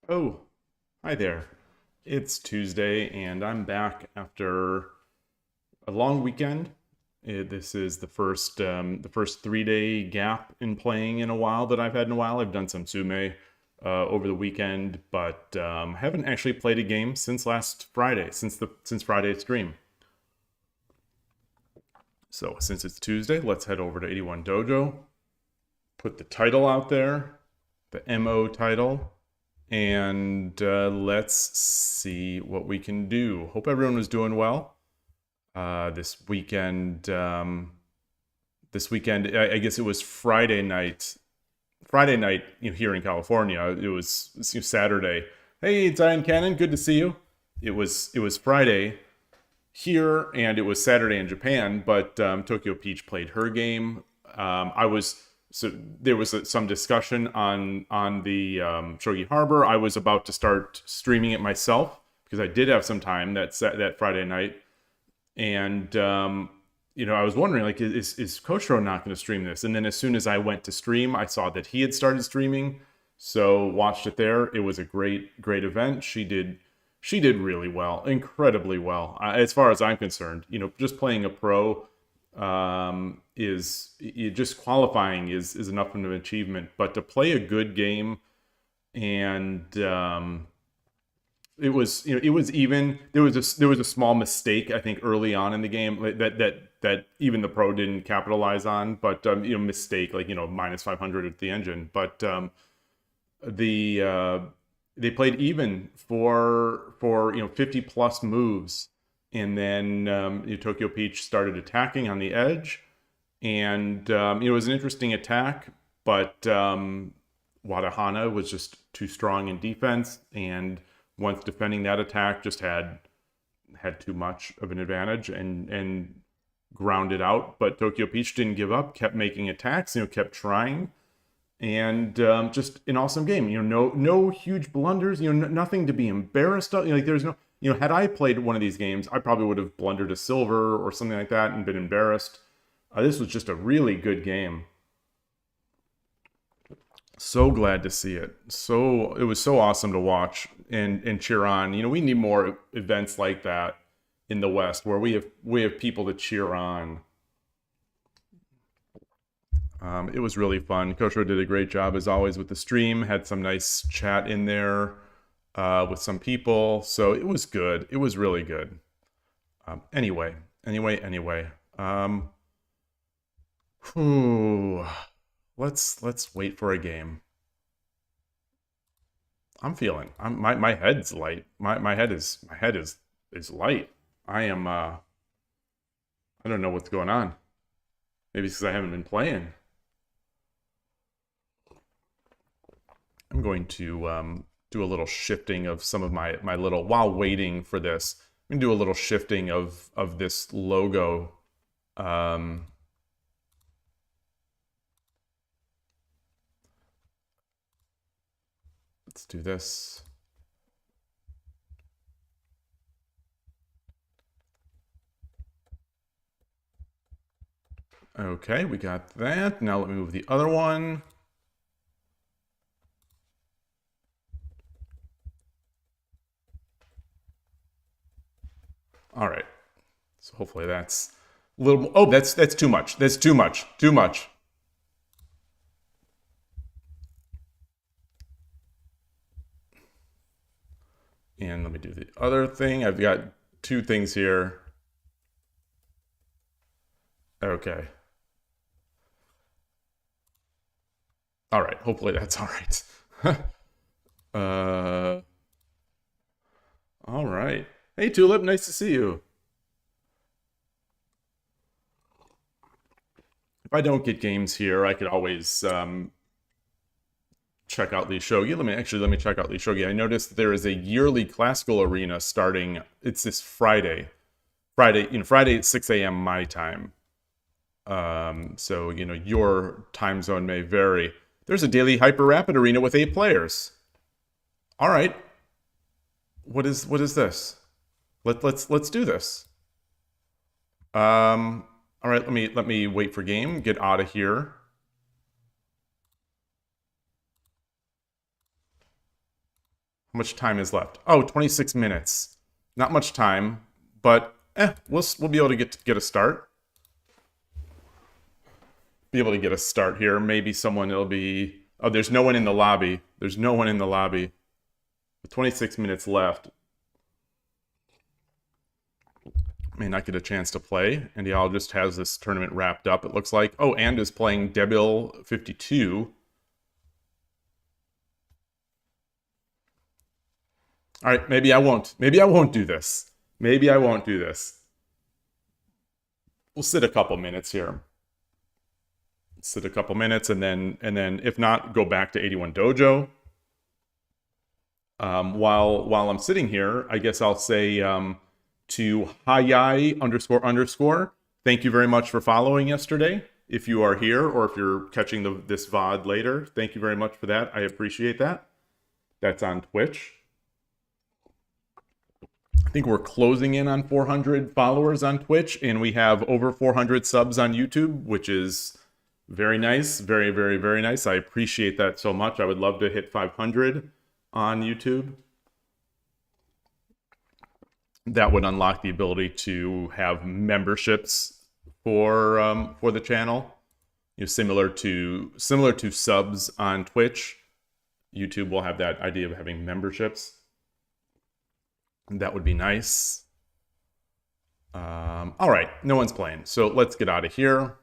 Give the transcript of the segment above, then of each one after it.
Oh, hi there. It's Tuesday and I'm back after a long weekend. This is the first 3-day gap in playing in a while that I've had in a while. I've done some sume over the weekend, but haven't actually played a game since last Friday, since Friday's stream. So since it's Tuesday, let's head over to 81 Dojo, put the title out there, the MO title, and let's see what we can do. Hope everyone was doing well this weekend. I guess it was Friday night. Friday night, here in California. It was Saturday. Hey, Zion Cannon, good to see you. It was Friday here, and it was Saturday in Japan. But Tokyo Peach played her game. So there was some discussion on the Shogi Harbor. I was about to start streaming it myself because I did have some time that Friday night, and I was wondering, like, is Koshiro not going to stream this? And then as soon as I went to stream, I saw that he had started streaming, so watched it there. It was a great event. She did really well, incredibly well, as far as I'm concerned. Just playing a pro just qualifying is enough of an achievement, but to play a good game, and it was even there was a small mistake, I think, early on in the game that even the pro didn't capitalize on, but mistake, like, minus 500 at the engine, but the they played even for 50 plus moves, and then Tokyo Peach started attacking on the edge, and it was an interesting attack, but Wadahana was just too strong in defense, and once defending that attack, just had too much of an advantage and grounded out. But Tokyo Peach didn't give up, kept making attacks, kept trying, and just an awesome game. No huge blunders. Nothing to be embarrassed of. Like, there's no. Had I played one of these games, I probably would have blundered a silver or something like that and been embarrassed. This was just a really good game. So glad to see it. It was so awesome to watch and cheer on. We need more events like that in the West where we have people to cheer on. It was really fun. Koshiro did a great job as always with the stream. Had some nice chat in there with some people, so it was good. It was really good. Anyway. Whew. Let's wait for a game. My head's light. My head is light. I don't know what's going on. Maybe it's because I haven't been playing. I'm going to do a little shifting of some of my little, while waiting for this. I'm gonna do a little shifting of this logo. Let's do this. Okay, we got that. Now let me move the other one. All right. So hopefully that's a little. Oh, that's too much. That's too much. Too much. And let me do the other thing. I've got two things here. Okay. All right. Hopefully that's all right. uh, all right. Hey, Tulip. Nice to see you. If I don't get games here, I could always check out Lee Shogi. Let me check out Lee Shogi. I noticed there is a yearly classical arena starting. It's this Friday. Friday at 6 a.m. my time. So your time zone may vary. There's a daily hyper rapid arena with 8 players. All right. What is this? Let's do this. All right. Let me wait for game. Get out of here. How much time is left? Oh, 26 minutes. Not much time, but we'll be able to get a start. Be able to get a start here. Maybe someone will be... Oh, there's no one in the lobby. There's no one in the lobby. 26 minutes left. May not get a chance to play. And y'all just has this tournament wrapped up, it looks like. Oh, and is playing Debil 52. All right, maybe I won't. Maybe I won't do this. Maybe I won't do this. We'll sit a couple minutes here. Sit a couple minutes, and then if not, go back to 81 Dojo. While I'm sitting here, I guess I'll say to Hayai__. Thank you very much for following yesterday. If you are here, or if you're catching this VOD later, thank you very much for that. I appreciate that. That's on Twitch. I think we're closing in on 400 followers on Twitch, and we have over 400 subs on YouTube, which is very nice. Very, very, very nice. I appreciate that so much. I would love to hit 500 on YouTube. That would unlock the ability to have memberships for the channel. You know, similar to subs on Twitch, YouTube will have that idea of having memberships. That would be nice. All right, no one's playing, so let's get out of here.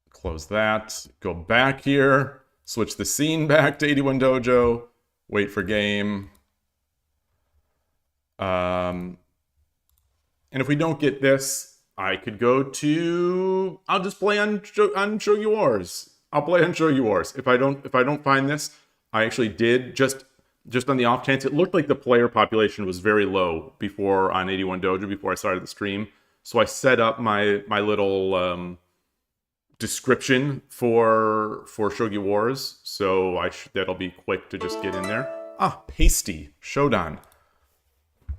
Close that. Go back here. Switch the scene back to 81 Dojo. Wait for game. And if we don't get this, I could go to... I'll just play on Shogi Wars. I'll play on Shogi Wars. If I don't find this, I actually did just on the off chance. It looked like the player population was very low before on 81 Dojo before I started the stream. So I set up my little description for Shogi Wars. So that'll be quick to just get in there. Ah, Pasty Shodan.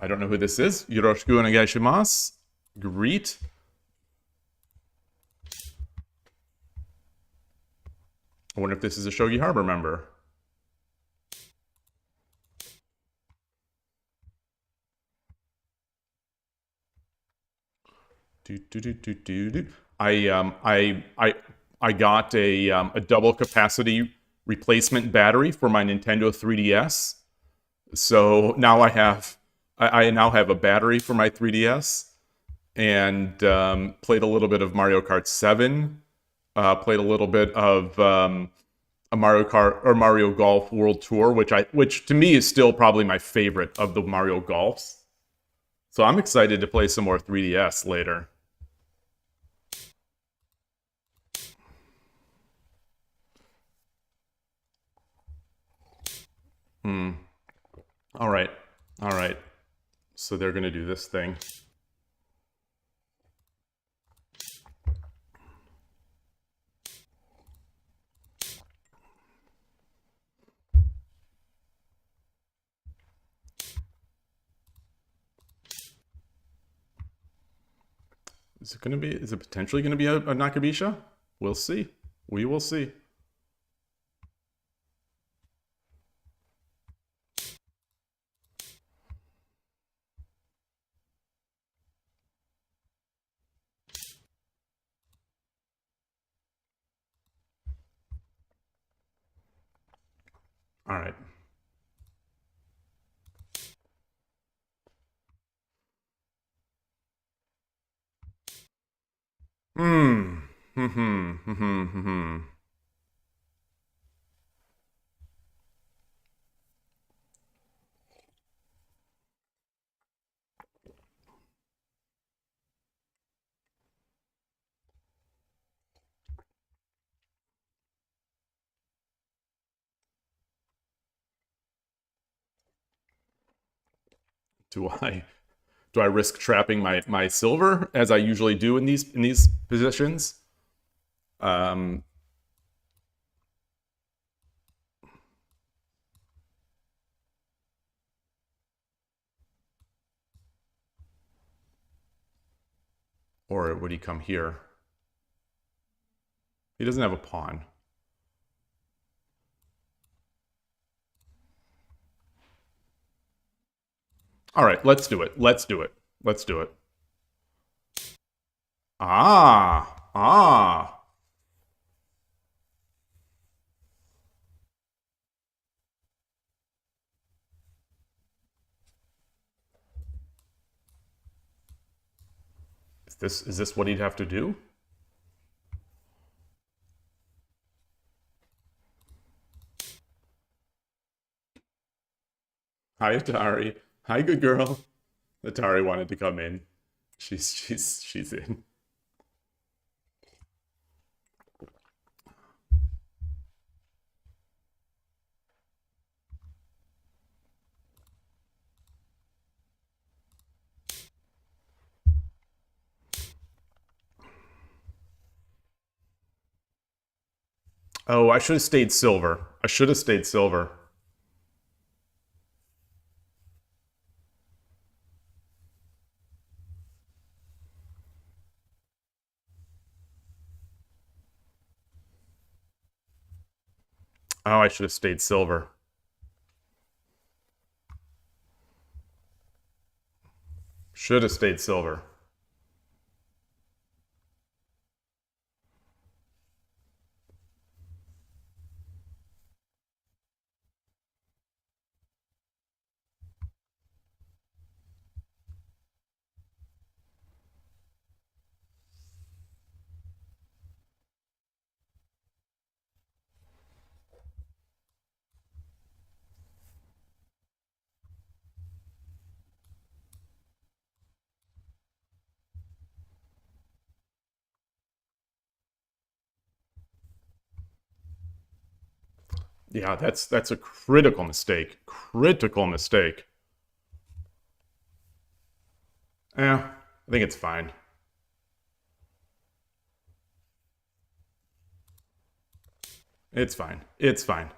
I don't know who this is. Yoroshiku onegaishimasu. Greet. I wonder if this is a Shogi Harbor member. I got a double capacity replacement battery for my Nintendo 3DS. So now I now have a battery for my 3DS, and played a little bit of Mario Kart 7. Played a little bit of a Mario Kart or Mario Golf World Tour, which to me is still probably my favorite of the Mario Golfs. So I'm excited to play some more 3DS later. All right. All right. So they're going to do this thing. Is it potentially going to be a Nakabisha? We'll see. We will see. All right. Do I risk trapping my silver as I usually do in these positions? Or would he come here? He doesn't have a pawn. All right, let's do it. Let's do it. Let's do it. Ah, ah. Is this what he'd have to do? Hi, Atari. Hi, good girl. Atari wanted to come in. She's in. Oh, I should have stayed silver. I should have stayed silver. Oh, I should have stayed silver. Should have stayed silver. Yeah, that's a critical mistake. Critical mistake. Yeah, I think it's fine. It's fine. It's fine.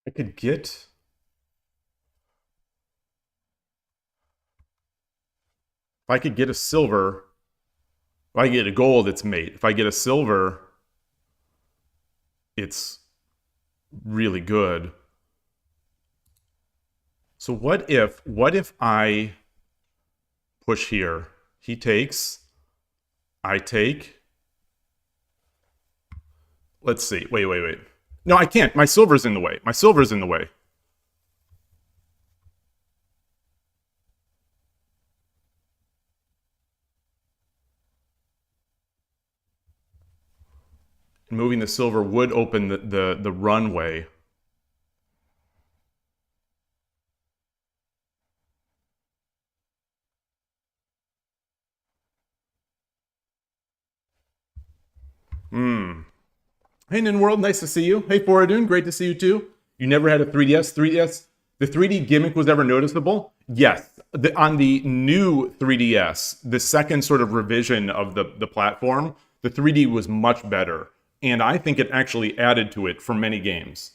I could get. If I could get a silver, if I get a gold, it's mate. If I get a silver, it's really good. So what if I push here? He takes, I take. Let's see. Wait. No, I can't. My silver's in the way. My silver's in the way. Moving the silver would open the runway. Hmm. Hey, Nin World, nice to see you. Hey, Foradun, great to see you too. You never had a 3DS? 3DS? The 3D gimmick was ever noticeable? Yes. On the new 3DS, the second sort of revision of the platform, the 3D was much better. And I think it actually added to it for many games.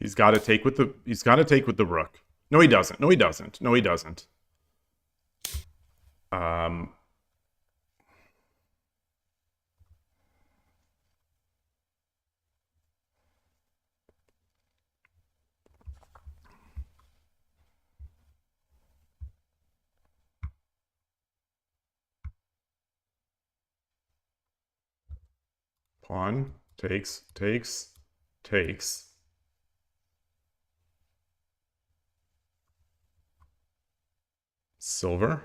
He's got to take with the. He's got to take with the rook. No, he doesn't. No, he doesn't. No, he doesn't. Um. Pawn takes, takes, takes. Silver.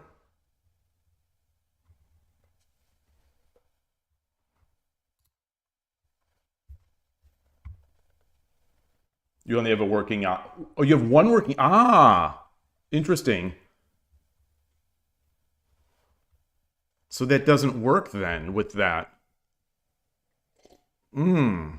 You only have a working. Oh, you have one working. Ah, interesting. So that doesn't work then with that. Hmm.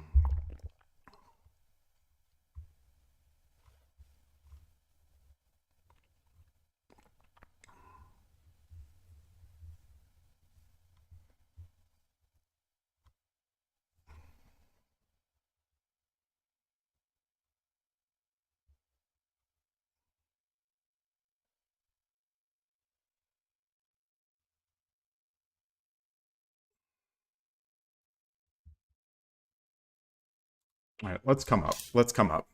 All right, let's come up. Let's come up.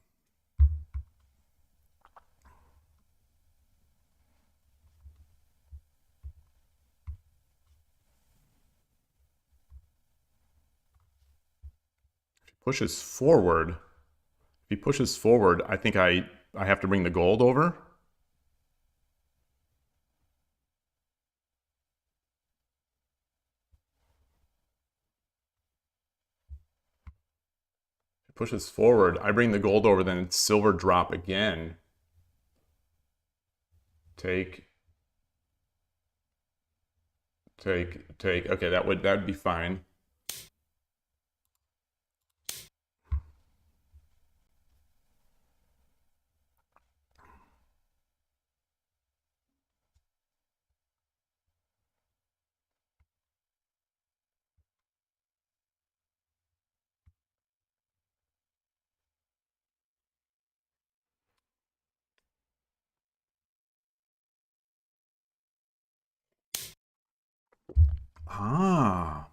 If he pushes forward, I think I have to bring the gold over. If he pushes forward, I bring the gold over, then it's silver drop again. Take. Take, take. Okay, that'd be fine. Ah.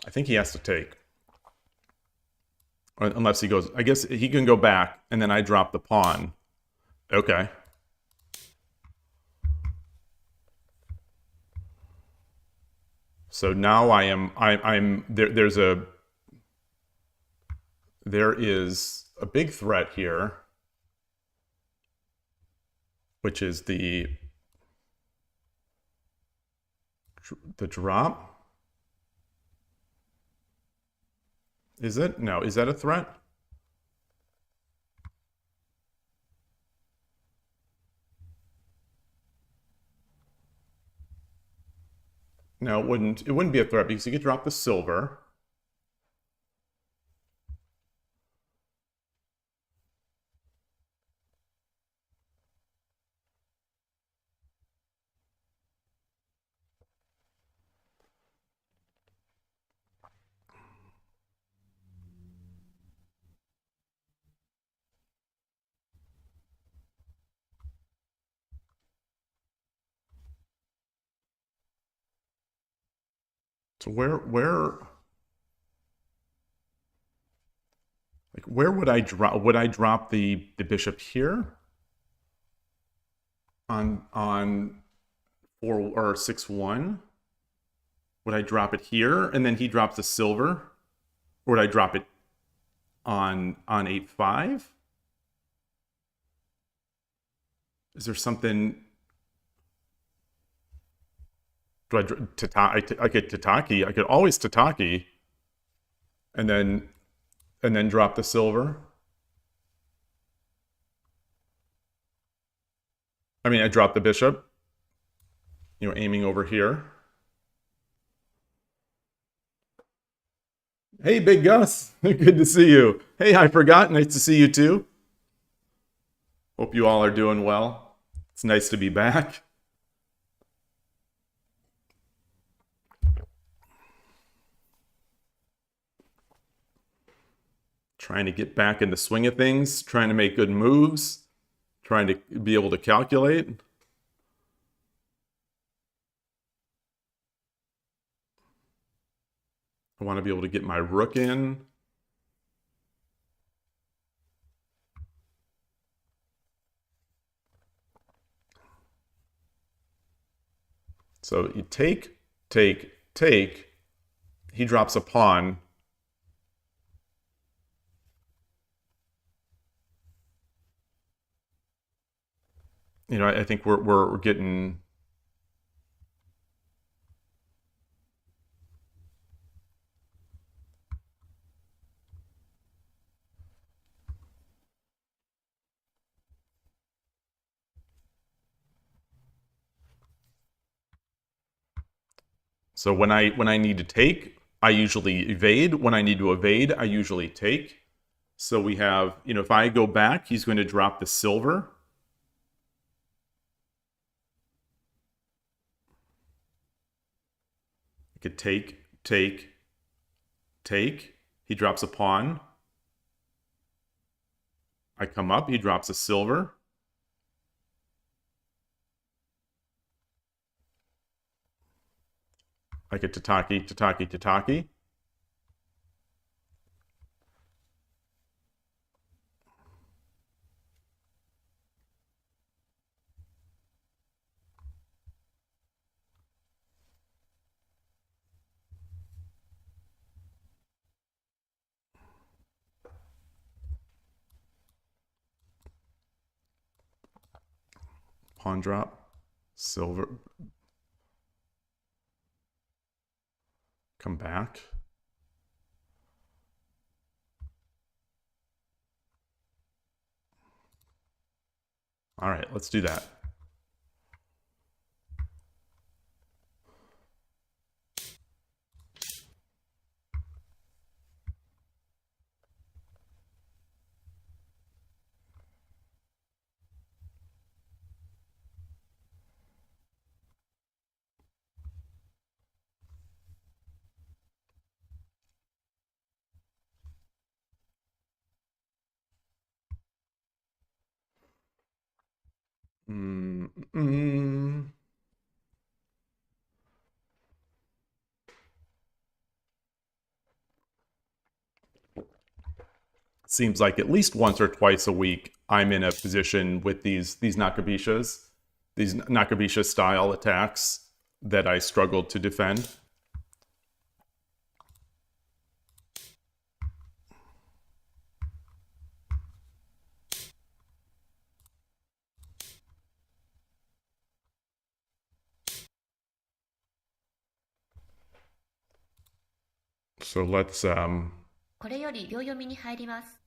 I think he has to take. Unless he goes, I guess he can go back, and then I drop the pawn. Okay. So now I'm there. There is a big threat here, which is the drop. Is it? No. Is that a threat? No, it wouldn't. It wouldn't be a threat because you could drop the silver. So where would I drop? Would I drop the bishop here on 4 or 6-1? Would I drop it here and then he drops the silver, or would I drop it on 8-5? Is there something? Do I I could tataki? I could always tataki, and then drop the silver. I mean, I drop the bishop. Aiming over here. Hey, Big Gus. Good to see you. Hey, I forgot. Nice to see you too. Hope you all are doing well. It's nice to be back. Trying to get back in the swing of things, trying to make good moves, trying to be able to calculate. I want to be able to get my rook in. So you take, take. He drops a pawn. You know, I think we're getting. So when I need to take, I usually evade. When I need to evade, I usually take. So we have, you know, if I go back, he's going to drop the silver. I could take, take. He drops a pawn. I come up, he drops a silver. I get tataki. Pawn drop, silver. Come back. All right, let's do that. Seems like at least once or twice a week, I'm in a position with these Nakabishas, these Nakabisha style attacks that I struggled to defend. So let's これより秒読みに入ります。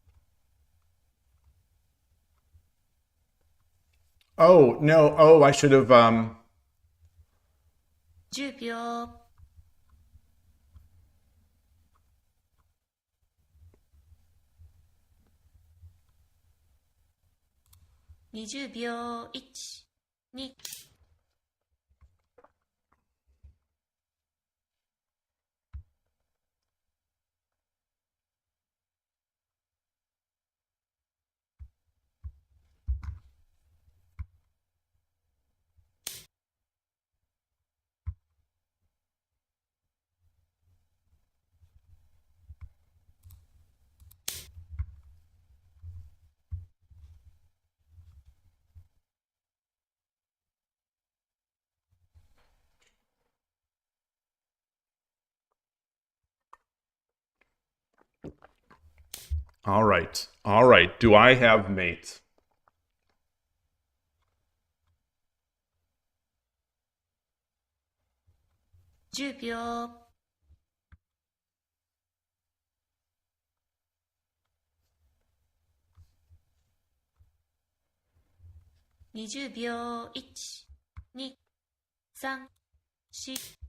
Oh, no. Oh, I should have 10秒。20秒。1、2。All right. All right. Do I have mate? 10秒。20秒。1、2、3、4。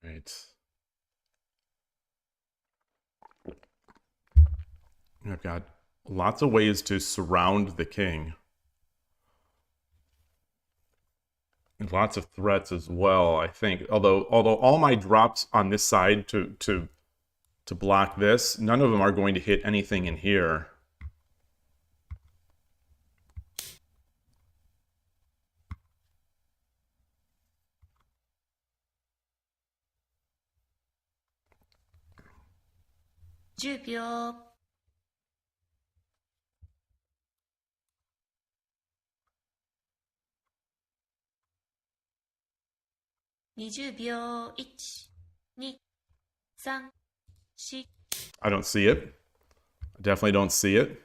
Right. I've got lots of ways to surround the king. And lots of threats as well, I think. Although all my drops on this side to block this, none of them are going to hit anything in here. $10秒 20秒 1、2、3、4 I don't see it. I definitely don't see it.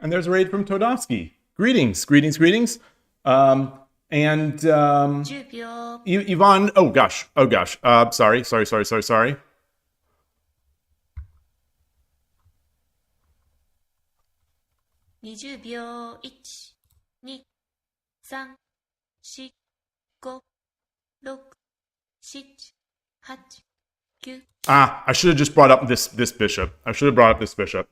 And there's a raid from Todovsky. Greetings, greetings, greetings. And 10秒 Yvonne, oh gosh. Sorry. 20秒 1、2、3、4、5、6、7、8、9 I should have just brought up this bishop. I should have brought up this bishop.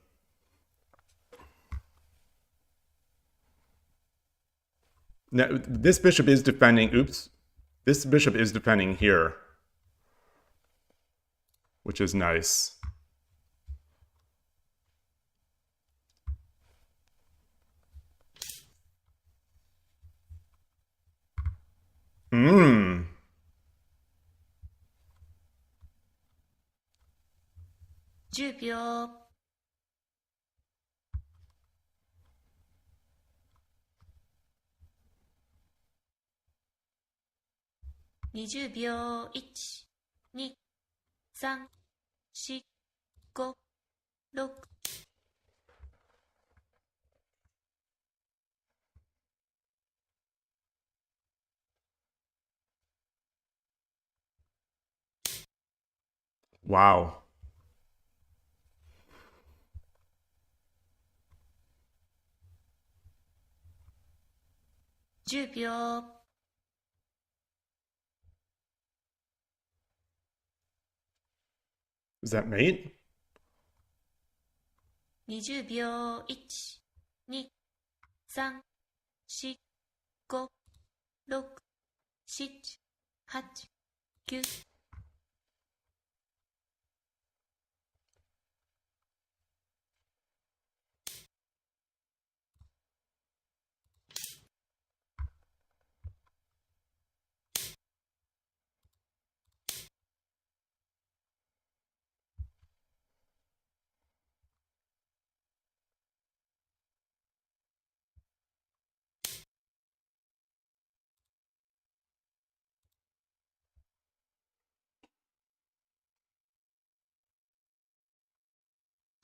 Now, this bishop is defending. Oops. This bishop is defending here, which is nice. Hmm. $10秒 20秒 1、2、3、4、5、6 Wow.10秒 Is that mate? 20秒 1、2、3、4、5、6、7、8、9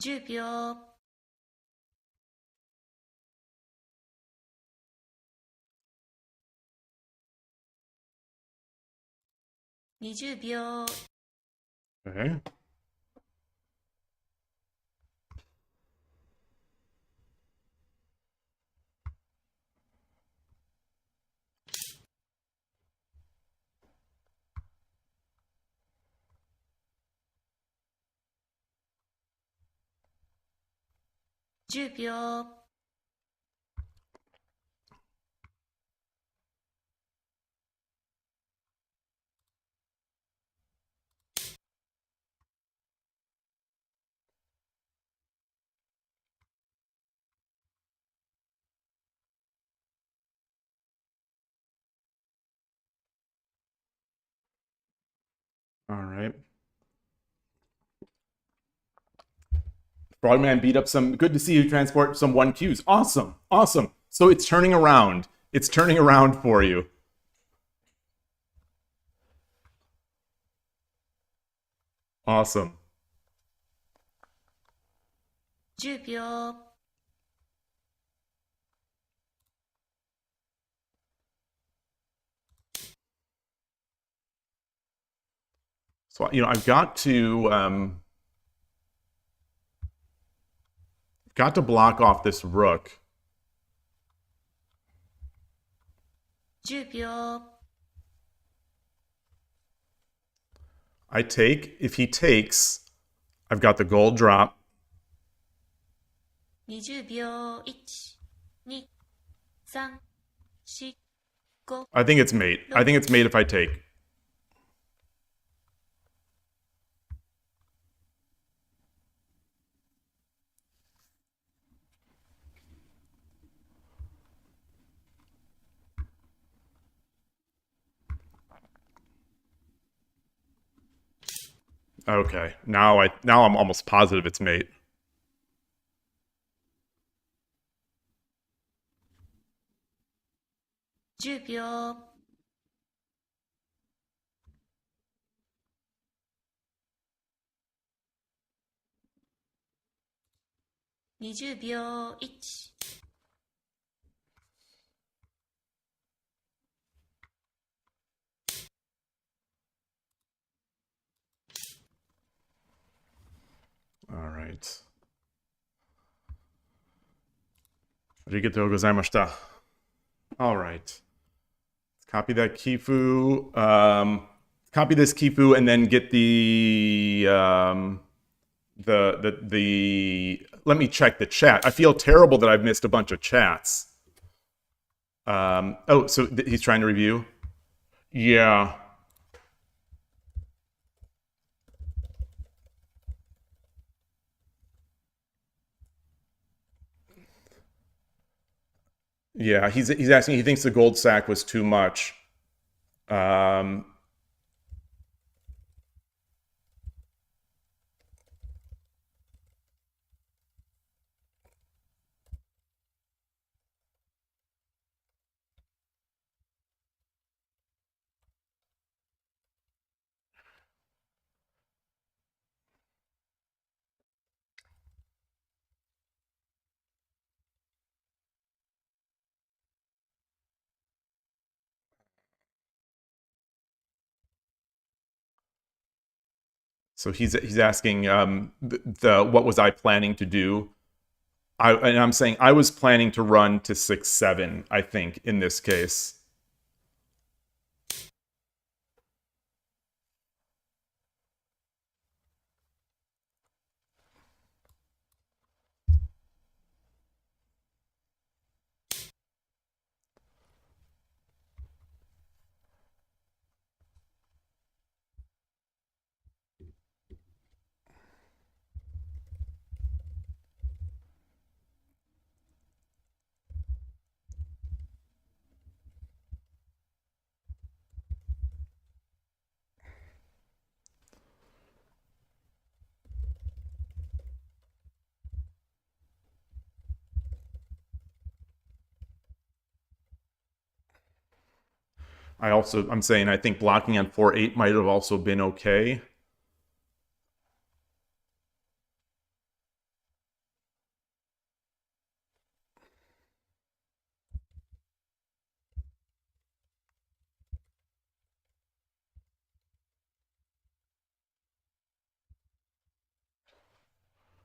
10秒 20秒 Okay. $10秒 All right. Frogman beat up some. Good to see you transport some 1Qs. Awesome. Awesome. So it's turning around. It's turning around for you. Awesome. 10秒 So, you know, I've got to block off this rook. 10秒 I take. If he takes, I've got the gold drop. 20秒 1、2、3、4、5 I think it's mate. I think it's mate if I take. Okay. Now I'm almost positive it's mate. $10秒 20秒 1、 All right. ありがとうございました. All right. Let's copy that Kifu. Copy this Kifu and then get the let me check the chat. I feel terrible that I've missed a bunch of chats. Oh, so he's trying to review? Yeah. Yeah, he's asking. He thinks the gold sack was too much. So he's asking the what was I planning to do? And I'm saying I was planning to run to 6-7. I think in this case. I'm saying I think blocking on 4-8 might have also been okay.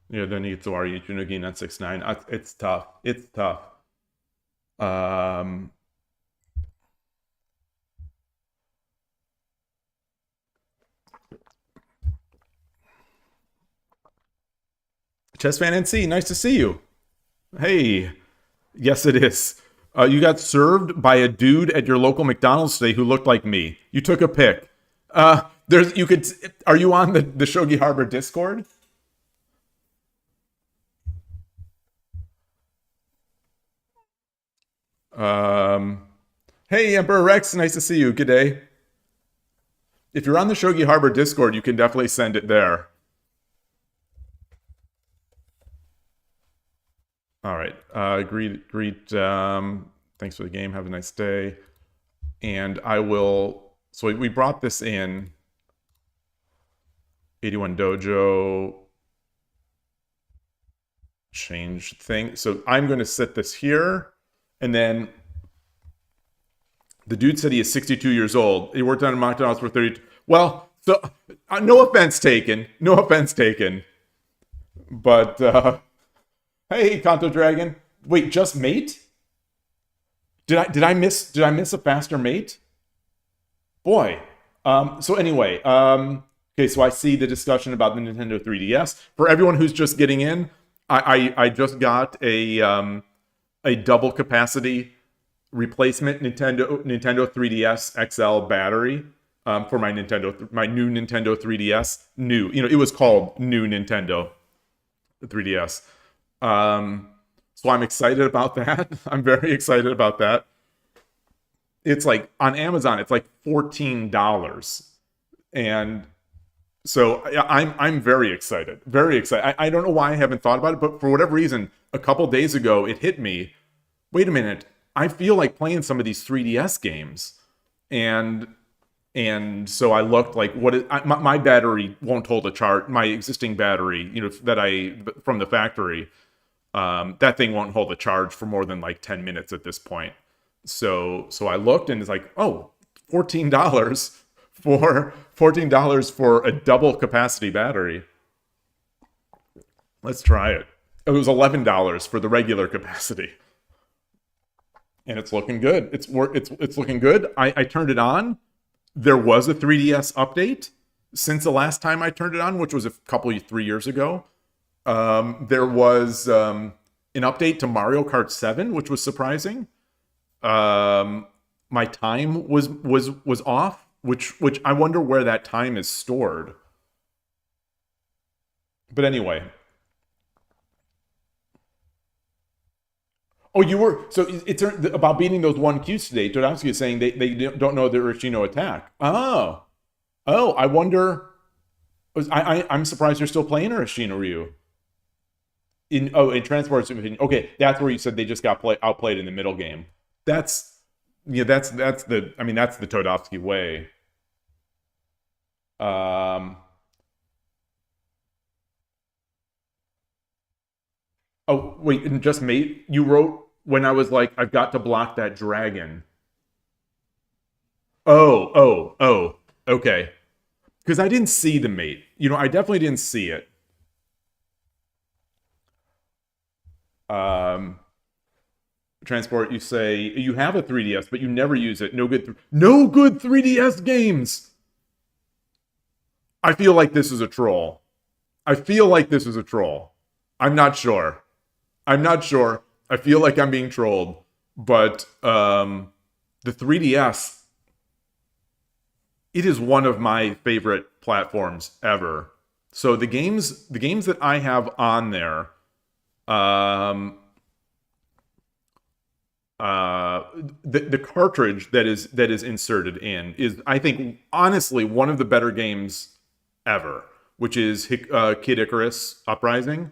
Yeah, then it's Ori Junugin at 6-9. It's tough. It's tough. Chess Fan NC, nice to see you. Hey, yes, it is. You got served by a dude at your local McDonald's today who looked like me. You took a pic. Are you on the Shogi Harbor Discord? Hey, Emperor Rex, nice to see you. Good day. If you're on the Shogi Harbor Discord, you can definitely send it there. All right. Greet. Thanks for the game. Have a nice day. And I will. So we brought this in. 81 Dojo. Change thing. So I'm going to set this here. And then the dude said he is 62 years old. He worked on McDonald's for 30. Well, So, no offense taken. No offense taken. But, hey, Kanto Dragon. Wait, just mate? Did I miss a faster mate? Boy. So anyway, okay, so I see the discussion about the Nintendo 3DS. For everyone who's just getting in, I just got a double capacity replacement Nintendo 3DS XL battery for my new Nintendo 3DS. New, it was called New Nintendo 3DS. So I'm excited about that. I'm very excited about that. It's like on Amazon, it's like $14, and so I'm very excited, very excited. I don't know why I haven't thought about it, but for whatever reason, a couple days ago, it hit me. Wait a minute, I feel like playing some of these 3DS games, and so I looked like my battery won't hold a charge. My existing battery, that I from the factory, that thing won't hold a charge for more than like 10 minutes at this point. So I looked and it's like, oh, $14 for a double capacity battery. Let's try it. It was $11 for the regular capacity. And it's looking good. It's looking good. I turned it on. There was a 3DS update since the last time I turned it on, which was 3 years ago. There was an update to Mario Kart 7, which was surprising. My time was off, which I wonder where that time is stored. But anyway. Oh, it's about beating those 1Qs today. Dodowski is saying they don't know the Urashino attack. Oh, I wonder. I'm surprised you're still playing Urashino Ryu. In Transport. Okay, that's where you said they just got outplayed in the middle game. That's the Todovsky way. Oh wait, and just mate, you wrote when I was like, I've got to block that dragon. Oh, okay. Because I didn't see the mate. I definitely didn't see it. Transport, you say you have a 3DS, but you never use it. No good 3DS games. I feel like this is a troll. I'm not sure. I feel like I'm being trolled, but the 3DS, it is one of my favorite platforms ever. So the games that I have on there, the cartridge that is inserted in is, I think, honestly one of the better games ever, which is Kid Icarus Uprising.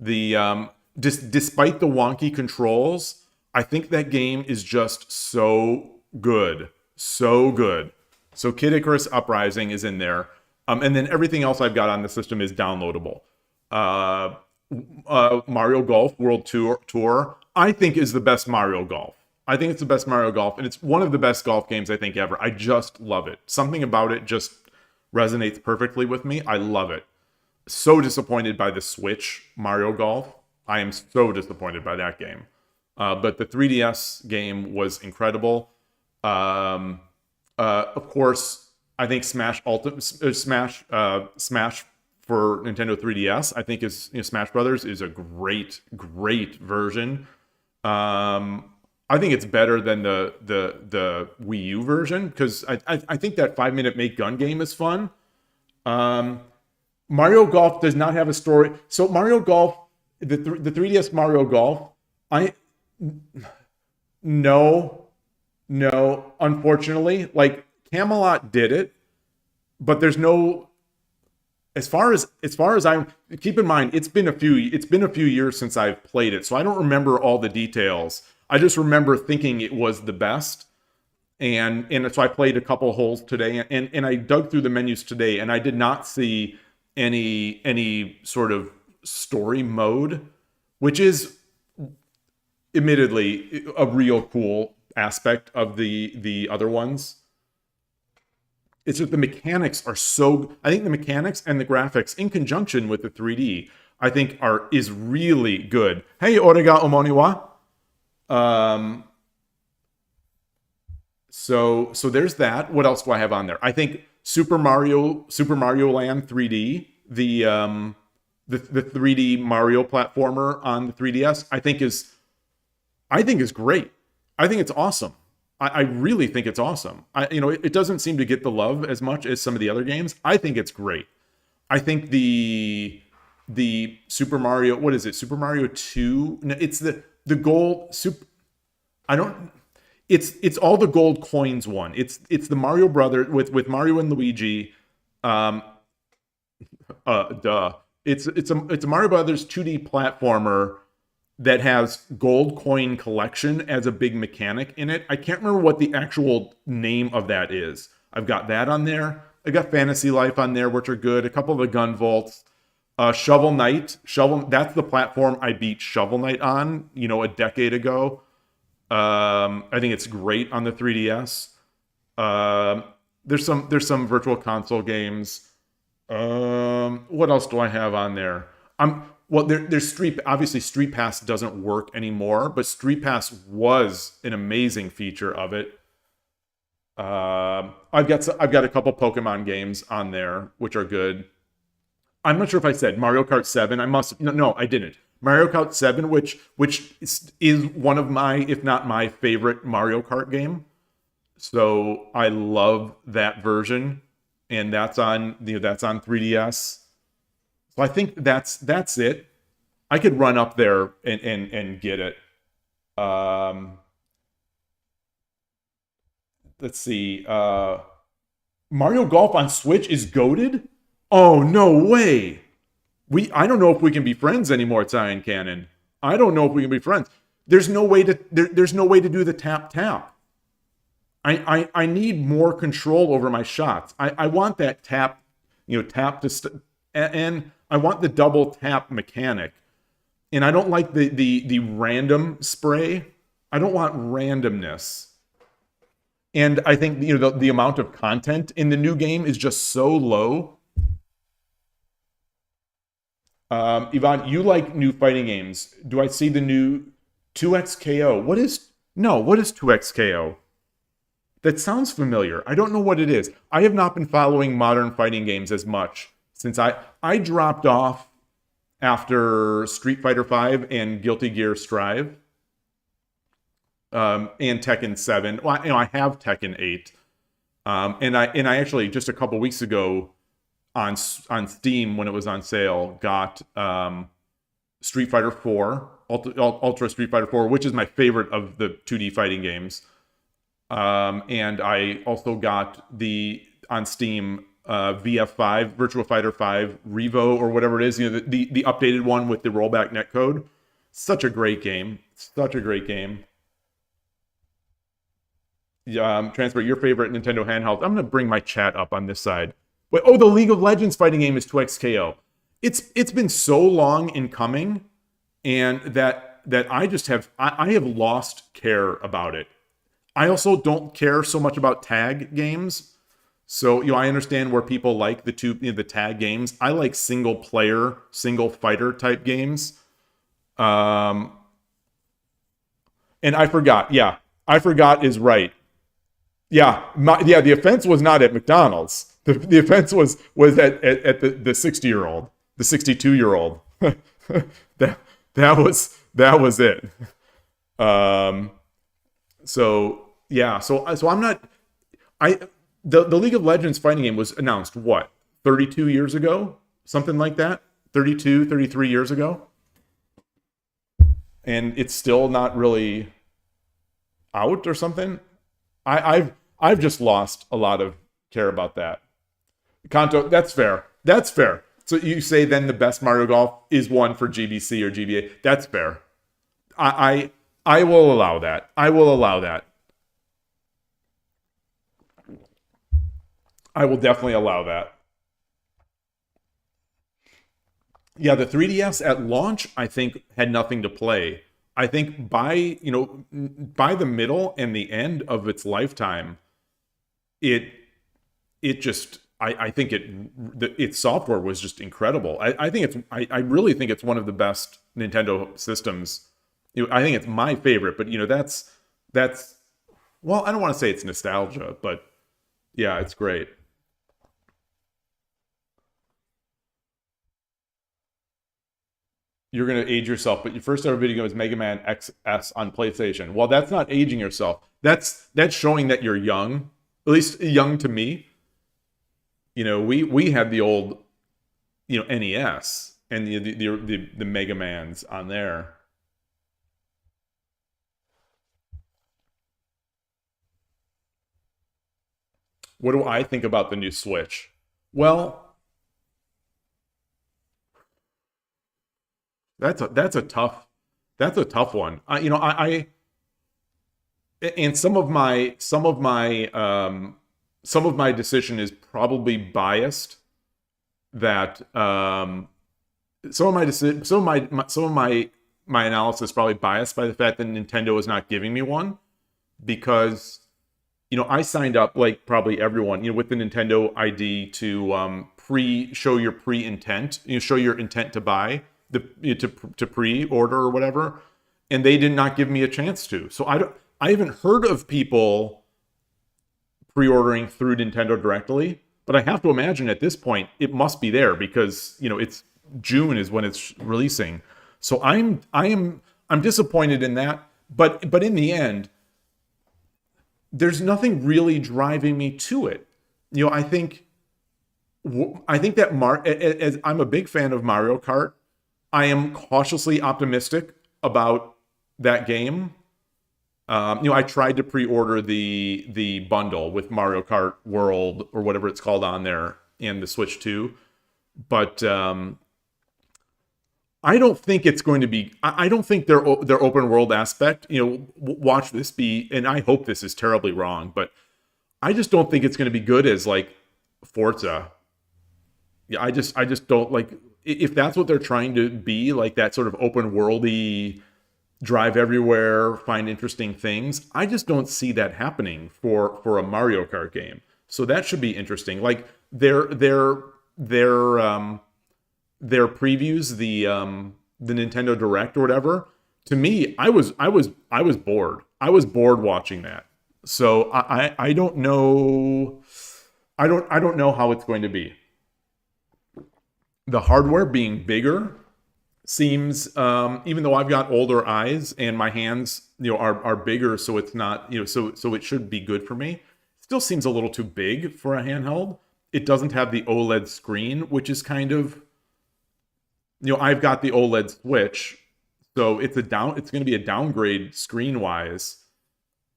Despite the wonky controls, I think that game is just so good. So Kid Icarus Uprising is in there. And then everything else I've got on the system is downloadable. Mario Golf World Tour, I think, is the best Mario Golf. I think it's the best Mario Golf, and it's one of the best golf games I think ever. I just love it. Something about it just resonates perfectly with me. I love it. So disappointed by the Switch Mario Golf. I am so disappointed by that game. But the 3DS game was incredible. Of course, I think Smash for Nintendo 3DS, I think Smash Brothers is a great version. I think it's better than the Wii U version, because I think that 5-minute make gun game is fun. Mario Golf does not have a story. So Mario Golf, the 3DS Mario Golf, no, unfortunately, like Camelot did it, but there's no. As far as I keep in mind, it's been a few years since I've played it, so I don't remember all the details. I just remember thinking it was the best, and so I played a couple holes today, and I dug through the menus today, and I did not see any sort of story mode, which is admittedly a real cool aspect of the other ones. it's just the mechanics are so. I think the mechanics and the graphics, in conjunction with the 3D, I think is really good. Hey, Orega Omoniwa. So there's that. What else do I have on there? I think Super Mario Land 3D, the 3D Mario platformer on the 3DS, I think is great. I think it's awesome. I really think it's awesome. It doesn't seem to get the love as much as some of the other games. I think it's great. I think the Super Mario, what is it? Super Mario 2? No, it's the gold super. I don't. It's all the gold coins one. It's the Mario Brother with Mario and Luigi. Duh. It's a Mario Brothers 2D platformer that has gold coin collection as a big mechanic in it. I can't remember what the actual name of that is. I've got that on there. I got Fantasy Life on there, which are good. A couple of the Gun Vaults. Shovel Knight. That's the platform I beat Shovel Knight on, a decade ago. I think it's great on the 3DS. There's some virtual console games. What else do I have on there? There's obviously Street Pass doesn't work anymore, but Street Pass was an amazing feature of it. I've got a couple Pokemon games on there which are good. I'm not sure if I said Mario Kart 7. No, I didn't. Mario Kart 7, which is one of my, if not my favorite Mario Kart game. So I love that version, and that's on 3DS. So I think that's it. I could run up there and get it. Let's see. Mario Golf on Switch is goated? Oh, no way. I don't know if we can be friends anymore, Cyan Cannon. I don't know if we can be friends. There's no way to do the tap. I need more control over my shots. I want that tap and I want the double tap mechanic. And I don't like the random spray. I don't want randomness. And I think the amount of content in the new game is just so low. Yvonne, you like new fighting games. Do I see the new 2XKO? What is 2XKO? That sounds familiar. I don't know what it is. I have not been following modern fighting games as much since I dropped off after Street Fighter V and Guilty Gear Strive. And Tekken 7. Well, I have Tekken 8. And I actually just a couple weeks ago on Steam when it was on sale got Street Fighter 4, Ultra Street Fighter 4, which is my favorite of the 2D fighting games. And I also got on Steam VF5, Virtua Fighter 5 Revo or whatever it is, the updated one with the rollback netcode. Such a great game. Transport, your favorite Nintendo handheld. I'm going to bring my chat up on this side. Wait, the League of Legends fighting game is 2XKO. It's been so long in coming, and that I just have lost care about it. I also don't care so much about tag games. So I understand where people like the tag games. I like single player, single fighter type games. And I forgot. Yeah, I forgot is right. Yeah, the offense was not at McDonald's. The offense was at the 60-year-old, the 62-year-old. that was it. So I'm not. The League of Legends fighting game was announced 32 years ago, something like that, 32, 33 years ago, and it's still not really out or something. I've just lost a lot of care about that. Kanto, that's fair. So you say then the best Mario Golf is one for GBC or GBA. That's fair. I will allow that. I will definitely allow that. Yeah, the 3DS at launch, I think, had nothing to play. I think by the middle and the end of its lifetime, it it just I think its software was just incredible. I think I really think it's one of the best Nintendo systems. I think it's my favorite, but that's well, I don't want to say it's nostalgia, but yeah, it's great. You're gonna age yourself, but your first ever video game was Mega Man XS on PlayStation. Well, that's not aging yourself. That's showing that you're young, at least young to me. We had the old, NES and the Mega Mans on there. What do I think about the new Switch? Well, that's a tough one. And some of my decision is probably biased. That some of my analysis is probably biased by the fact that Nintendo is not giving me one, because I signed up, like probably everyone, with the Nintendo ID to show your pre-intent, show your intent to buy to pre-order or whatever, and they did not give me a chance to. So I haven't heard of people pre-ordering through Nintendo directly, but I have to imagine at this point it must be there, because it's June is when it's releasing. So I'm disappointed in that, but in the end, there's nothing really driving me to it. I think that as I'm a big fan of Mario Kart, I am cautiously optimistic about that game. I tried to pre-order the bundle with Mario Kart World or whatever it's called on there and the Switch 2, but I don't think it's going to be. I don't think their open world aspect. Watch this be, and I hope this is terribly wrong, but I just don't think it's going to be good as like Forza. Yeah, I just don't like, if that's what they're trying to be, like that sort of open worldy, drive everywhere, find interesting things. I just don't see that happening for a Mario Kart game. So that should be interesting. Like their previews, the Nintendo Direct or whatever. To me, I was bored. I was bored watching that. So I don't know. I don't know how it's going to be. The hardware being bigger seems, even though I've got older eyes and my hands, are bigger, so it's not, so it should be good for me. Still seems a little too big for a handheld. It doesn't have the OLED screen, which is kind of, I've got the OLED Switch, so it's going to be a downgrade screen wise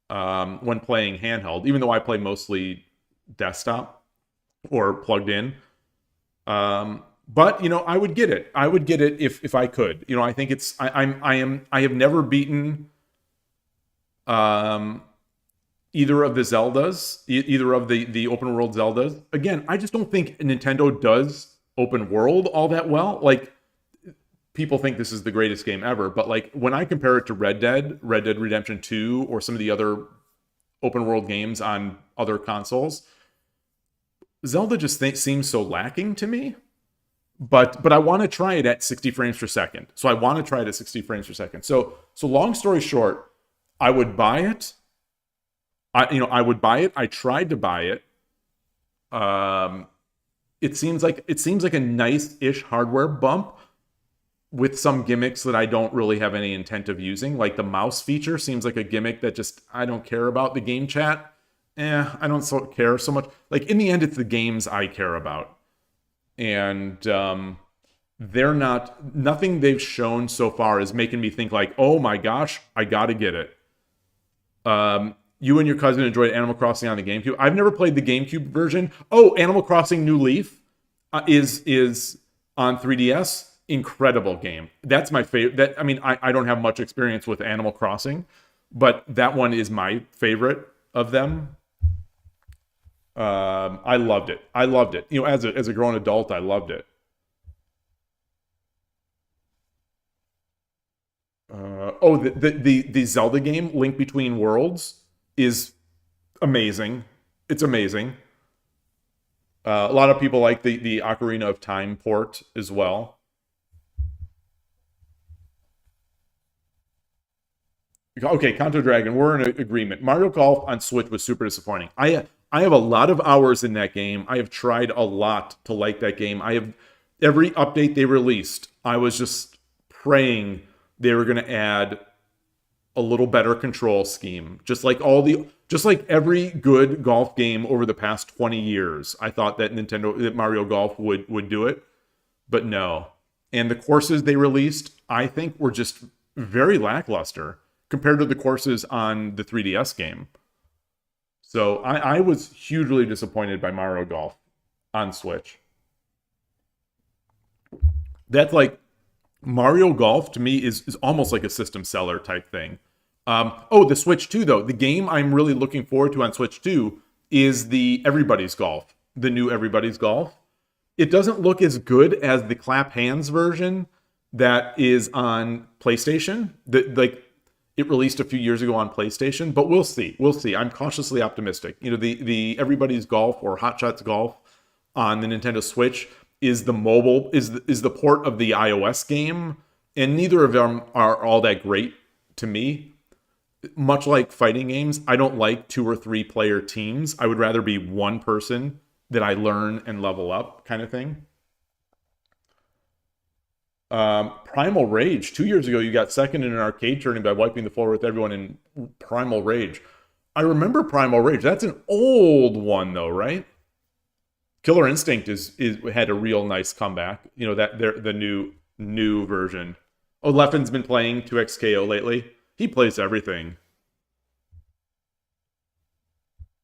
when playing handheld, even though I play mostly desktop or plugged in. But I would get it. I would get it if I could. I think it's I have never beaten either of the Zeldas, either of the open world Zeldas. Again, I just don't think Nintendo does open world all that well. Like, people think this is the greatest game ever, but like when I compare it to Red Dead Redemption 2, or some of the other open world games on other consoles, Zelda just seems so lacking to me. But I want to try it at 60 frames per second. So I want to try it at 60 frames per second. So long story short, I would buy it. I would buy it. I tried to buy it. It seems like a nice-ish hardware bump with some gimmicks that I don't really have any intent of using. Like the mouse feature seems like a gimmick that just I don't care about. The game chat, I don't care so much. Like, in the end, it's the games I care about. And nothing they've shown so far is making me think like, oh my gosh, I gotta get it. You and your cousin enjoyed Animal Crossing on the GameCube. I've never played the GameCube version. Oh, Animal Crossing New Leaf is on 3DS. Incredible game. That's my favorite. I don't have much experience with Animal Crossing, but that one is my favorite of them. I loved it. As a grown adult, I loved it. The Zelda game, Link Between Worlds, is amazing. It's amazing. A lot of people like the Ocarina of Time port as well. Okay, Kanto Dragon, we're in agreement. Mario Golf on Switch was super disappointing. I have a lot of hours in that game. I have tried a lot to like that game. I have every update they released, I was just praying they were going to add a little better control scheme. Just like every good golf game over the past 20 years. I thought that Mario Golf would do it, but no. And the courses they released, I think were just very lackluster compared to the courses on the 3DS game. So I was hugely disappointed by Mario Golf on Switch. That's like Mario Golf to me is almost like a system seller type thing. The Switch 2 though. The game I'm really looking forward to on Switch 2 is the Everybody's Golf, the new Everybody's Golf. It doesn't look as good as the clap hands version that is on PlayStation. It released a few years ago on PlayStation, but we'll see. We'll see. I'm cautiously optimistic. You know, the Everybody's Golf or Hot Shots Golf on the Nintendo Switch is the port of the iOS game, and neither of them are all that great to me. Much like fighting games, I don't like 2 or 3 player teams. I would rather be one person that I learn and level up kind of thing. Primal Rage. 2 years ago, you got second in an arcade tourney by wiping the floor with everyone in Primal Rage. I remember Primal Rage. That's an old one, though, right? Killer Instinct had a real nice comeback. You know, that the new version. Oh, Leffen's been playing 2XKO lately. He plays everything.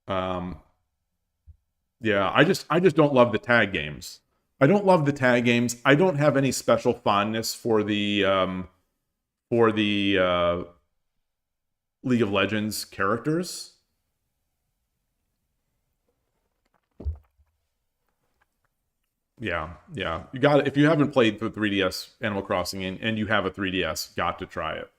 Yeah, I just don't love the tag games. I don't love the tag games. I don't have any special fondness for the League of Legends characters. Yeah. You got it. If you haven't played the 3DS Animal Crossing and you have a 3DS, got to try it.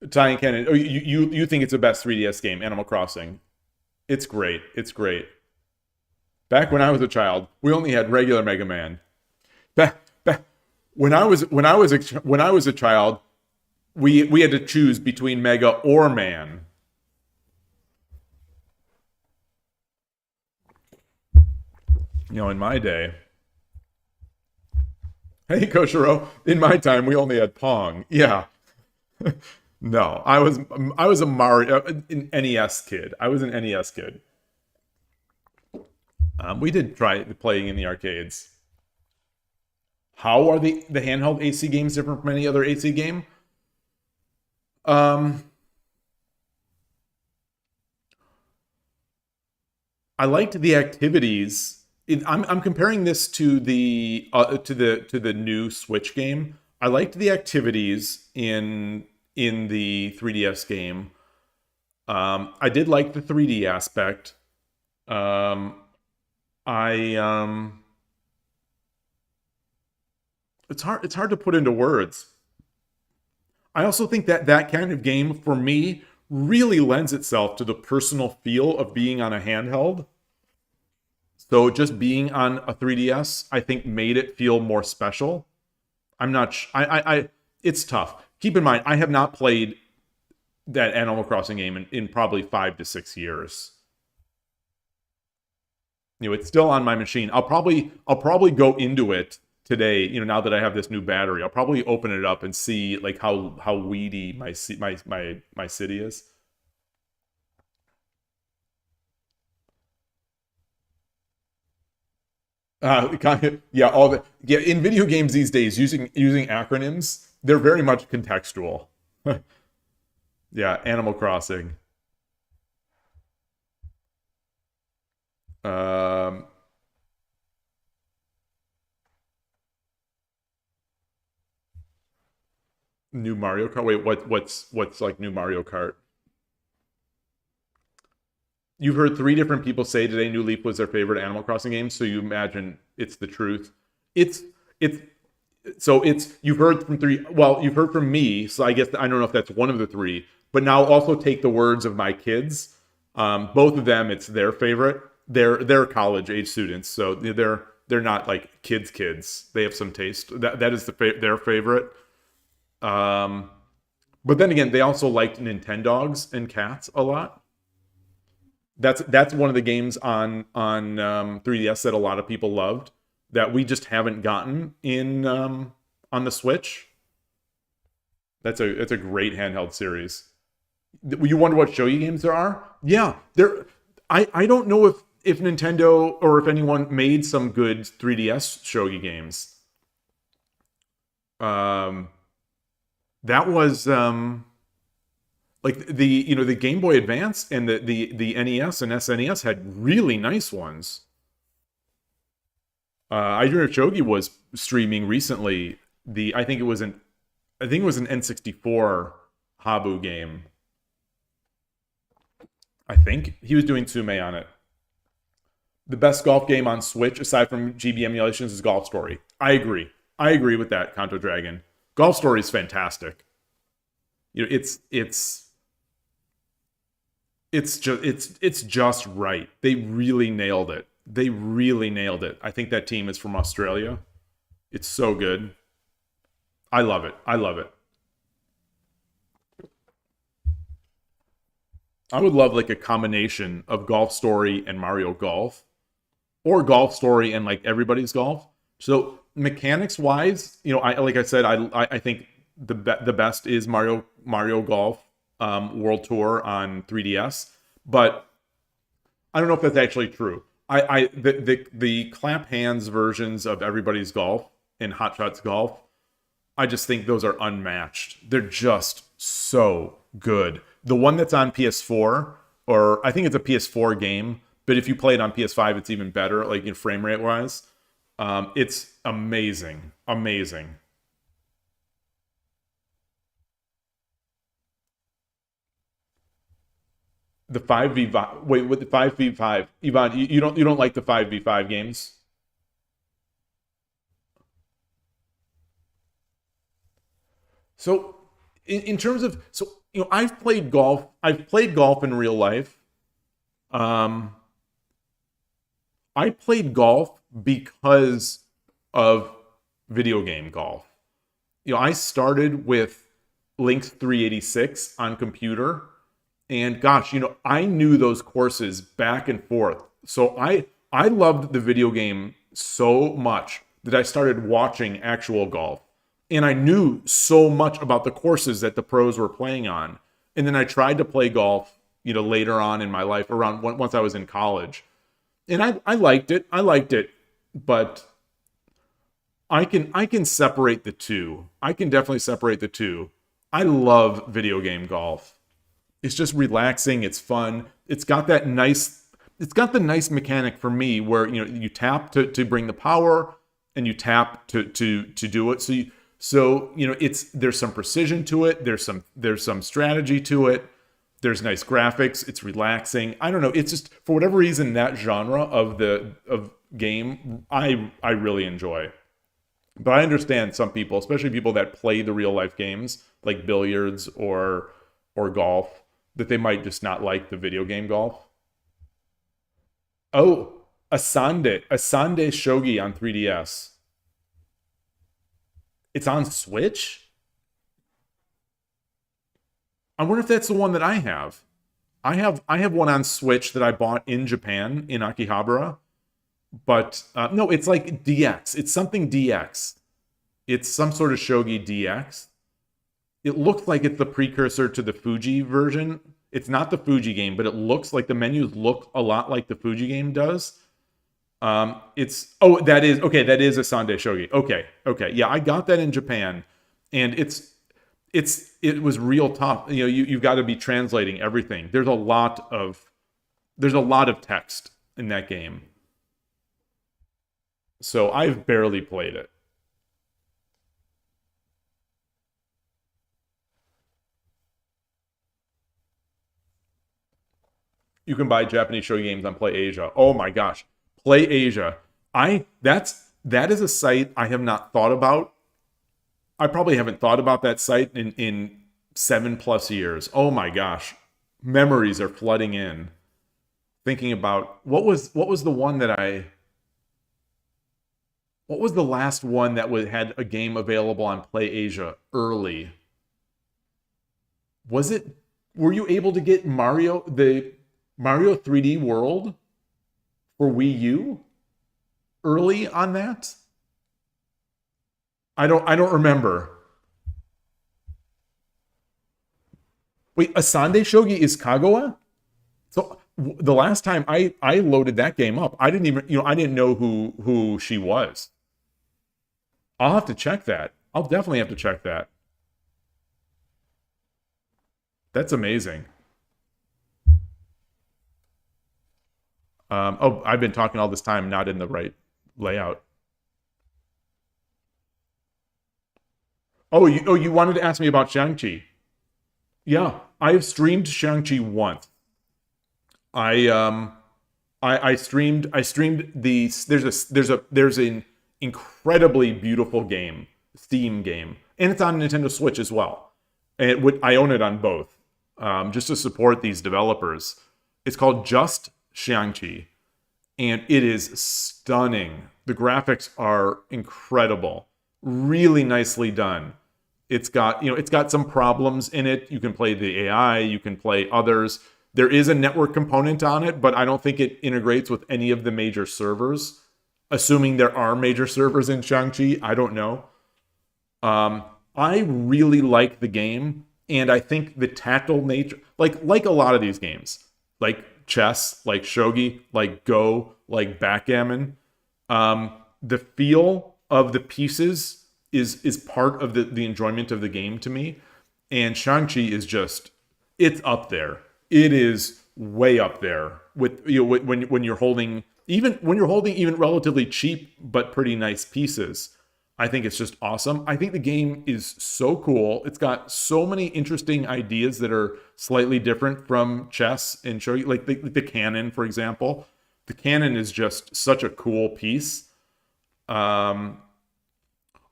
Italian Cannon. Oh, you think it's the best 3DS game, Animal Crossing? It's great. It's great. Back when I was a child, we only had regular Mega Man. Back when I was a child, we had to choose between Mega or Man. You know, in my day. Hey, Koshiro. In my time, we only had Pong. Yeah. No, I was a Mario, an NES kid. I was an NES kid. We did try playing in the arcades. How are the handheld AC games different from any other AC game? I liked the activities. I'm comparing this to the new Switch game. I liked the activities in the 3DS game. I did like the 3D aspect. It's hard to put into words. I also think that kind of game for me really lends itself to the personal feel of being on a handheld. So just being on a 3DS, I think made it feel more special. I'm not it's tough. Keep in mind, I have not played that Animal Crossing game in probably 5 to 6 years. You know, it's still on my machine. I'll probably go into it today. You know, now that I have this new battery, I'll probably open it up and see like how weedy my city is. In video games these days, using acronyms, they're very much contextual. Yeah, Animal Crossing. New Mario Kart. Wait, what's like new Mario Kart? You've heard 3 different people say today New Leaf was their favorite Animal Crossing game, so you imagine it's the truth. It's you've heard from 3. Well, you've heard from me, so I guess I don't know if that's one of the 3. But now also take the words of my kids. Both of them, it's their favorite. They're college age students, so they're not like kids. They have some taste. That is their favorite. But then again, they also liked Nintendogs and Cats a lot. That's one of the games on 3DS that a lot of people loved that we just haven't gotten in on the Switch. It's a great handheld series. You wonder what shogi games there are? Yeah, there. I don't know if Nintendo or if anyone made some good 3DS shogi games. That was like the Game Boy Advance and the NES and SNES had really nice ones. I heard Shogi was streaming recently. I think it was an N64 Habu game. I think he was doing Tsume on it. The best golf game on Switch, aside from GB emulations, is Golf Story. I agree. I agree with that, Kanto Dragon. Golf Story is fantastic. It's just right. They really nailed it. I think that team is from Australia. It's so good. I love it. I would love like a combination of Golf Story and Mario Golf, or Golf Story and like Everybody's Golf. So mechanics wise, I think the best is Mario Golf World Tour on 3DS, but I don't know if that's actually true. The clap hands versions of Everybody's Golf and Hot Shots Golf, I just think those are unmatched. They're just so good. The one that's on PS4, or I think it's a PS4 game, but if you play it on PS5, it's even better, like in frame rate wise. It's amazing. The 5v5. Wait, with the 5v5, Ivan, you don't like the 5v5 games? So, in terms of I've played golf. I've played golf in real life. I played golf because of video game golf. I started with Lynx 386 on computer, and gosh, I knew those courses back and forth. So I loved the video game so much that I started watching actual golf. And I knew so much about the courses that the pros were playing on. And then I tried to play golf, later on in my life, around once I was in college. And I liked it. But I can separate the two. I can definitely separate the two. I love video game golf. It's just relaxing. It's fun. It's got the nice mechanic for me where, you tap to bring the power and you tap to do it. So there's some precision to it. There's some strategy to it. There's nice graphics. It's relaxing. I don't know. It's just, for whatever reason, that genre of game I really enjoy. But I understand some people, especially people that play the real life games like billiards or golf, that they might just not like the video game golf. Oh, Asande Shogi on 3DS. It's on Switch? I wonder if that's the one that I have. I have one on Switch that I bought in Japan, in Akihabara. But, no, it's like DX. It's something DX. It's some sort of Shogi DX. It looks like it's the precursor to the Fuji version. It's not the Fuji game, but it looks like the menus look a lot like the Fuji game does. That is a Sunday Shogi. Okay. Yeah, I got that in Japan, and it was real tough. You've got to be translating everything. There's a lot of text in that game. So I've barely played it. You can buy Japanese shogi games on Play Asia. Oh my gosh. Play Asia. That is a site I have not thought about. I probably haven't thought about that site in 7+ years. Oh my gosh. Memories are flooding in. thinking about what was the one that I what was the last one that had a game available on PlayAsia early? Was it, were you able to get the Mario 3D World for Wii U early on that? I don't remember. Wait, Asande Shogi is Kagawa? So the last time I loaded that game up, I didn't even, I didn't know who she was. I'll have to check that. I'll definitely have to check that. That's amazing. Oh, I've been talking all this time, not in the right layout. Oh, you wanted to ask me about Shang-Chi. Yeah, I have streamed Shang-Chi once. I streamed the there's an incredibly beautiful game, Steam game, and it's on Nintendo Switch as well. And I own it on both, just to support these developers. It's called Just Shang-Chi, and it is stunning. The graphics are incredible, really nicely done. It's got some problems in it. You can play the AI, you can play others. There is a network component on it, but I don't think it integrates with any of the major servers. Assuming there are major servers in Shang-Chi, I don't know. I really like the game, and I think the tactile nature, like a lot of these games, like chess, like shogi, like Go, like backgammon, the feel of the pieces is part of the enjoyment of the game to me. And Shang-Chi is just, it's up there. It is way up there with, when you're holding, even relatively cheap but pretty nice pieces. I think it's just awesome. I think the game is so cool. It's got so many interesting ideas that are slightly different from chess and shogi, like the cannon, for example. The cannon is just such a cool piece. I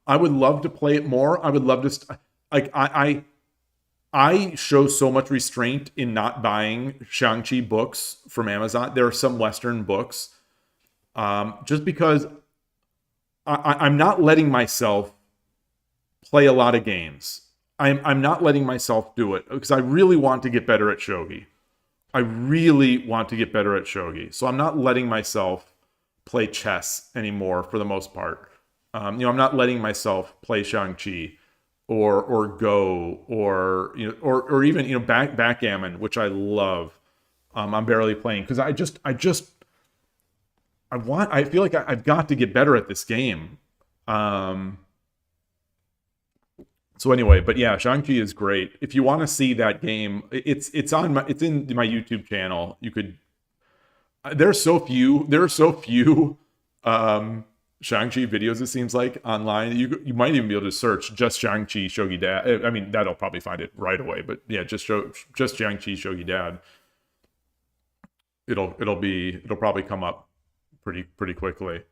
would love to play it more. I would love to, like, I show so much restraint in not buying Shang-Chi books from Amazon. There are some Western books, just because I'm not letting myself play a lot of games. I'm not letting myself do it because I really want to get better at shogi. I really want to get better at shogi. So I'm not letting myself play chess anymore for the most part. I'm not letting myself play Shang-Chi or Go or even backgammon, which I love. I'm barely playing because I feel like I've got to get better at this game. So anyway, but yeah, Shang-Chi is great. If you want to see that game, it's in my YouTube channel. You could. There are so few Shang-Chi videos, it seems like, online. You might even be able to search just Shang-Chi Shogi Dad. I mean, that'll probably find it right away. But yeah, just Shang-Chi Shogi Dad. It'll probably come up pretty quickly.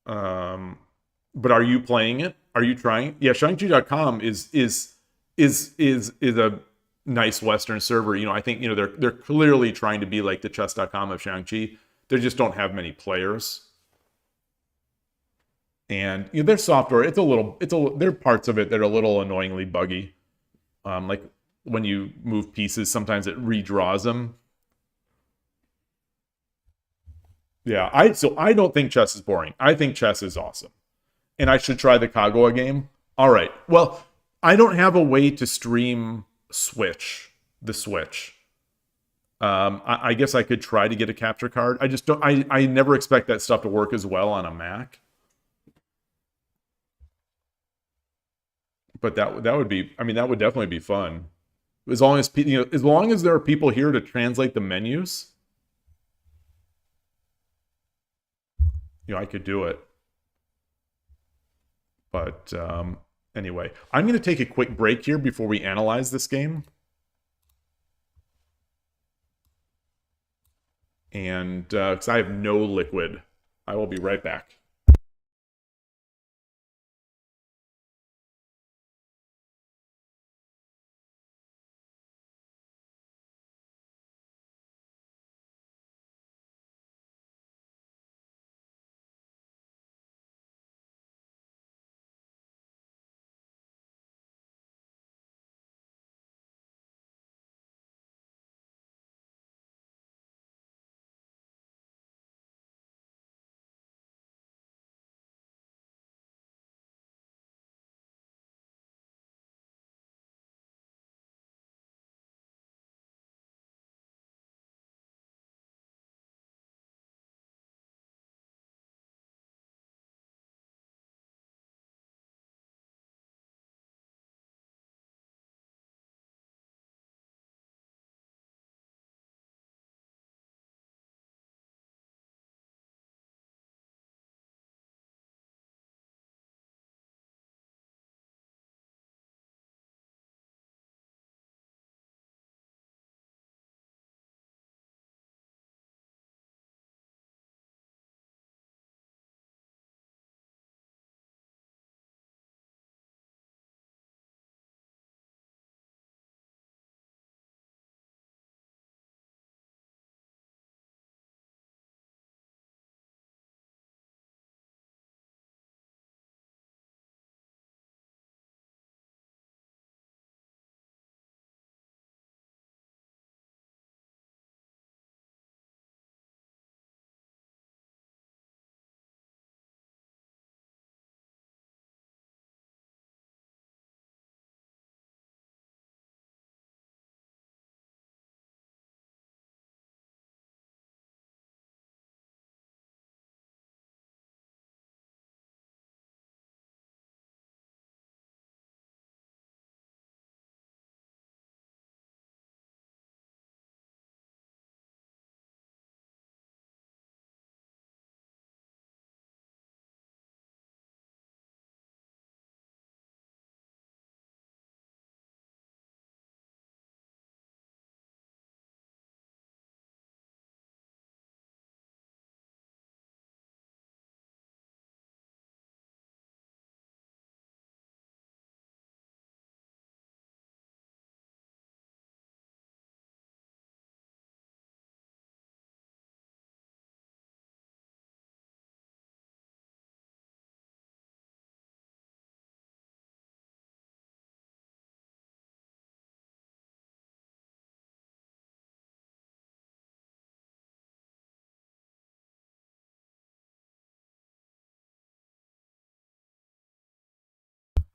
But are you playing it? Are you trying? Yeah, Shang-Chi.com is a nice Western server. I think they're clearly trying to be like the chess.com of Shang-Chi. They just don't have many players. And their software, there are parts of it that are a little annoyingly buggy. Like when you move pieces, sometimes it redraws them. Yeah, I don't think chess is boring. I think chess is awesome. And I should try the Kagawa game. All right. Well, I don't have a way to stream the Switch. I guess I could try to get a capture card. I just don't. I never expect that stuff to work as well on a Mac. But that would be. I mean, that would definitely be fun. As long as as long as there are people here to translate the menus, I could do it. But anyway, I'm going to take a quick break here before we analyze this game. And because I have no liquid, I will be right back.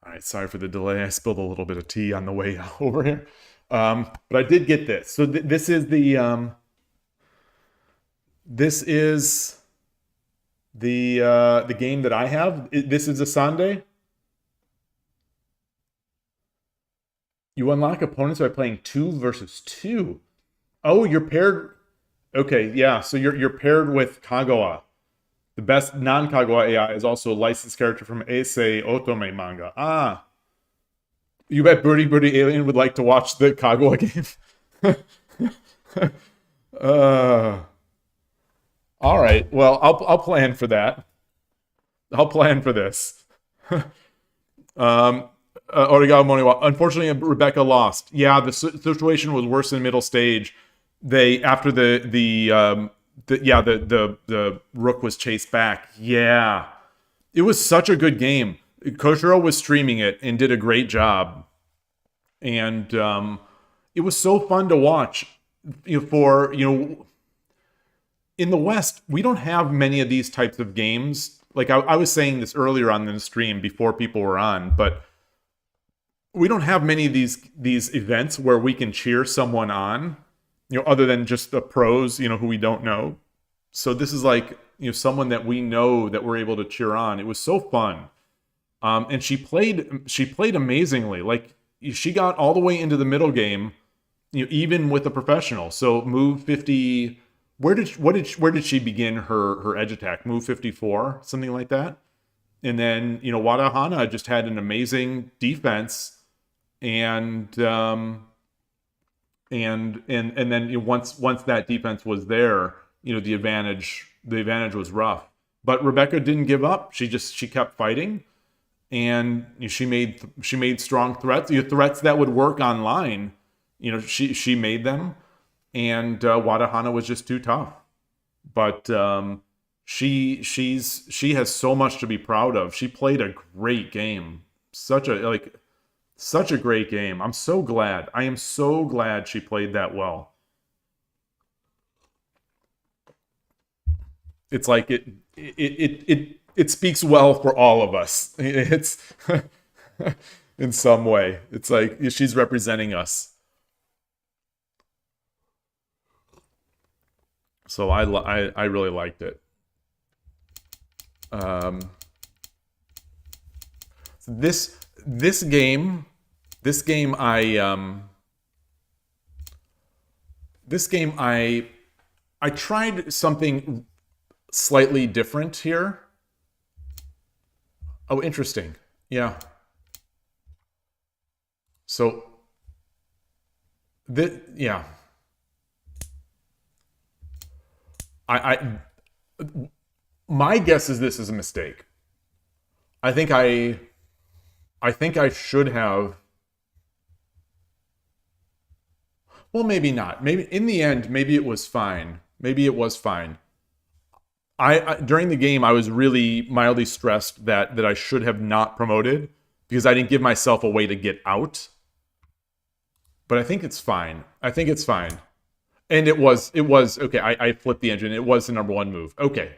All right, sorry for the delay. I spilled a little bit of tea on the way over here. But I did get this. So this is the game that I have. This is a Sunday. You unlock opponents by playing 2 versus 2. Oh, you're paired. Okay, yeah. So you're paired with Kagawa. The best non-Kagawa AI is also a licensed character from Eisei Otome manga. Ah, you bet Birdie Birdie Alien would like to watch the Kagawa game. uh, all right. Well, I'll plan for that. I'll plan for this. Origawa Moniwa. Unfortunately, Rebecca lost. Yeah, the situation was worse in middle stage. They after the rook was chased back. Yeah, it was such a good game. Koshiro was streaming it and did a great job, and it was so fun to watch. In the West, we don't have many of these types of games. Like I was saying this earlier on the stream before people were on, but we don't have many of these events where we can cheer someone on, other than just the pros, who we don't know. So this is like, someone that we know that we're able to cheer on. It was so fun. And she played amazingly. Like she got all the way into the middle game, even with a professional. So move 50. Where did she begin her edge attack? Move 54, something like that. And then, Wadahana just had an amazing defense, and then once that defense was there, the advantage was rough. But Rebecca didn't give up. She kept fighting, and she made strong threats. Threats that would work online. She made them, and Wadahana was just too tough. But she has so much to be proud of. She played a great game. Such a great game. I'm so glad. I am so glad she played that well. It's like it speaks well for all of us. It's in some way. It's like she's representing us. So I really liked it. This game I tried something slightly different here. Oh, interesting. Yeah. So yeah. My guess is this is a mistake. I think I should have. Well, maybe not. Maybe in the end, maybe it was fine. Maybe it was fine. I during the game, I was really mildly stressed that I should have not promoted because I didn't give myself a way to get out. But I think it's fine. I think it's fine. And it was okay. I flipped the engine. It was the number 1 move. Okay.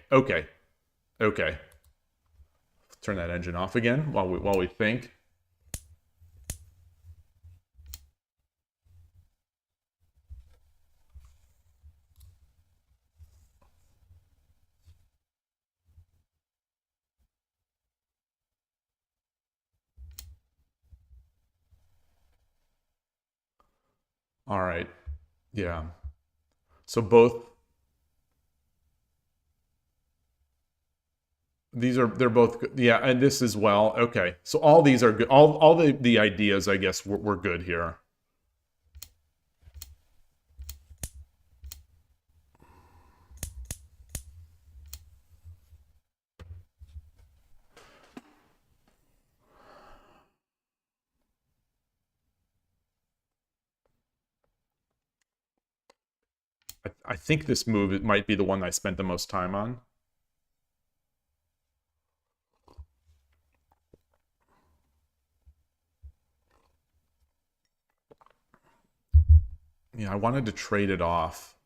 Turn that engine off again while we think. All right. Yeah. So they're both good. Yeah, and this as well. Okay. So all these are good. All the ideas, I guess, were good here. I think this move might be the one I spent the most time on. Yeah, I wanted to trade it off.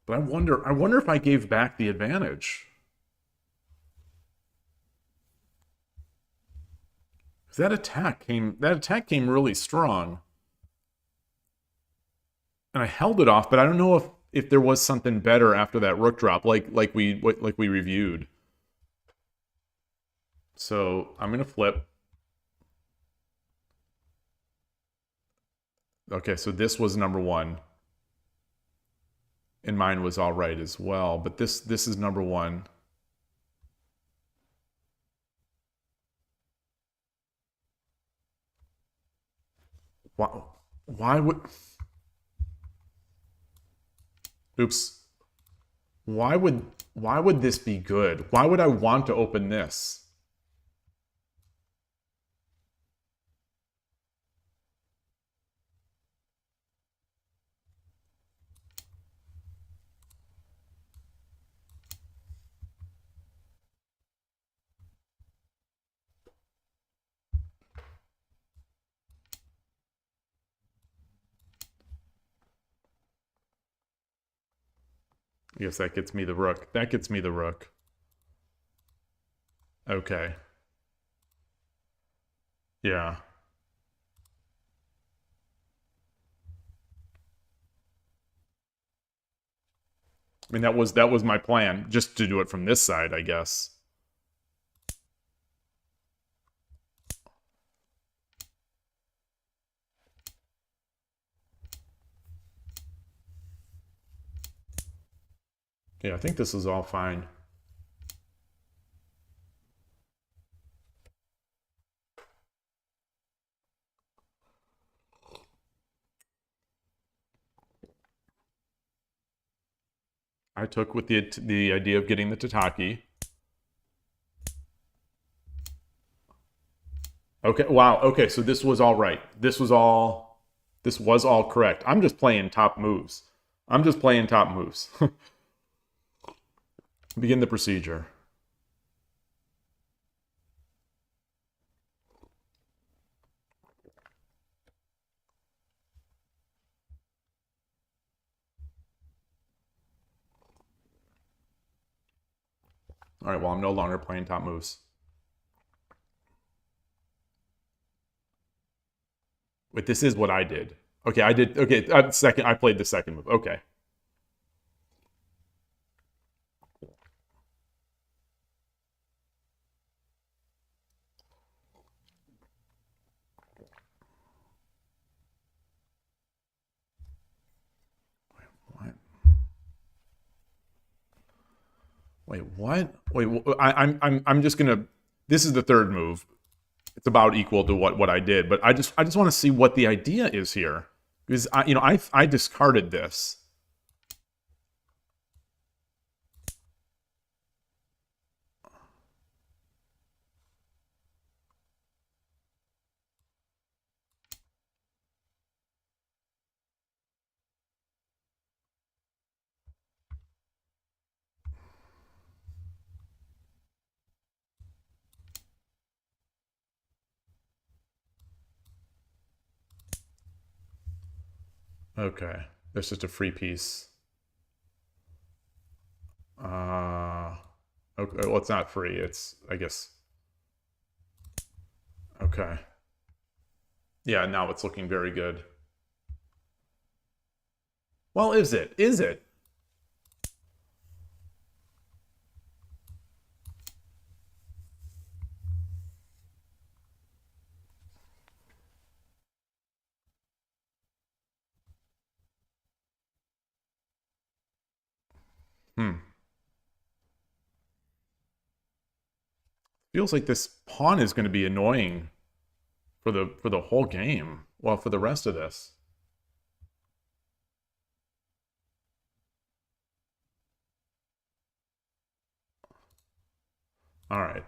But I wonder if I gave back the advantage. that attack came really strong. And I held it off, but I don't know if there was something better after that rook drop, like we reviewed. So I'm gonna flip. Okay, so this was number one. And mine was all right as well, but this is number one. Why would... Oops. Why would this be good? Why would I want to open this? I guess that gets me the rook. That gets me the rook. Okay. Yeah. I mean, that was my plan, just to do it from this side, I guess. Yeah, I think this is all fine. I took with the idea of getting the tataki. Okay, wow. Okay, so this was all right. This was all correct. I'm just playing top moves. I'm just playing top moves. Begin the procedure. All right, well, I'm no longer playing top moves. Wait, this is what I did. Okay, I did. Okay, I played the second move. Okay. Wait, what? Wait, I'm just gonna. This is the third move. It's about equal to what I did, but I just want to see what the idea is here, because I discarded this. Okay, that's just a free piece. Okay, well, it's not free. It's, I guess. Okay. Yeah, now it's looking very good. Well, is it? Is it? Feels like this pawn is going to be annoying for the whole game. Well, for the rest of this. All right.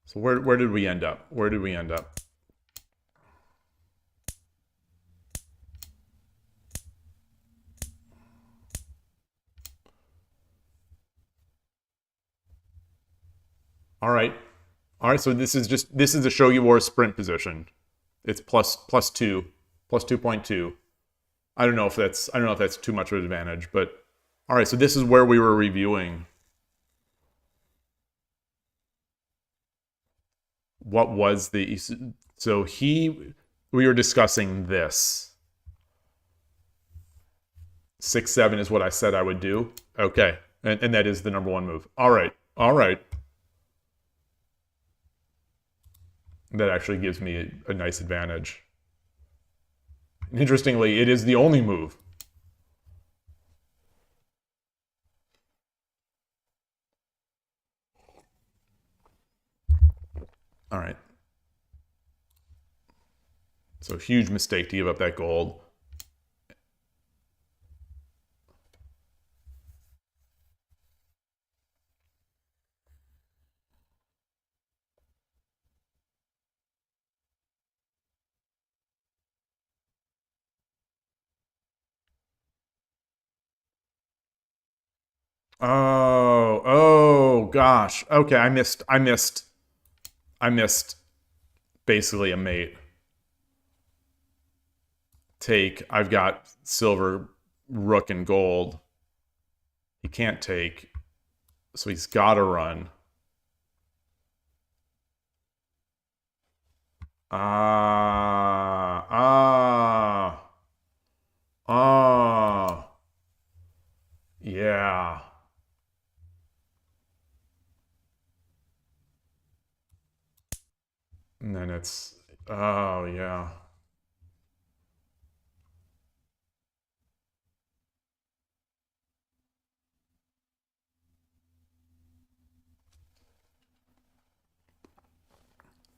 So where did we end up? Where did we end up? All right. All right, so this is the Shogi War sprint position. It's plus 2.2. I don't know if that's too much of an advantage, but all right, so this is where we were reviewing. what was the... So we were discussing this. 6-7 is what I said I would do. Okay. And that is the number one move. All right. All right. That actually gives me a nice advantage. Interestingly, it is the only move. All right. So huge mistake to give up that gold. Oh gosh. Okay, I missed basically a mate. Take. I've got silver, rook, and gold. He can't take, so he's got to run. Yeah. And then it's, oh yeah.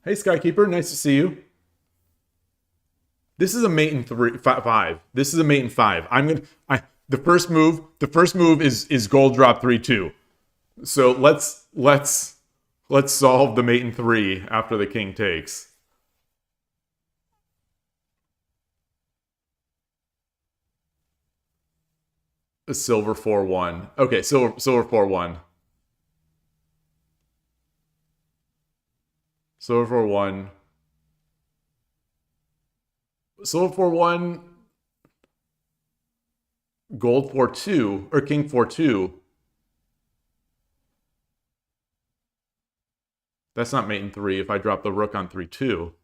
Hey, Skykeeper, nice to see you. This is a mate in 5. This is a mate in 5. The first move is gold drop 3-2. So let's solve the mate in 3 after the king takes. A silver 4-1. Okay, silver 4-1. Silver 4-1. Silver 4-1. Gold 4-2 or king 4-2. That's not mate in 3 if I drop the rook on 3-2.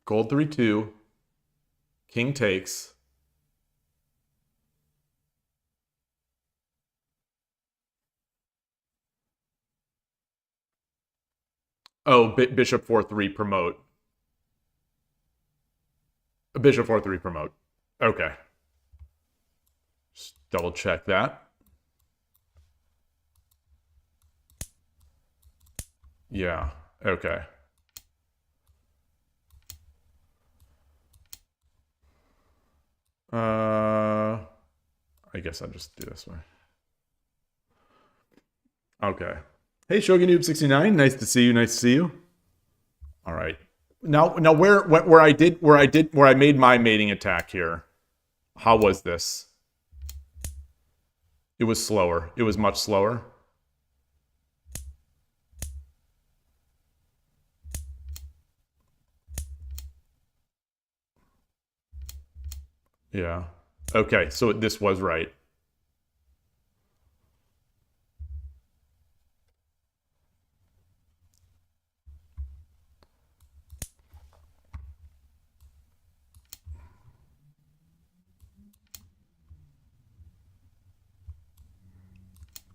Gold 3-2. King takes. Oh, bishop 4-3 promote. Bishop 4-3 promote. Okay. Just double check that. Yeah. Okay. I guess I'll just do this way. Okay. Hey, Shogi Noob 69, nice to see you. Nice to see you. All right. Now, where I made my mating attack here. How was this? It was slower. It was much slower. Yeah. Okay, so this was right.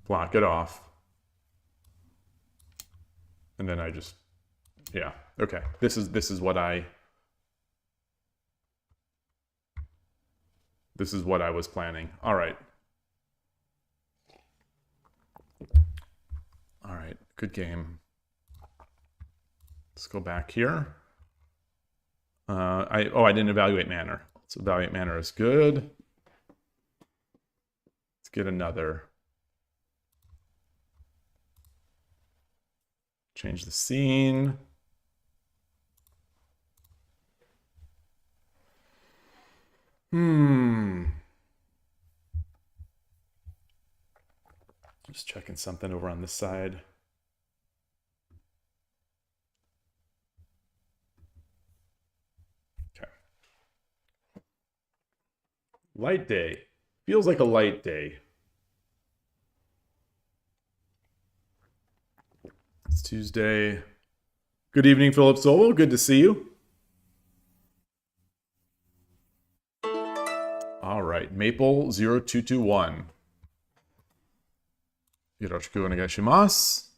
Block it off. And then I just, yeah. Okay. This is what I was planning. All right. All right. Good game. Let's go back here. I didn't evaluate manner. Let's evaluate manner is good. Let's get another. Change the scene. Just checking something over on this side. Okay. Light day. Feels like a light day. It's Tuesday. Good evening, Philip Solo. Good to see you. All right, Maple0221. Yoroshiku onegaishimasu.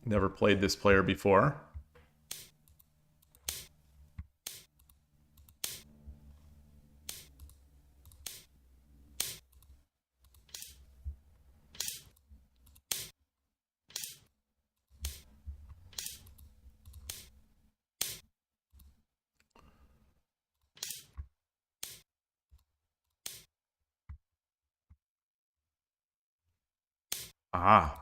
Never played this player before. Ah.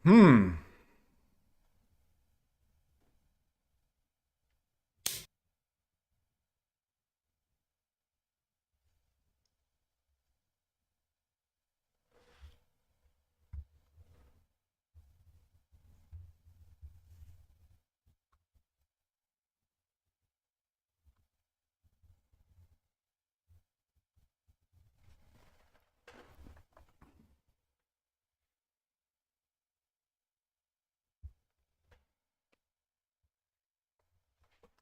Hmm.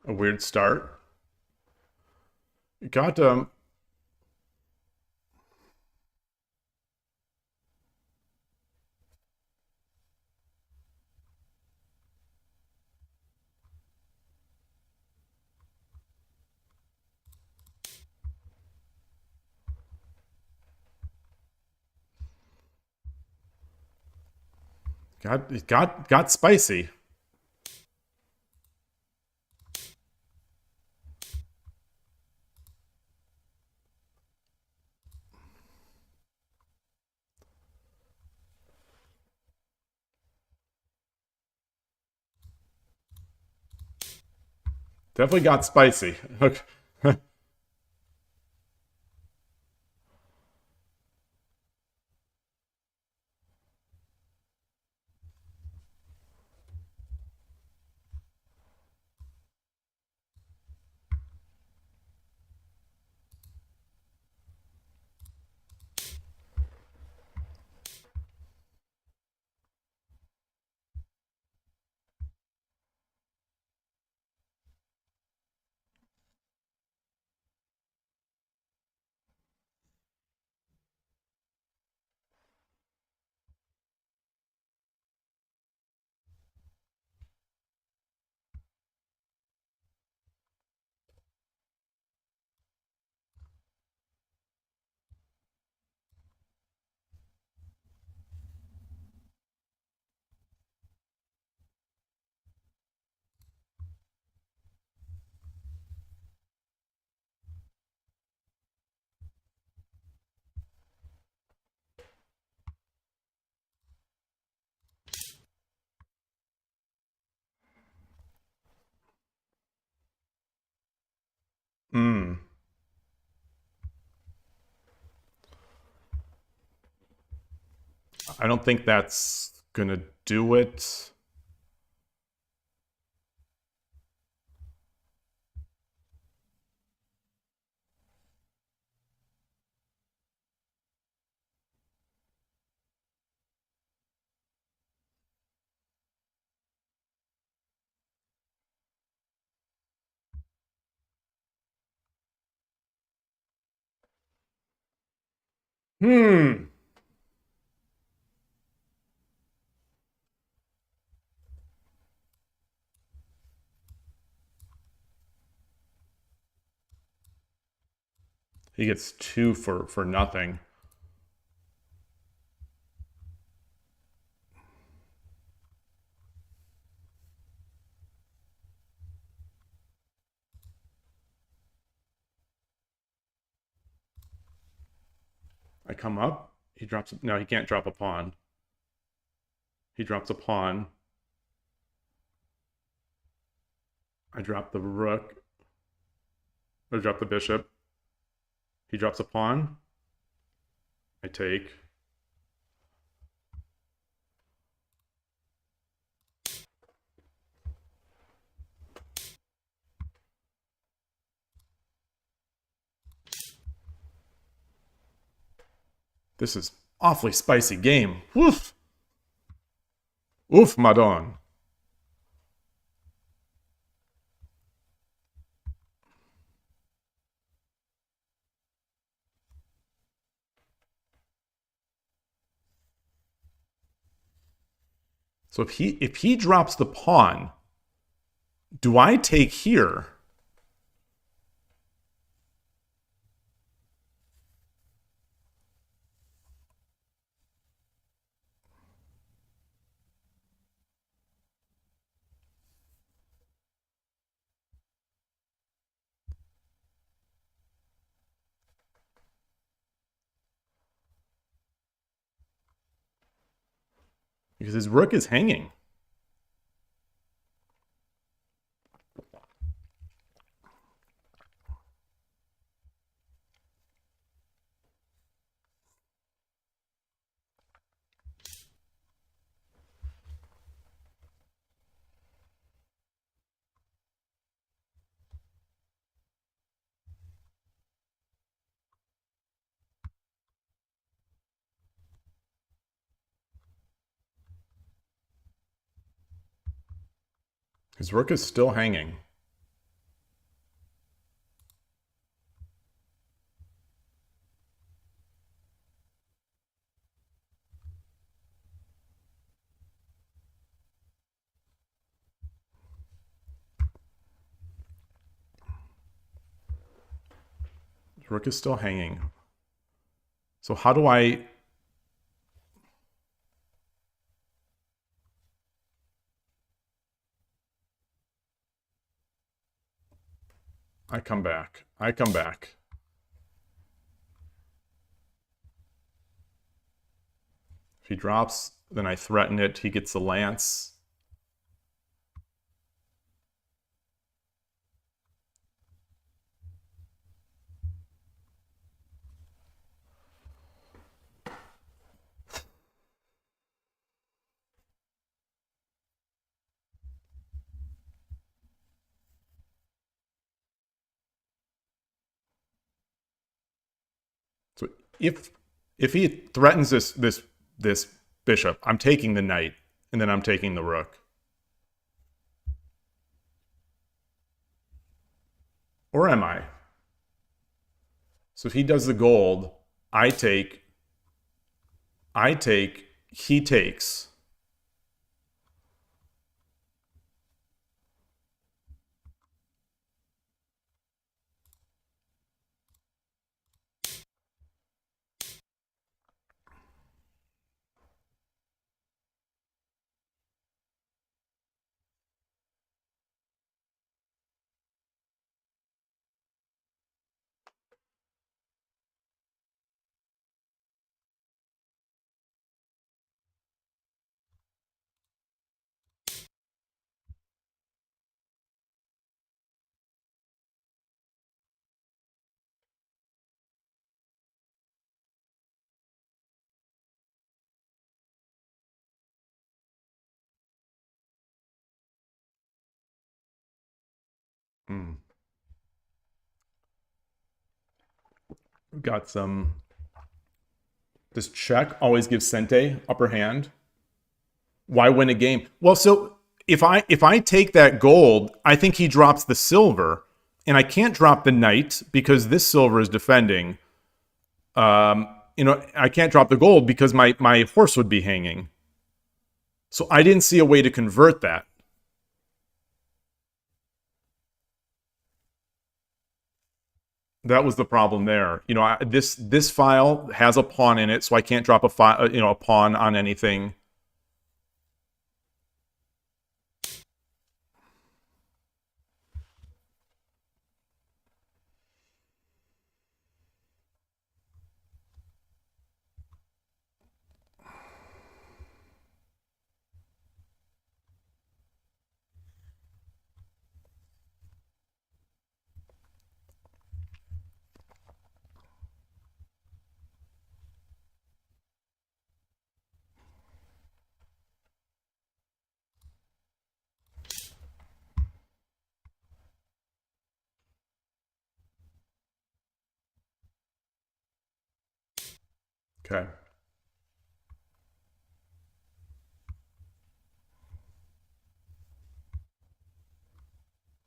A weird start. Got got spicy. Definitely got spicy. Okay. Hmm. I don't think that's gonna do it. Hmm. He gets two for nothing. I come up. He drops. No, he can't drop a pawn. He drops a pawn. I drop the rook. I drop the bishop. He drops a pawn. I take. This is awfully spicy game. Woof. Oof, madon. So if he drops the pawn, do I take here? Because his rook is hanging. His rook is still hanging. His rook is still hanging. So how do I... I come back. I come back. If he drops, then I threaten it. He gets the lance. So if he threatens this bishop, I'm taking the knight, and then I'm taking the rook. Or am I? So if he does the gold, I take, he takes. Got some. Does check always give Sente upper hand? Why win a game? Well, so if I take that gold, I think he drops the silver, and I can't drop the knight because this silver is defending. I can't drop the gold because my horse would be hanging. So I didn't see a way to convert that. That was the problem there. This file has a pawn in it, so I can't drop a pawn on anything. Okay.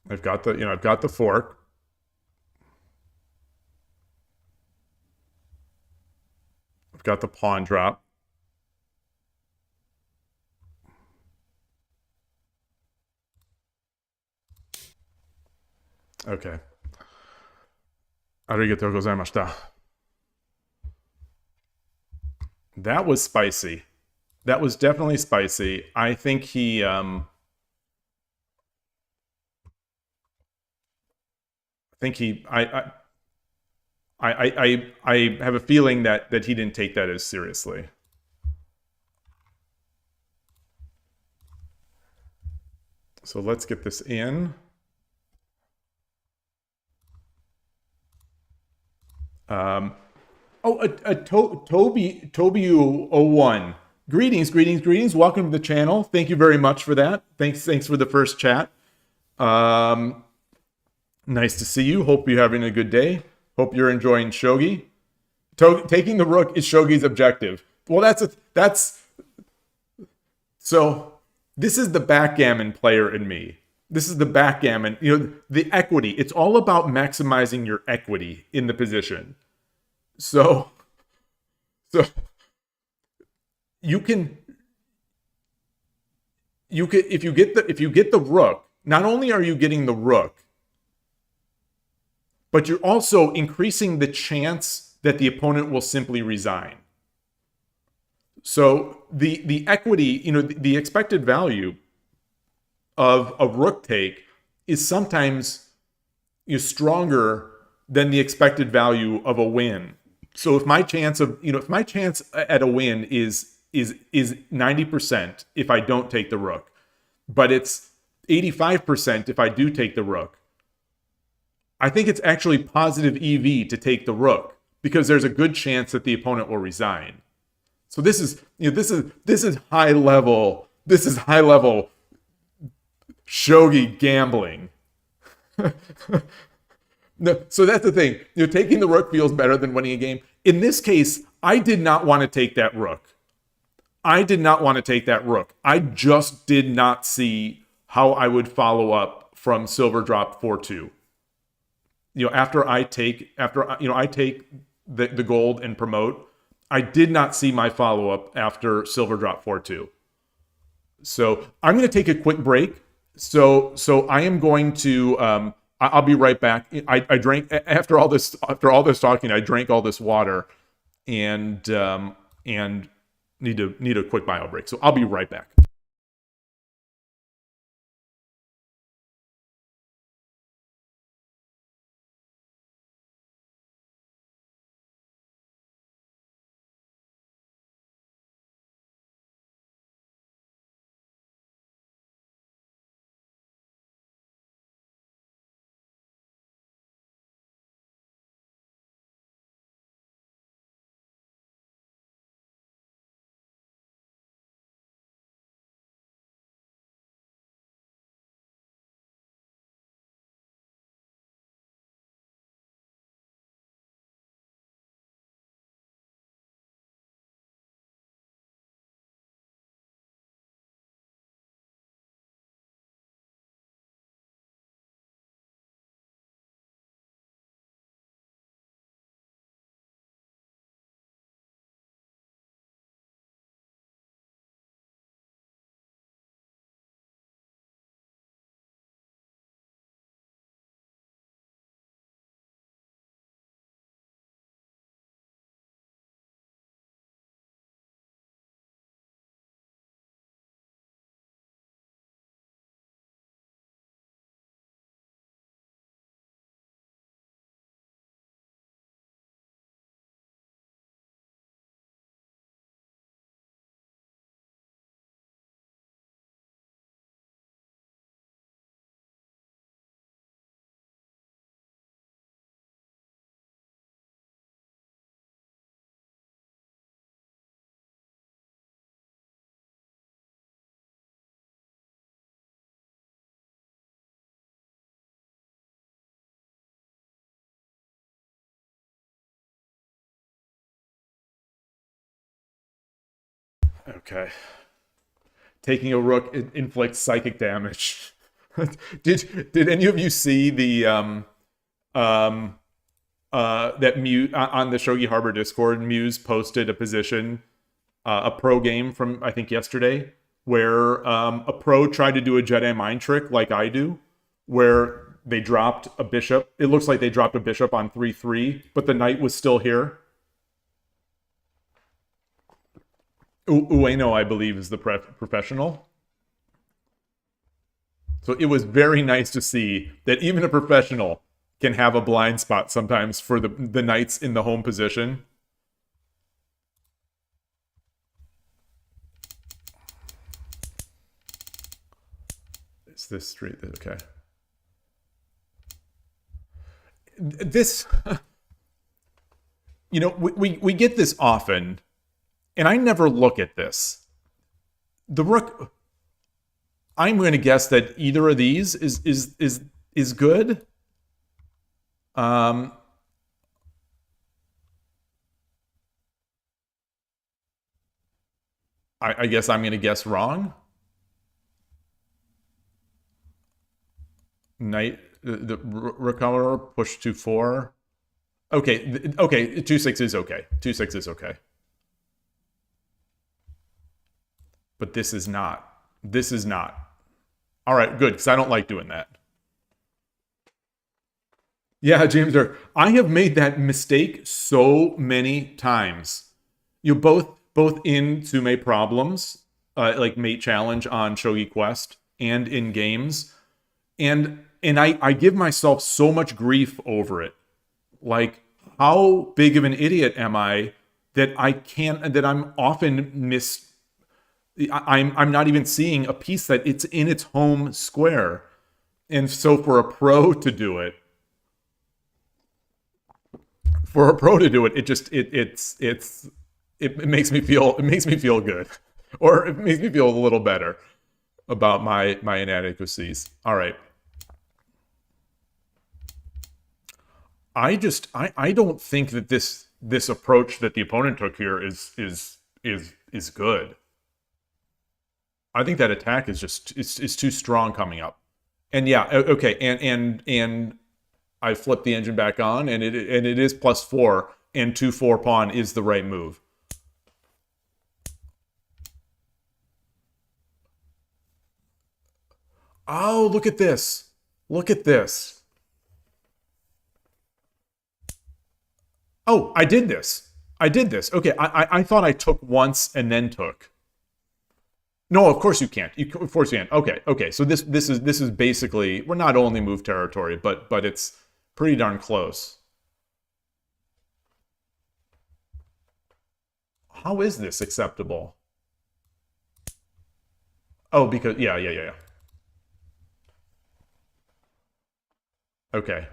I've got the fork. I've got the pawn drop. Okay. Arigatou gozaimashita. That was spicy. That was definitely spicy. I think I have a feeling that he didn't take that as seriously. So let's get this in. Toby01. Greetings. Welcome to the channel. Thank you very much for that. Thanks for the first chat. Nice to see you. Hope you're having a good day. Hope you're enjoying shogi. Taking the rook is shogi's objective. Well, so this is the backgammon player in me. This is the backgammon, the equity. It's all about maximizing your equity in the position. So you can if you get the rook, not only are you getting the rook, but you're also increasing the chance that the opponent will simply resign. So the equity, the expected value of a rook take is sometimes stronger than the expected value of a win. So if my chance at a win is 90% if I don't take the rook, but it's 85% if I do take the rook, I think it's actually positive EV to take the rook because there's a good chance that the opponent will resign. So this is high level. This is high level shogi gambling. No, so that's the thing. Taking the rook feels better than winning a game. In this case, I did not want to take that rook. I just did not see how I would follow up from silver drop 4-2. After I take the gold and promote, I did not see my follow up after silver drop 4-2. So I'm going to take a quick break. So I am going to I'll be right back. I drank after all this talking. I drank all this water, and need a quick bio break. So I'll be right back. Okay. Taking a rook inflicts psychic damage. Did any of you see the that Muse on the Shogi Harbor Discord? Muse posted a position, a pro game from I think yesterday, where a pro tried to do a Jedi mind trick like I do, where they dropped a bishop. It looks like they dropped a bishop on 3-3, but the knight was still here. Ueno, I believe, is the professional. So it was very nice to see that even a professional can have a blind spot sometimes for the knights in the home position. Is this straight? Okay. This, you know, we get this often, and I never look at this. The rook, I'm going to guess that either of these is good. I guess I'm going to guess wrong. Knight, the rook color push to 4. Okay, okay, 2-6 is okay. 2-6 is okay. But this is not. This is not. All right, good, because I don't like doing that. Yeah, James, I have made that mistake so many times. You both in Tsume Problems, like Mate Challenge on Shogi Quest, and in games, and I give myself so much grief over it. Like, how big of an idiot am I that I'm often I'm not even seeing a piece that it's in its home square. And so for a pro to do it, it makes me feel good. Or it makes me feel a little better about my inadequacies. All right. I don't think that this approach that the opponent took here is good. I think that attack is just is too strong coming up. And yeah, okay, and I flipped the engine back on, and it is +4, and 2-4 pawn is the right move. Oh, look at this. Look at this. Oh, I did this. I did this. Okay, I thought I took once and then took. No, of course you can't. Of course you can't. Okay, okay. So this is basically, we're not only move territory, but it's pretty darn close. How is this acceptable? Oh, because yeah. Okay.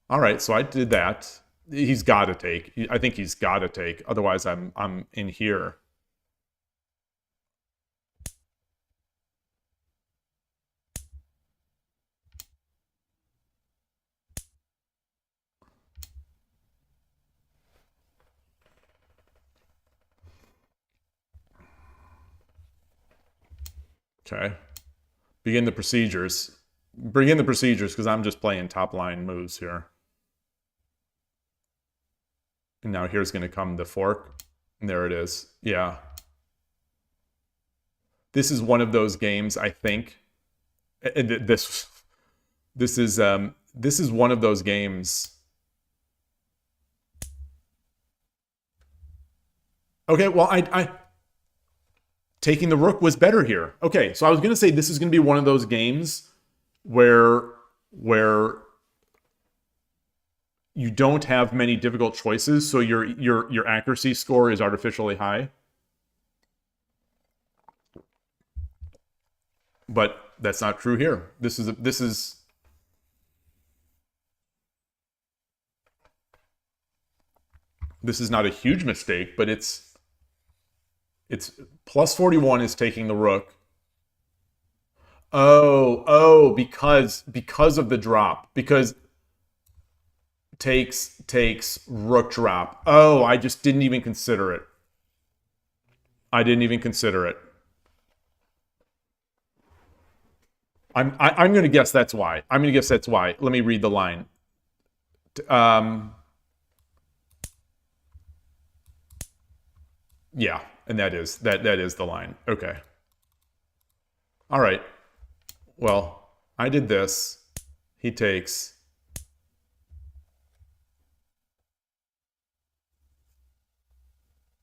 All right, so I did that. He's got to take. I think he's got to take. Otherwise, I'm in here. Okay. Begin the procedures. Begin the procedures because I'm just playing top line moves here. And now here's going to come the fork. And there it is. Yeah. This is one of those games, I think. This is one of those games. Okay, well, I taking the rook was better here. Okay, so I was going to say this is going to be one of those games where you don't have many difficult choices, so your accuracy score is artificially high. But that's not true here. This is not a huge mistake, but it's +41 is taking the rook. Oh, because of the drop. Because takes rook drop. Oh, I just didn't even consider it. I didn't even consider it. I'm going to guess that's why. I'm going to guess that's why. Let me read the line. Yeah, and that is the line. Okay. All right. Well, I did this. He takes.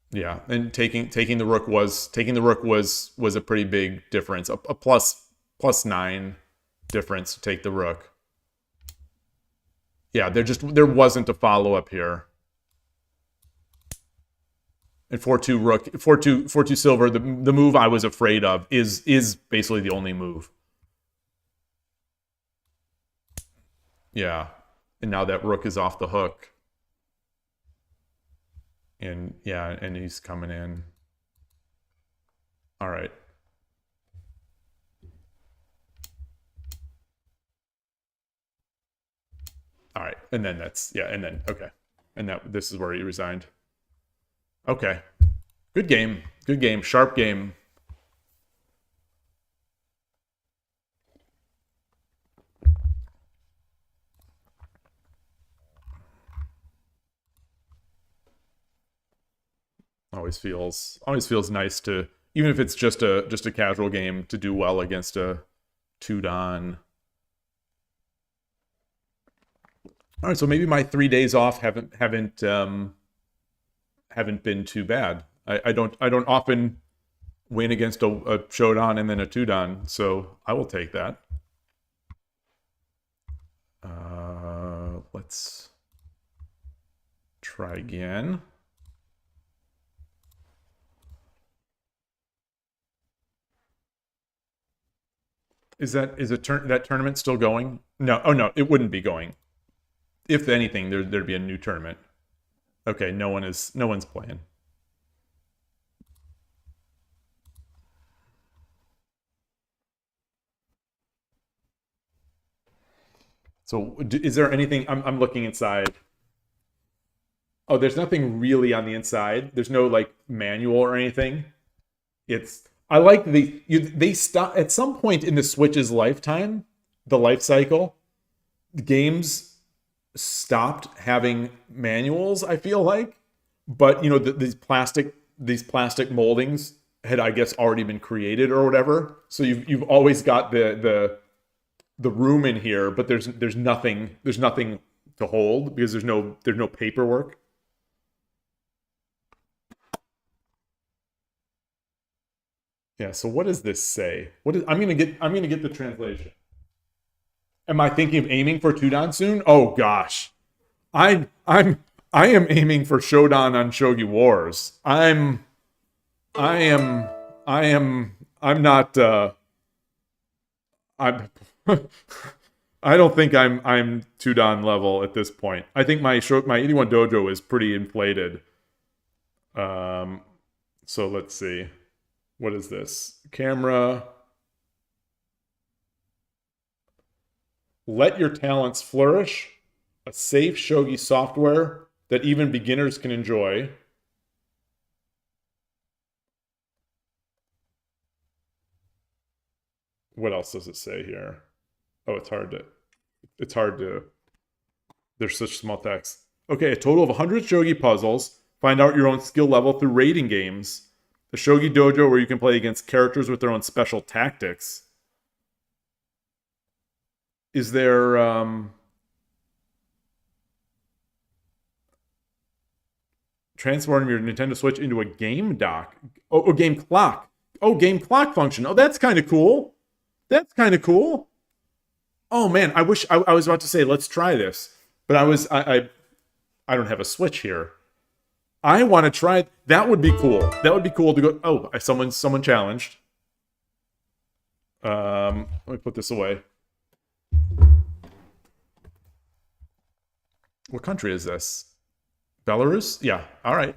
Yeah, and taking the rook was a pretty big difference. A +9 difference to take the rook. Yeah, there wasn't a follow up here. And 4-2 rook, 4-2 silver. The move I was afraid of is basically the only move. Yeah, and now that rook is off the hook. And yeah, and he's coming in. All right. All right, and then okay, and this is where he resigned. Okay, good game, sharp game. Always feels nice to, even if it's just a casual game, to do well against a 2-dan. All right, so maybe my 3 days off haven't been too bad. I don't often win against a showdown and then a 2-dan, so I will take that. Let's try again. Is that tournament still going? No. Oh no, it wouldn't be going. If anything, there'd be a new tournament. Okay, no one's playing. So is there anything? I'm looking inside. Oh, there's nothing really on the inside. There's no like manual or anything. I like they stop at some point in the Switch's lifetime, the life cycle. Games stopped having manuals, I feel like, but you know these plastic moldings had, I guess, already been created or whatever. So you've always got the room in here, but there's nothing to hold because there's no paperwork. Yeah, so what does this say? I'm gonna get the translation. Am I thinking of aiming for 2-dan soon? Oh gosh. I am aiming for Shodan on Shogi Wars. I'm not I'm I don't think I'm 2-dan level at this point. I think my 81 dojo is pretty inflated. So let's see. What is this? Camera. Let your talents flourish. A safe shogi software that even beginners can enjoy. What else does it say here? Oh, it's hard to, there's such small text. Okay, a total of 100 shogi puzzles. Find out your own skill level through rating games. The Shogi Dojo, where you can play against characters with their own special tactics. Is there transform your Nintendo Switch into a game dock? Oh, a game clock. Oh, game clock function. Oh, that's kind of cool. That's kind of cool. Oh man, I wish I was about to say let's try this, but I don't have a Switch here. I want to try. That would be cool. That would be cool to go. Oh, someone challenged. Let me put this away. What country is this? Belarus? Yeah. All right.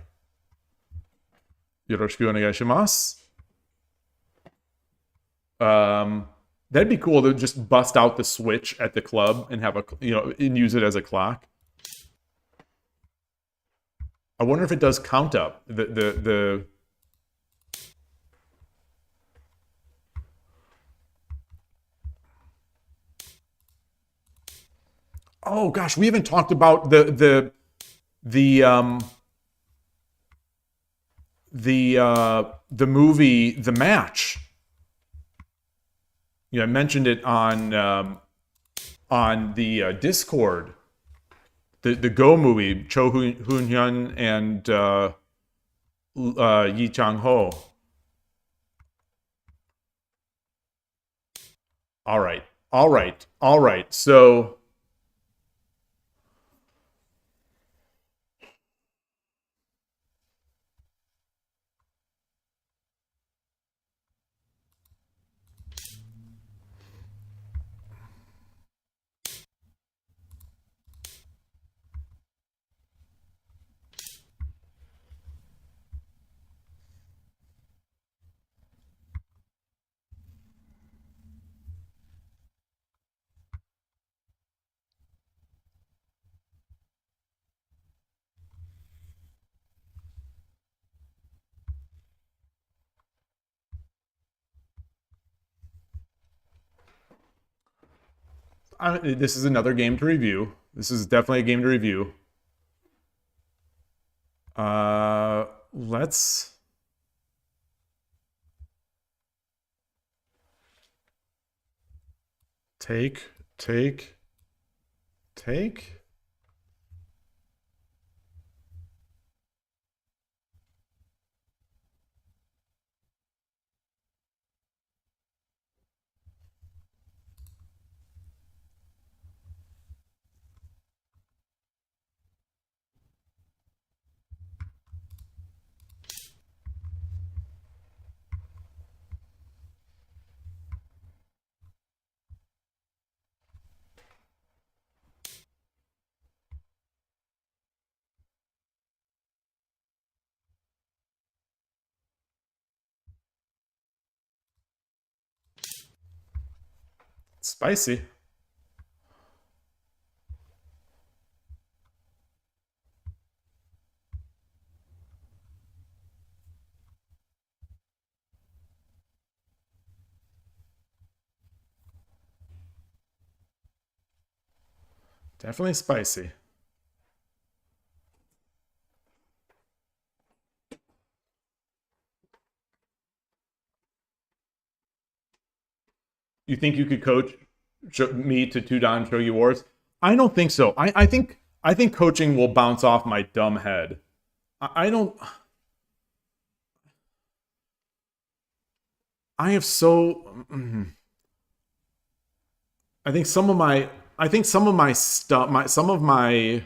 Yoroshiku onegaishimasu. That'd be cool to just bust out the Switch at the club and have and use it as a clock. I wonder if it does count up. Oh gosh, we haven't talked about the the movie The Match. You know, I mentioned it on the Discord. The Go movie, Cho Hoon Hyun and Yi Chang Ho. All right, all right, all right. So this is another game to review. This is definitely a game to review. Let's take, take, take. Spicy. Definitely spicy. You think you could coach me to two Dan Shogi Wars? I don't think so. I think coaching will bounce off my dumb head. I don't. I have so. I think some of my. I think some of my stuff. My some of my.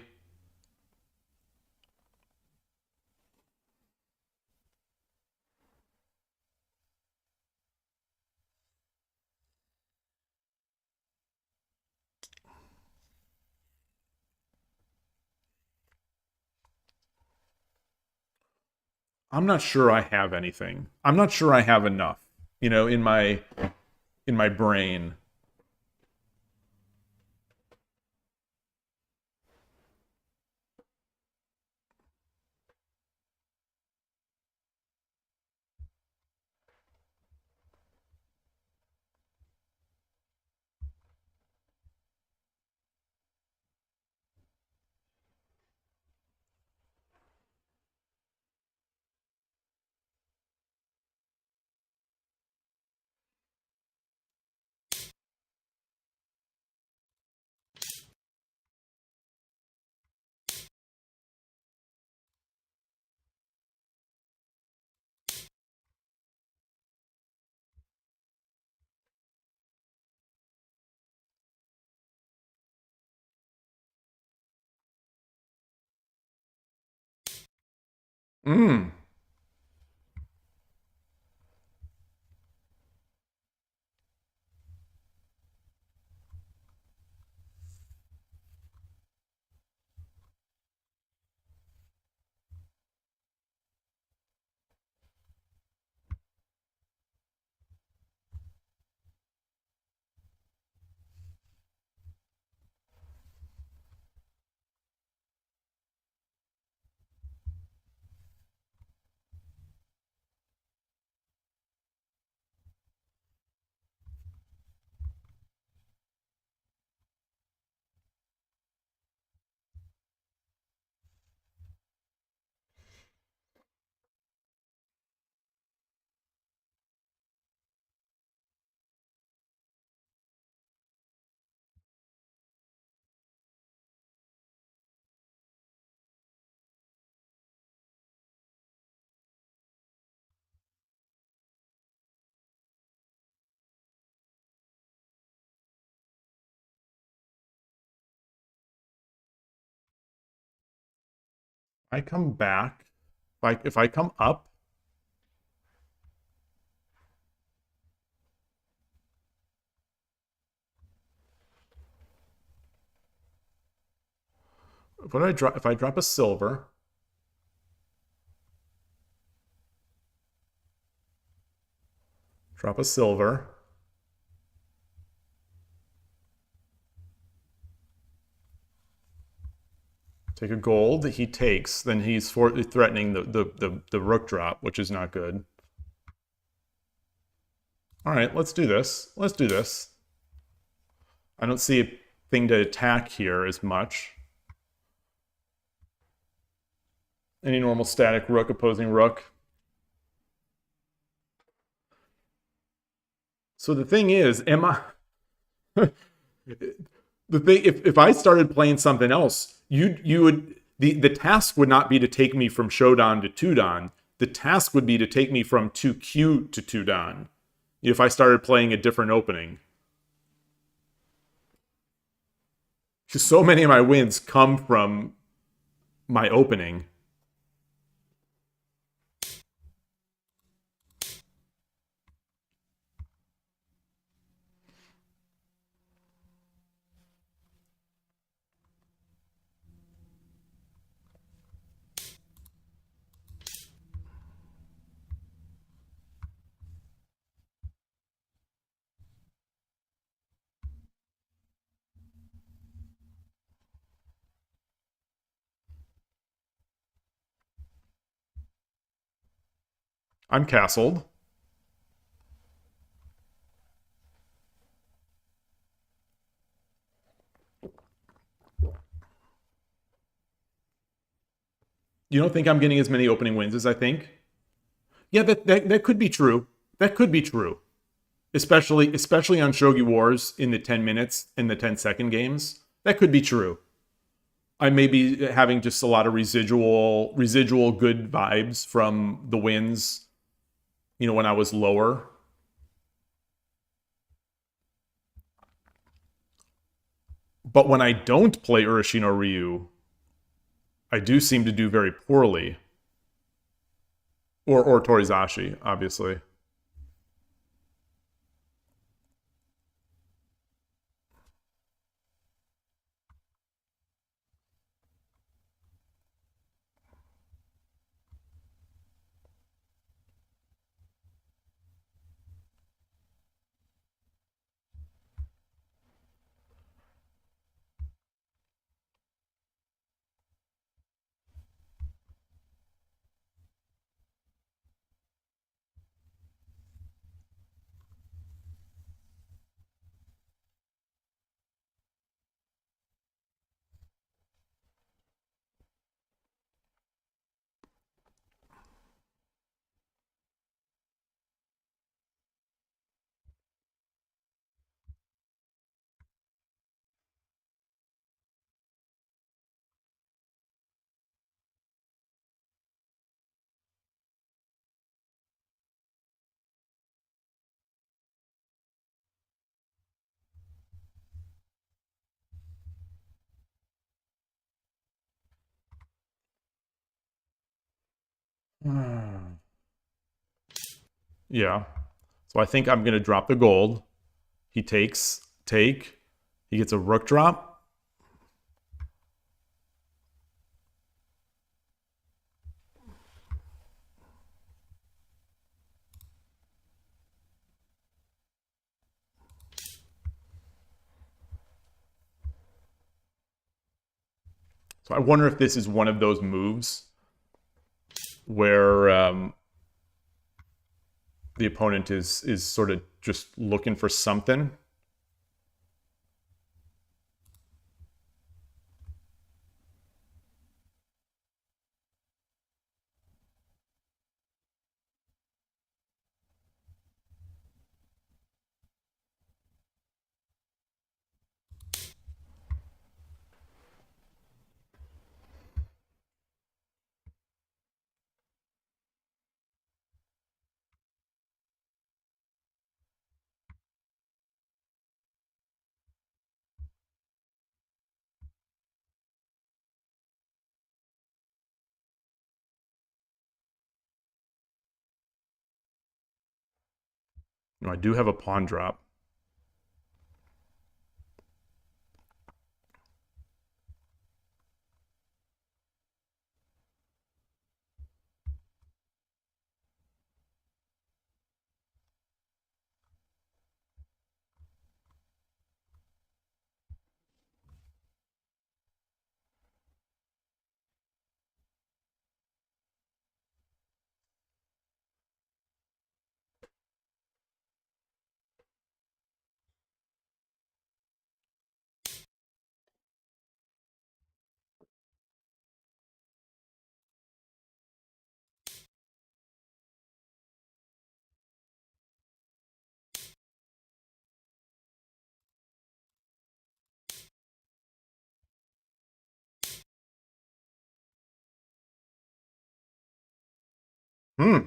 I'm not sure I have anything. I'm not sure I have enough. You know, in my brain. Mm. I come back, if I come up, what do I drop? If I drop a silver, drop a silver, take a gold, he takes, then he's threatening the rook drop, which is not good. All right, let's do this. Let's do this. I don't see a thing to attack here as much. Any normal static rook opposing rook. So the thing is, am I... the thing, if I started playing something else, you would... The task would not be to take me from Shodan to Tudan. The task would be to take me from 2Q to Tudan. If I started playing a different opening. Because so many of my wins come from my opening. I'm castled. You don't think I'm getting as many opening wins as I think? Yeah, that could be true. That could be true. Especially on Shogi Wars in the 10 minutes in the 10-second games. That could be true. I may be having just a lot of residual good vibes from the wins, when I was lower. But when I don't play Urashi no Ryu, I do seem to do very poorly. Or Torizashi, obviously. Yeah. So I think I'm going to drop the gold. He takes, take. He gets a rook drop. So I wonder if this is one of those moves where the opponent is sort of just looking for something. No, I do have a pawn drop. Hmm.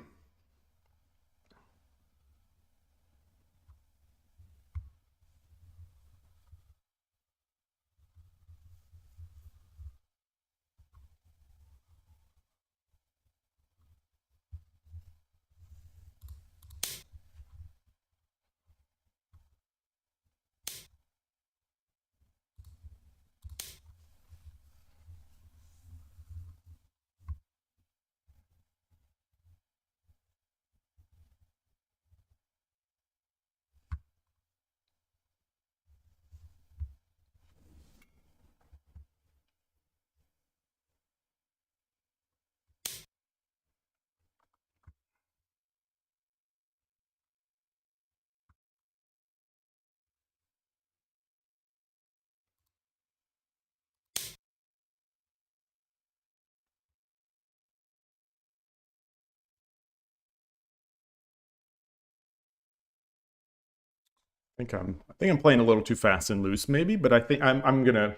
I think I'm playing a little too fast and loose, maybe, but I think I'm gonna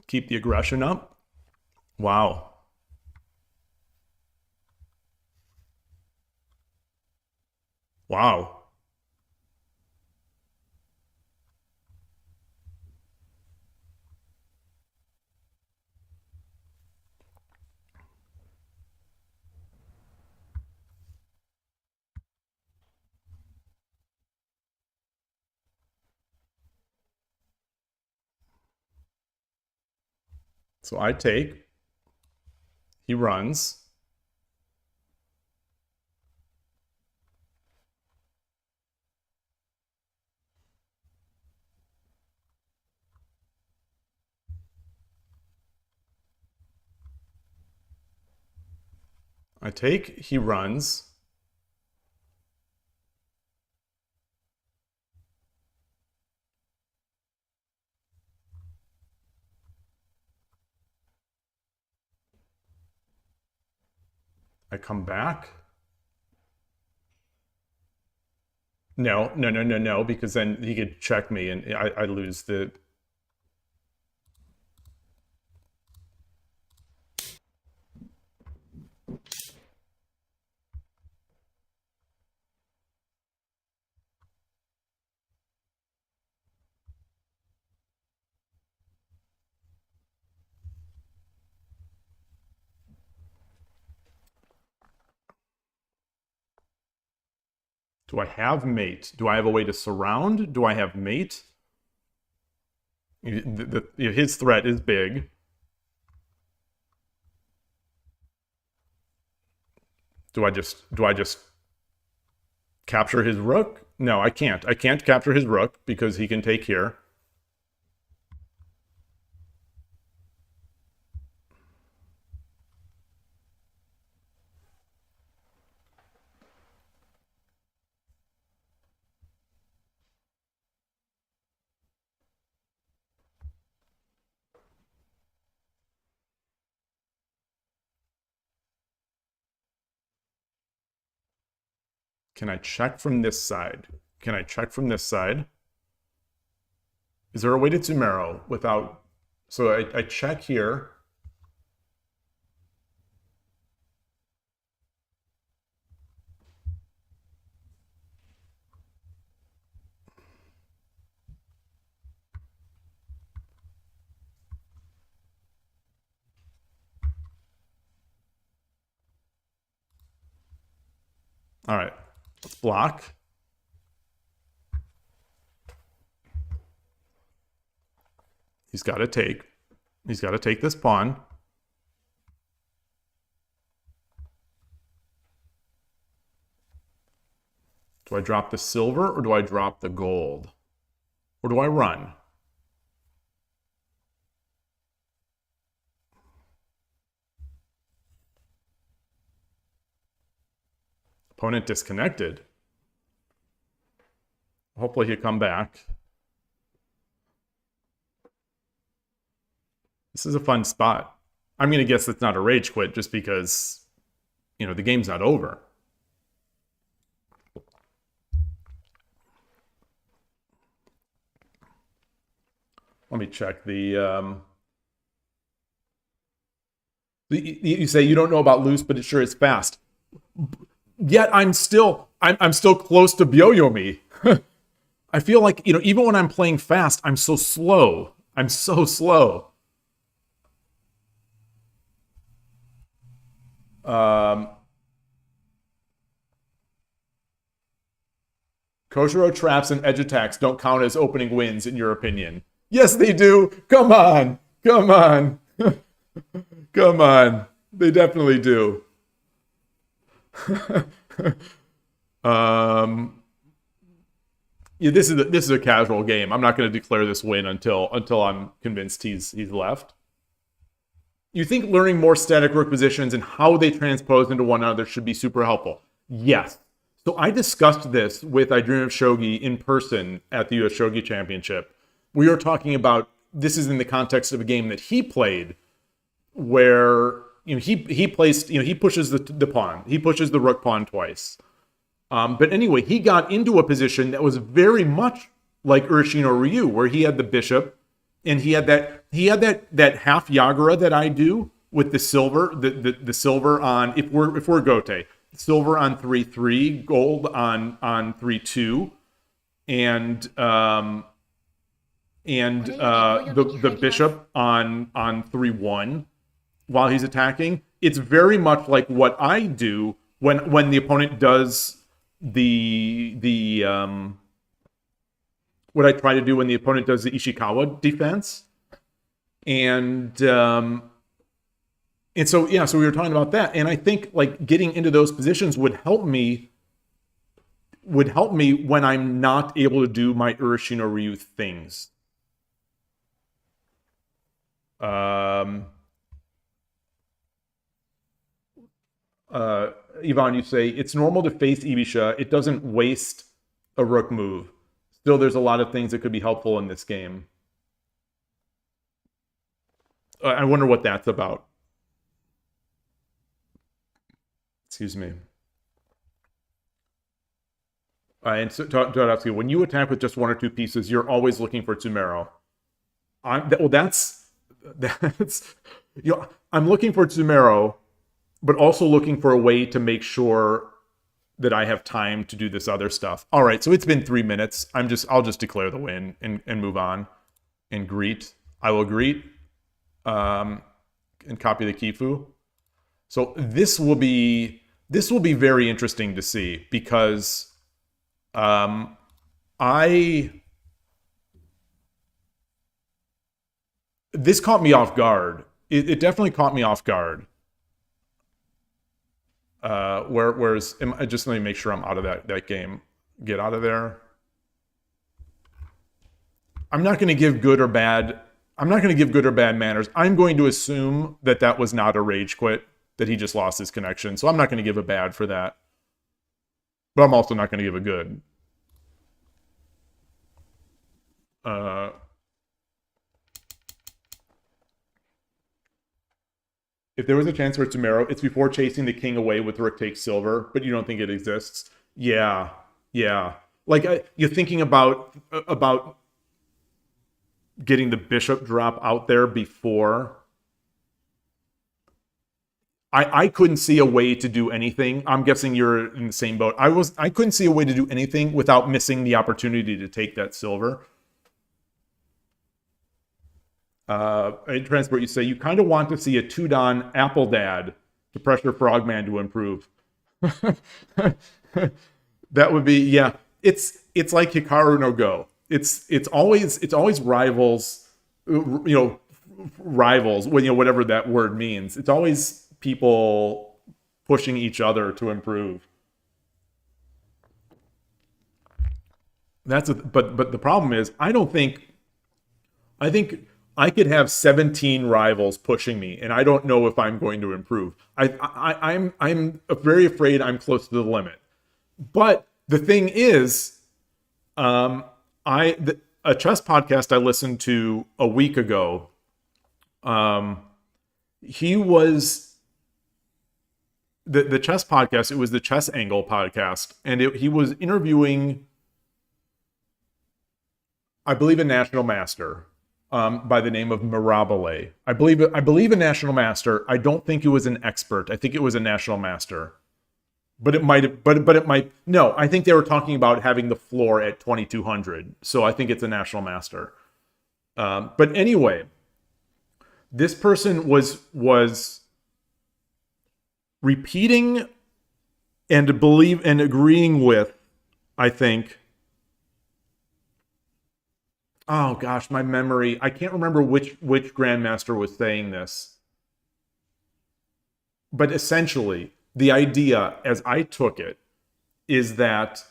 keep the aggression up. Wow. Wow. So I take, he runs. I take, he runs. I come back. No, no, no, no, no, because then he could check me and I lose the. Do I have mate? Do I have a way to surround? Do I have mate? His threat is big. Do I just capture his rook? No, I can't. I can't capture his rook because he can take here. Can I check from this side? Can I check from this side? Is there a way to Tumero without... So I check here. All right. block. He's got to take. He's got to take this pawn. Do I drop the silver or do I drop the gold? Or do I run? Opponent disconnected. Hopefully he'll come back. This is a fun spot. I'm going to guess that's not a rage quit just because, you know, the game's not over. Let me check the you say you don't know about loose, but it sure is fast. Yet I'm still close to Byoyomi. I feel like, you know, even when I'm playing fast, I'm so slow. I'm so slow. Koshiro traps and edge attacks don't count as opening wins, in your opinion. Yes, they do. Come on. Come on. Come on. They definitely do. Yeah, this is a casual game. I'm not going to declare this win until I'm convinced he's left. You think learning more static rook positions and how they transpose into one another should be super helpful? Yes. So I discussed this with I Dream of Shogi in person at the US Shogi Championship. We were talking about, this is in the context of a game that he played where, you know, he placed, you know, he pushes the pawn. He pushes the rook pawn twice. But anyway, he got into a position that was very much like Urashino Ryu, where he had the bishop and he had that half Yagura that I do with the silver, the silver on, if we're Gote, silver on 3-3, gold on 3-2, and the bishop on 3-1 while he's attacking. It's very much like what I do when the opponent does what I try to do when the opponent does the Ishikawa defense. And so yeah, so we were talking about that, and I think like getting into those positions would help me when I'm not able to do my Urashino Ryu things. Ivan, you say it's normal to face Ibisha. It doesn't waste a rook move. Still, there's a lot of things that could be helpful in this game. I wonder what that's about. Excuse me. And so, Todovsky, when you attack with just one or two pieces, you're always looking for Tsumero. That's you know, I'm looking for Tsumero, but also looking for a way to make sure that I have time to do this other stuff. All right, so it's been 3 minutes. I'll just declare the win and move on and greet. I will greet and copy the Kifu. So this will be very interesting to see because this caught me off guard. It definitely caught me off guard. Whereas, just let me make sure I'm out of that game. Get out of there. I'm not going to give good or bad. I'm not going to give good or bad manners. I'm going to assume that was not a rage quit, that he just lost his connection. So I'm not going to give a bad for that. But I'm also not going to give a good. If there was a chance for Tsumero, it's before chasing the king away with rook takes silver, but you don't think it exists. Yeah. Like you're thinking about getting the bishop drop out there before. I couldn't see a way to do anything. I'm guessing you're in the same boat. I couldn't see a way to do anything without missing the opportunity to take that silver. In Transport, you say you kind of want to see a 2-don Apple Dad to pressure Frogman to improve. That would be, yeah. It's like Hikaru no Go. It's always rivals, rivals. Whatever that word means. It's always people pushing each other to improve. But the problem is I think I could have 17 rivals pushing me, and I don't know if I'm going to improve. I'm very afraid I'm close to the limit. But the thing is, a chess podcast I listened to a week ago. He was the chess podcast. It was the Chess Angle podcast, and he was interviewing, I believe, a national master by the name of Mirabile. I believe a national master. I don't think it was an expert. I think it was a national master. But it might have, but it might. No, I think they were talking about having the floor at 2200. So I think it's a national master. But anyway, this person was repeating and agreeing with, I think. Oh gosh, my memory. I can't remember which grandmaster was saying this. But essentially, the idea, as I took it, is that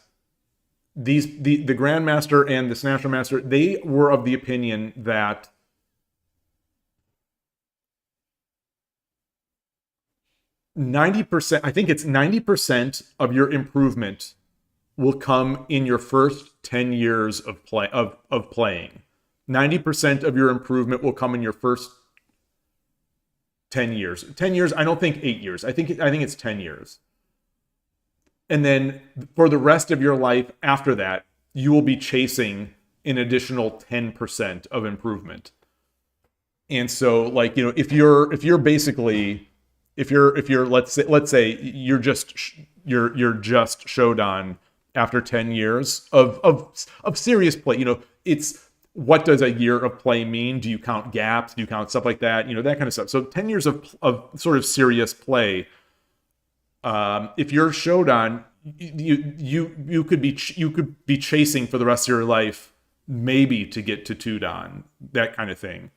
the grandmaster and this national master, they were of the opinion that 90%, I think it's 90% of your improvement will come in your first 10 years of playing. 90% of your improvement will come in your first 10 years. 10 years, I don't think 8 years. I think it's 10 years. And then for the rest of your life after that, you will be chasing an additional 10% of improvement. And so, like, if you're let's say you're just Shodan after 10 years of serious play, it's, what does a year of play mean? Do you count gaps? Do you count stuff like that? That kind of stuff. So 10 years of sort of serious play. If you're Shodan, you could be chasing for the rest of your life, maybe to get to Tudan, that kind of thing.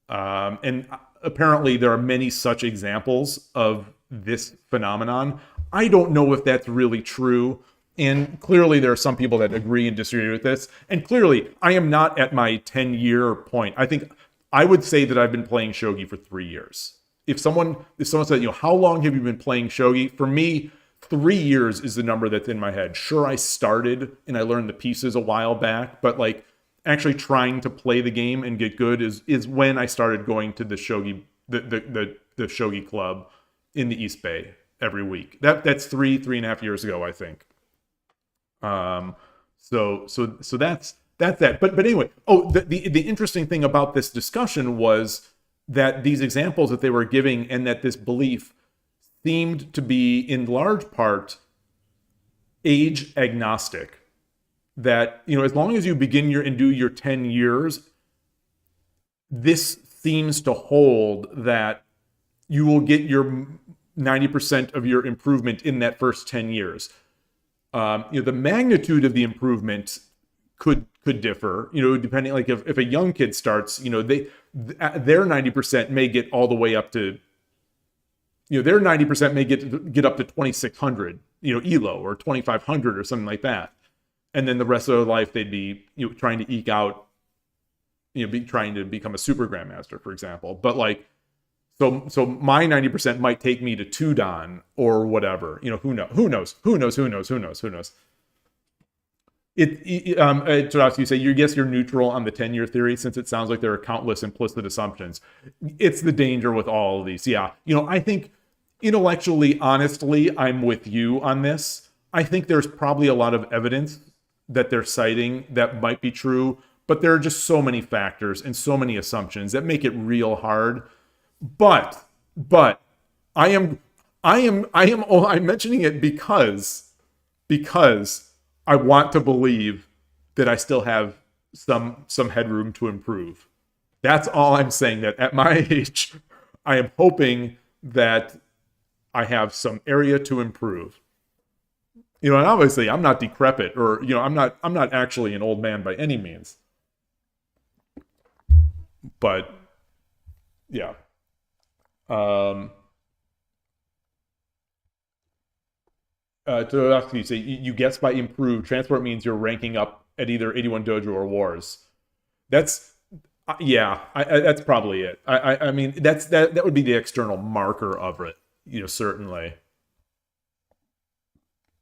And apparently there are many such examples of this phenomenon. I don't know if that's really true. And clearly there are some people that agree and disagree with this. And clearly I am not at my 10-year point. I think I would say that I've been playing Shogi for 3 years. If someone said, how long have you been playing Shogi? For me, 3 years is the number that's in my head. Sure, I started and I learned the pieces a while back, but like actually trying to play the game and get good is when I started going to the Shogi, the Shogi club in the East Bay every week. That's 3.5 years ago, I think. So that's that. But anyway, the interesting thing about this discussion was that these examples that they were giving and that this belief seemed to be in large part age agnostic. That, as long as you begin and do your 10 years, this seems to hold that you will get your 90% of your improvement in that first 10 years. The magnitude of the improvement could differ, depending, like if a young kid starts, their 90% may get all the way up to, their 90% may get up to 2,600, ELO or 2,500 or something like that. And then the rest of their life, they'd be, trying to eke out, trying to become a super grandmaster, for example. But like, so my 90% might take me to Tudan or whatever. Who knows? You say, you guess you're neutral on the 10-year theory, since it sounds like there are countless implicit assumptions. It's the danger with all of these. Yeah. I think intellectually, honestly, I'm with you on this. I think there's probably a lot of evidence that they're citing that might be true, but there are just so many factors and so many assumptions that make it real hard. But I'm mentioning it because I want to believe that I still have some headroom to improve. That's all I'm saying, that at my age, I am hoping that I have some area to improve. You know, and obviously I'm not decrepit, or you know, I'm not actually an old man by any means. But yeah. Um to ask you say you guess by improved transport means you're ranking up at either 81 dojo or wars. That's yeah, that's probably it. I mean that would be the external marker of it. You know, certainly.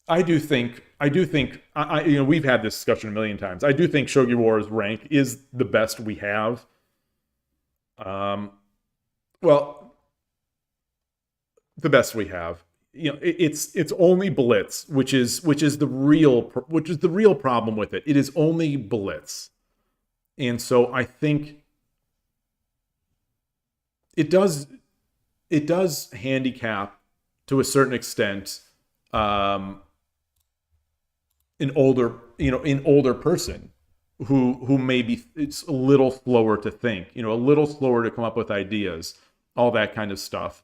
You know, we've had this discussion a million times. I do think Shogi Wars rank is the best we have. Um, well, the best we have. You know, it's only Blitz, which is the real problem with it. It is only Blitz, and so I think it does it does handicap to a certain extent um, an older person who maybe it's a little slower to think, you know, a little slower to come up with ideas, all that kind of stuff.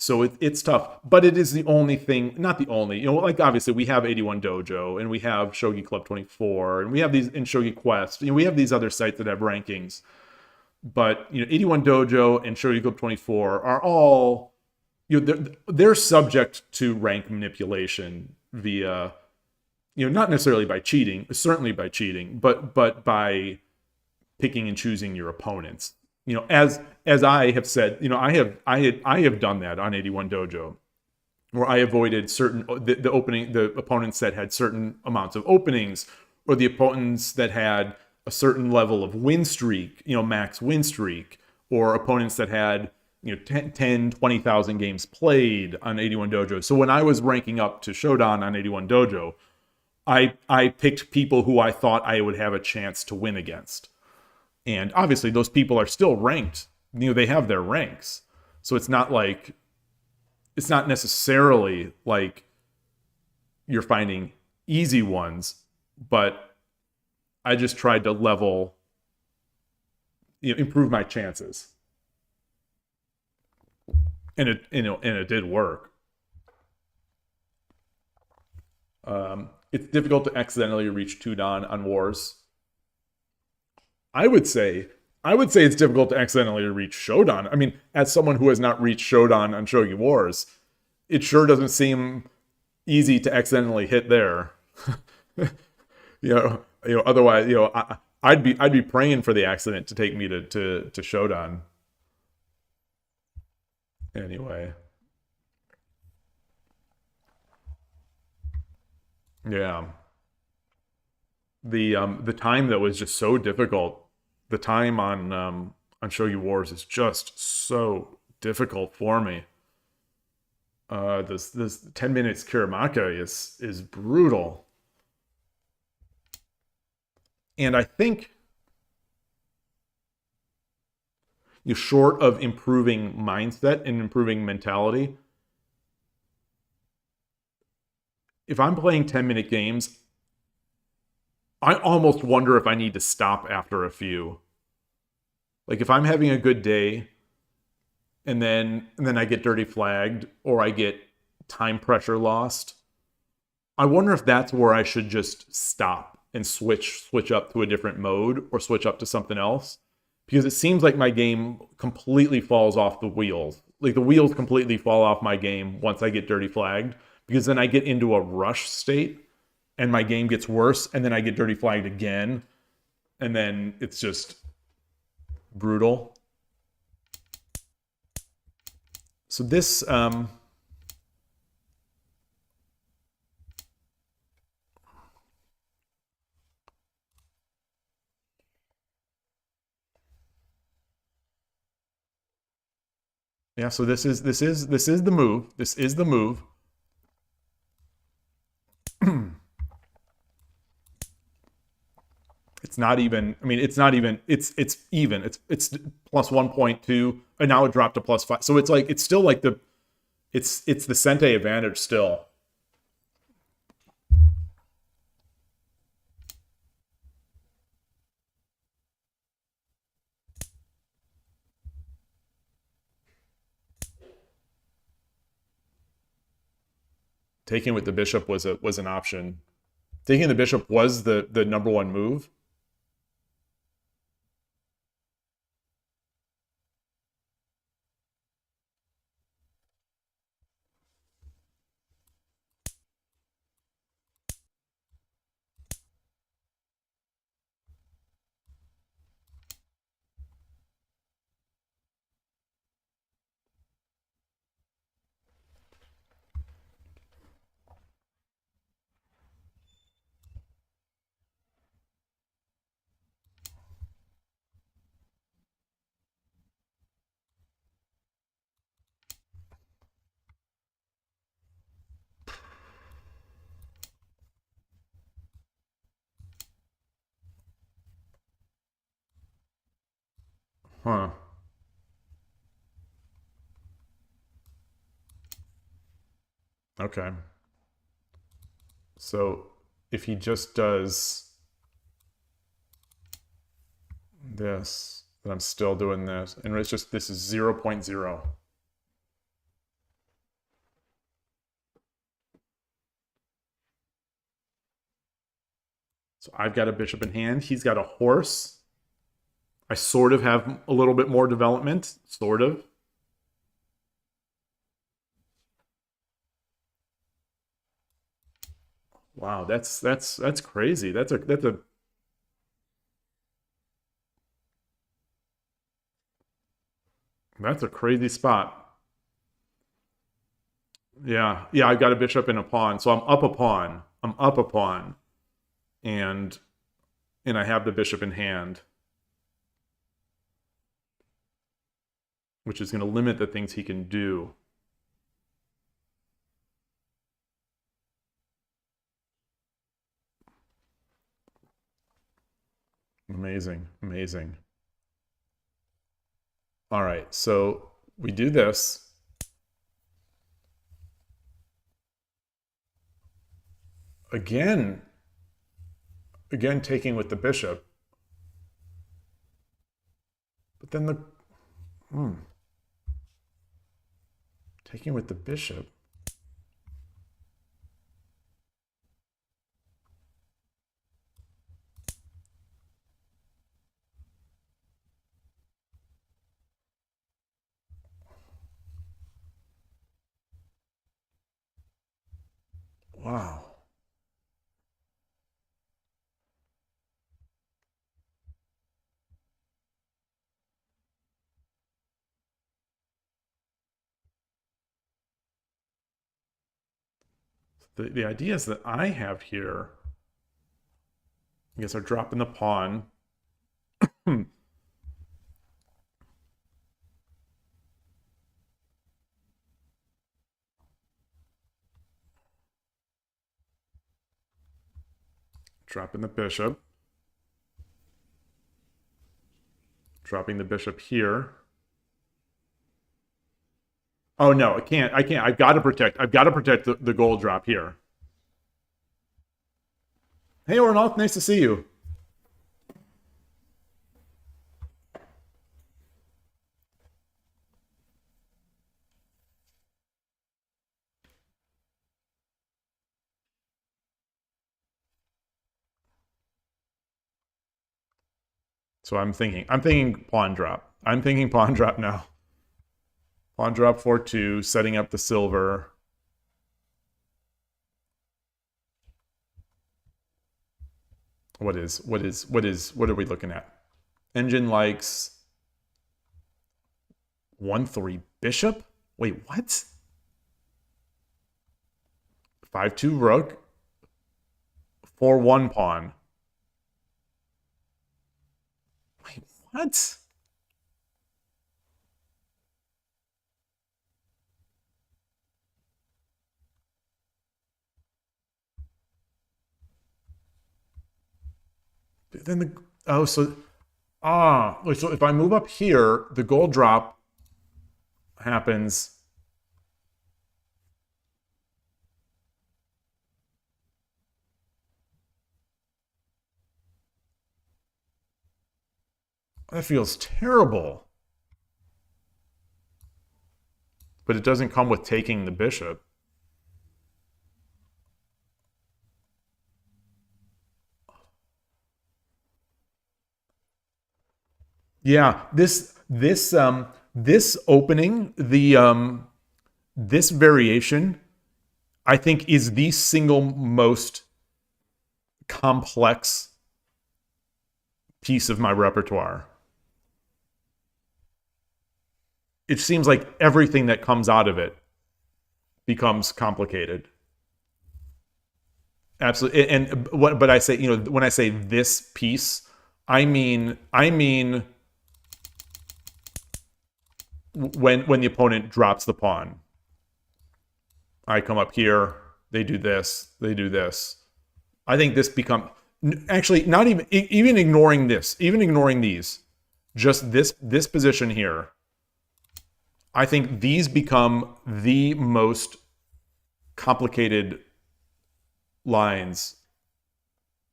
So it's tough, but it is the only thing, not the only, you know, like obviously we have 81 Dojo and we have Shogi Club 24 and we have these in Shogi Quest, you know, we have these other sites that have rankings, but you know, 81 Dojo and Shogi Club 24 are all, you know, they're subject to rank manipulation via, you know, not necessarily by cheating, certainly by cheating, but by picking and choosing your opponents. You know, as I have said, you know, I have done that on 81 Dojo, where I avoided certain the opponents that had certain amounts of openings, or the opponents that had a certain level of win streak, you know, max win streak, or opponents that had, you know, 10 20,000 games played on 81 Dojo. So when I was ranking up to Shodan on 81 Dojo, I picked people who I thought I would have a chance to win against. And obviously those people are still ranked. You know, they have their ranks. So it's not necessarily like you're finding easy ones, but I just tried to improve my chances. And it did work. It's difficult to accidentally reach 2 Dan on wars. I would say it's difficult to accidentally reach Shodan. I mean, as someone who has not reached Shodan on Shogi Wars, it sure doesn't seem easy to accidentally hit there. Otherwise, you know, I'd be praying for the accident to take me to Shodan. Anyway, yeah. The time that was just so difficult. The time on Shogi Wars is just so difficult for me. This 10 minutes Kiramaka is brutal. And I think, you know, short of improving mindset and improving mentality, if I'm playing 10-minute games, I almost wonder if I need to stop after a few. Like if I'm having a good day and then I get dirty flagged or I get time pressure lost, I wonder if that's where I should just stop and switch up to a different mode or switch up to something else, because it seems like my game completely falls off the wheels. Like the wheels completely fall off my game once I get dirty flagged, because then I get into a rush state and my game gets worse, and then I get dirty flagged again, and then it's just brutal. So this yeah, so this is the move. This is the move. It's not even, I mean, it's not even, it's even. It's plus 1.2, and now it dropped to plus 5. So it's like, it's still like it's the Sente advantage still. taking with the bishop was an option. Taking the bishop was the number one move. Huh. Okay. So if he just does this, then I'm still doing this. And it's just, this is 0.0. So I've got a bishop in hand. He's got a horse. I sort of have a little bit more development, sort of. Wow, that's crazy. That's a crazy spot. Yeah, yeah, I've got a bishop and a pawn, so I'm up a pawn. I'm up a pawn, and I have the bishop in hand, which is going to limit the things he can do. Amazing, amazing. All right, so we do this. Again taking with the bishop. But then taking with the bishop. Wow. The ideas that I have here, I guess, are dropping the pawn. Dropping the bishop. Dropping the bishop here. Oh no, I can't. I've got to protect the gold drop here. Hey Ornoth, nice to see you. So I'm thinking pawn drop. I'm thinking pawn drop now. Pawn drop 4-2, setting up the silver. What are we looking at? Engine likes 1-3 bishop? Wait, what? 5-2 rook. 4-1 pawn. Wait, what? Then so if I move up here, the gold drop happens. That feels terrible. But it doesn't come with taking the bishop. Yeah, this opening, this variation, I think is the single most complex piece of my repertoire. It seems like everything that comes out of it becomes complicated. Absolutely. And what, but I say, when I say this piece, I mean when the opponent drops the pawn. I come up here, they do this, they do this. I think this become actually not even ignoring this, even ignoring these, just this position here. I think these become the most complicated lines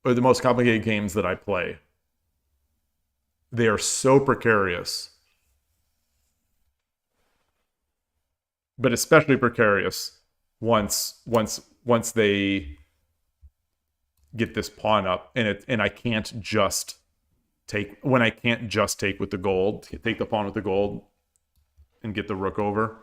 or the most complicated games that I play. They are so precarious, but especially precarious once they get this pawn up and I can't just take with the gold, take the pawn with the gold and get the rook over.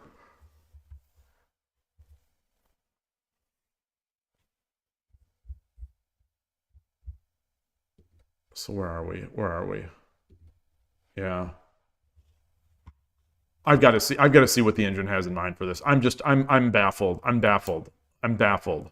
So where are we? Where are we? Yeah. I've got to see what the engine has in mind for this. I'm baffled. I'm baffled. I'm baffled.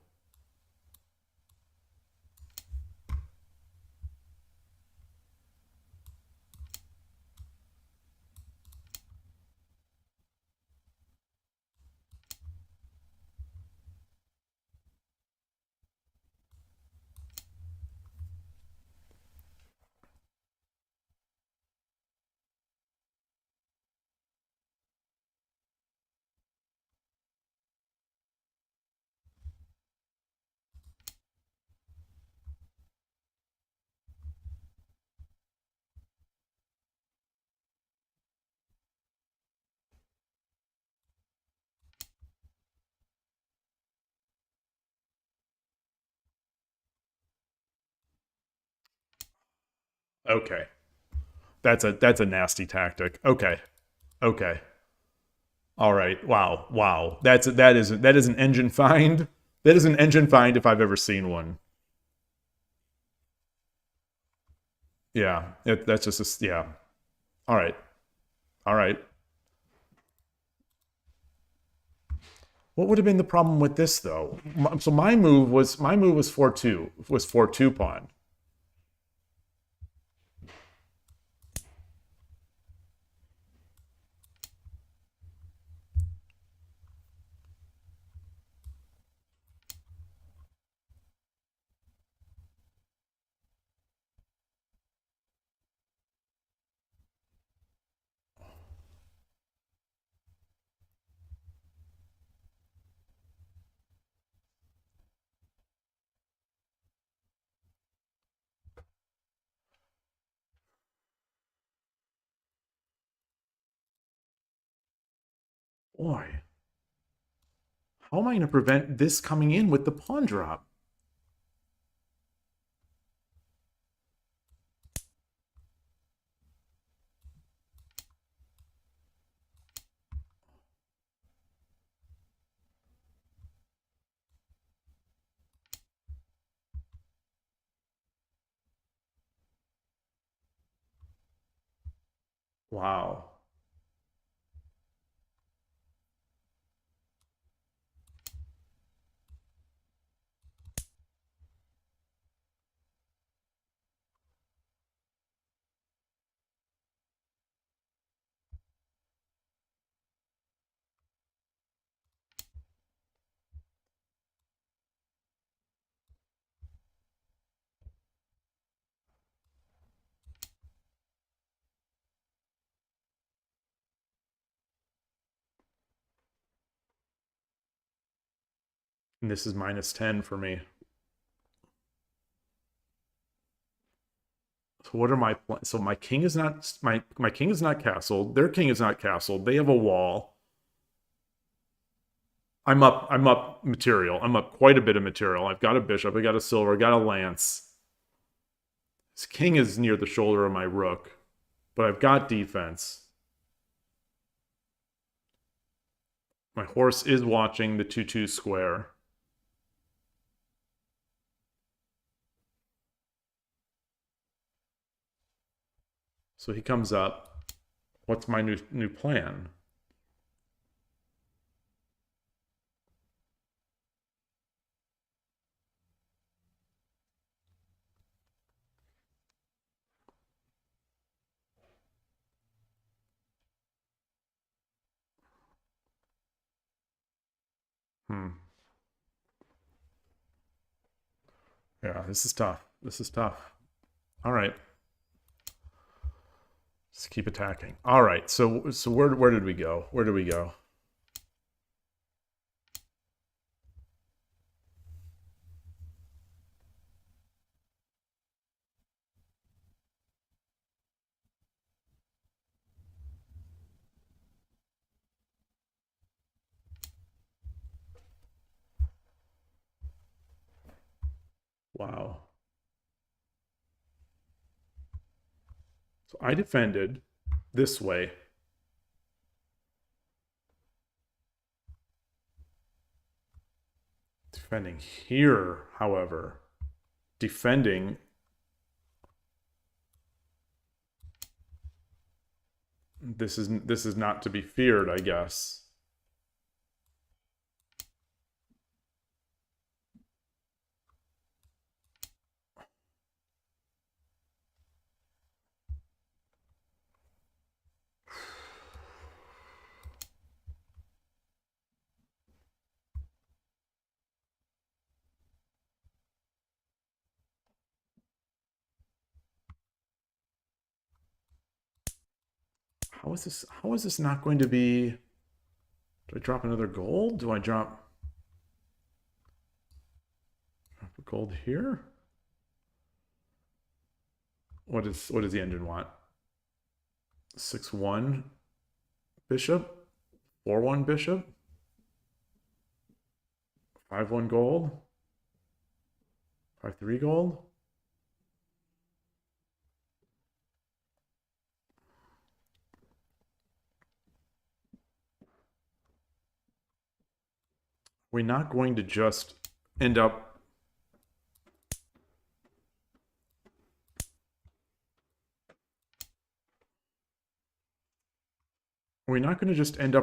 Okay. That's a nasty tactic. Okay. Okay. All right. Wow. Wow. That is an engine find. That is an engine find if I've ever seen one. Yeah. That's just yeah. All right. All right. What would have been the problem with this though? So my move was 4-2 pawn. Boy, how am I going to prevent this coming in with the pawn drop? Wow. And this is -10 for me. So what are my plans? So my king is not my king is not castled. Their king is not castled. They have a wall. I'm up material. I'm up quite a bit of material. I've got a bishop, I got a silver, I got a lance. His king is near the shoulder of my rook. but I've got defense. My horse is watching the 2-2 square. So he comes up. What's my new plan? Yeah, this is tough. This is tough. All right. Just keep attacking. All right. So where did we go? Where did we go? Wow. So I defended this way. Defending here, however, defending this is not to be feared, I guess. How is this not going to be? Do I drop another gold? Do I drop a gold here? What does the engine want? 6-1 bishop, 4-1 bishop, 5-1 gold, 5-3 gold. We're not going to just end up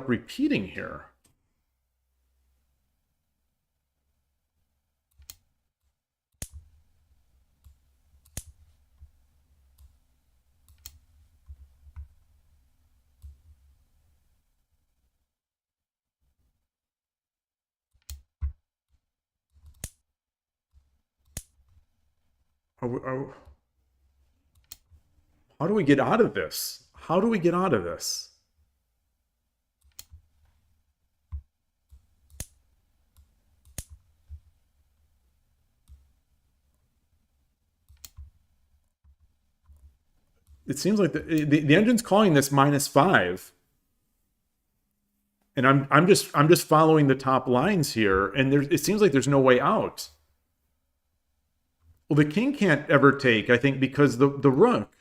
repeating here. How do we get out of this? How do we get out of this? It seems like the engine's calling this -5. And I'm just following the top lines here, and it seems like there's no way out. Well, the king can't ever take, I think, because the rook.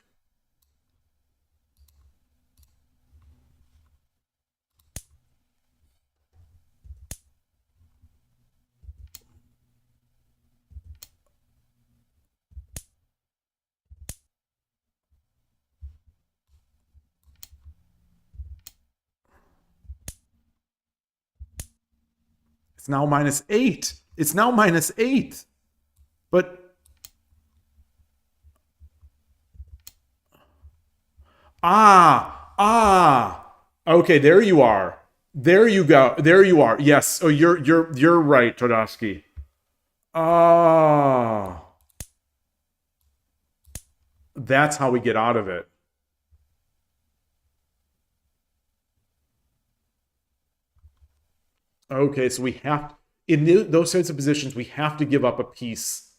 It's now -8. It's now -8. But okay, there you are. There you go. There you are. Yes. Oh, you're right, Todosky. That's how we get out of it. Okay, so we have in those types of positions we have to give up a piece.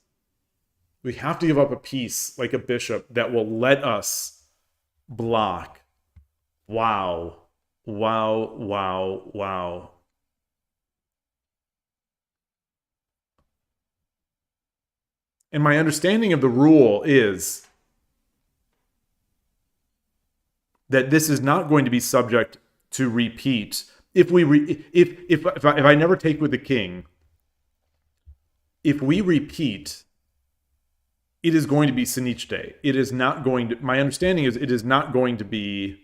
We have to give up a piece like a bishop that will let us block. Wow. Wow, wow, wow. And my understanding of the rule is that this is not going to be subject to repeat. If I never take with the king, if we repeat, it is going to be Sinichde. It is not going to, my understanding is it is not going to be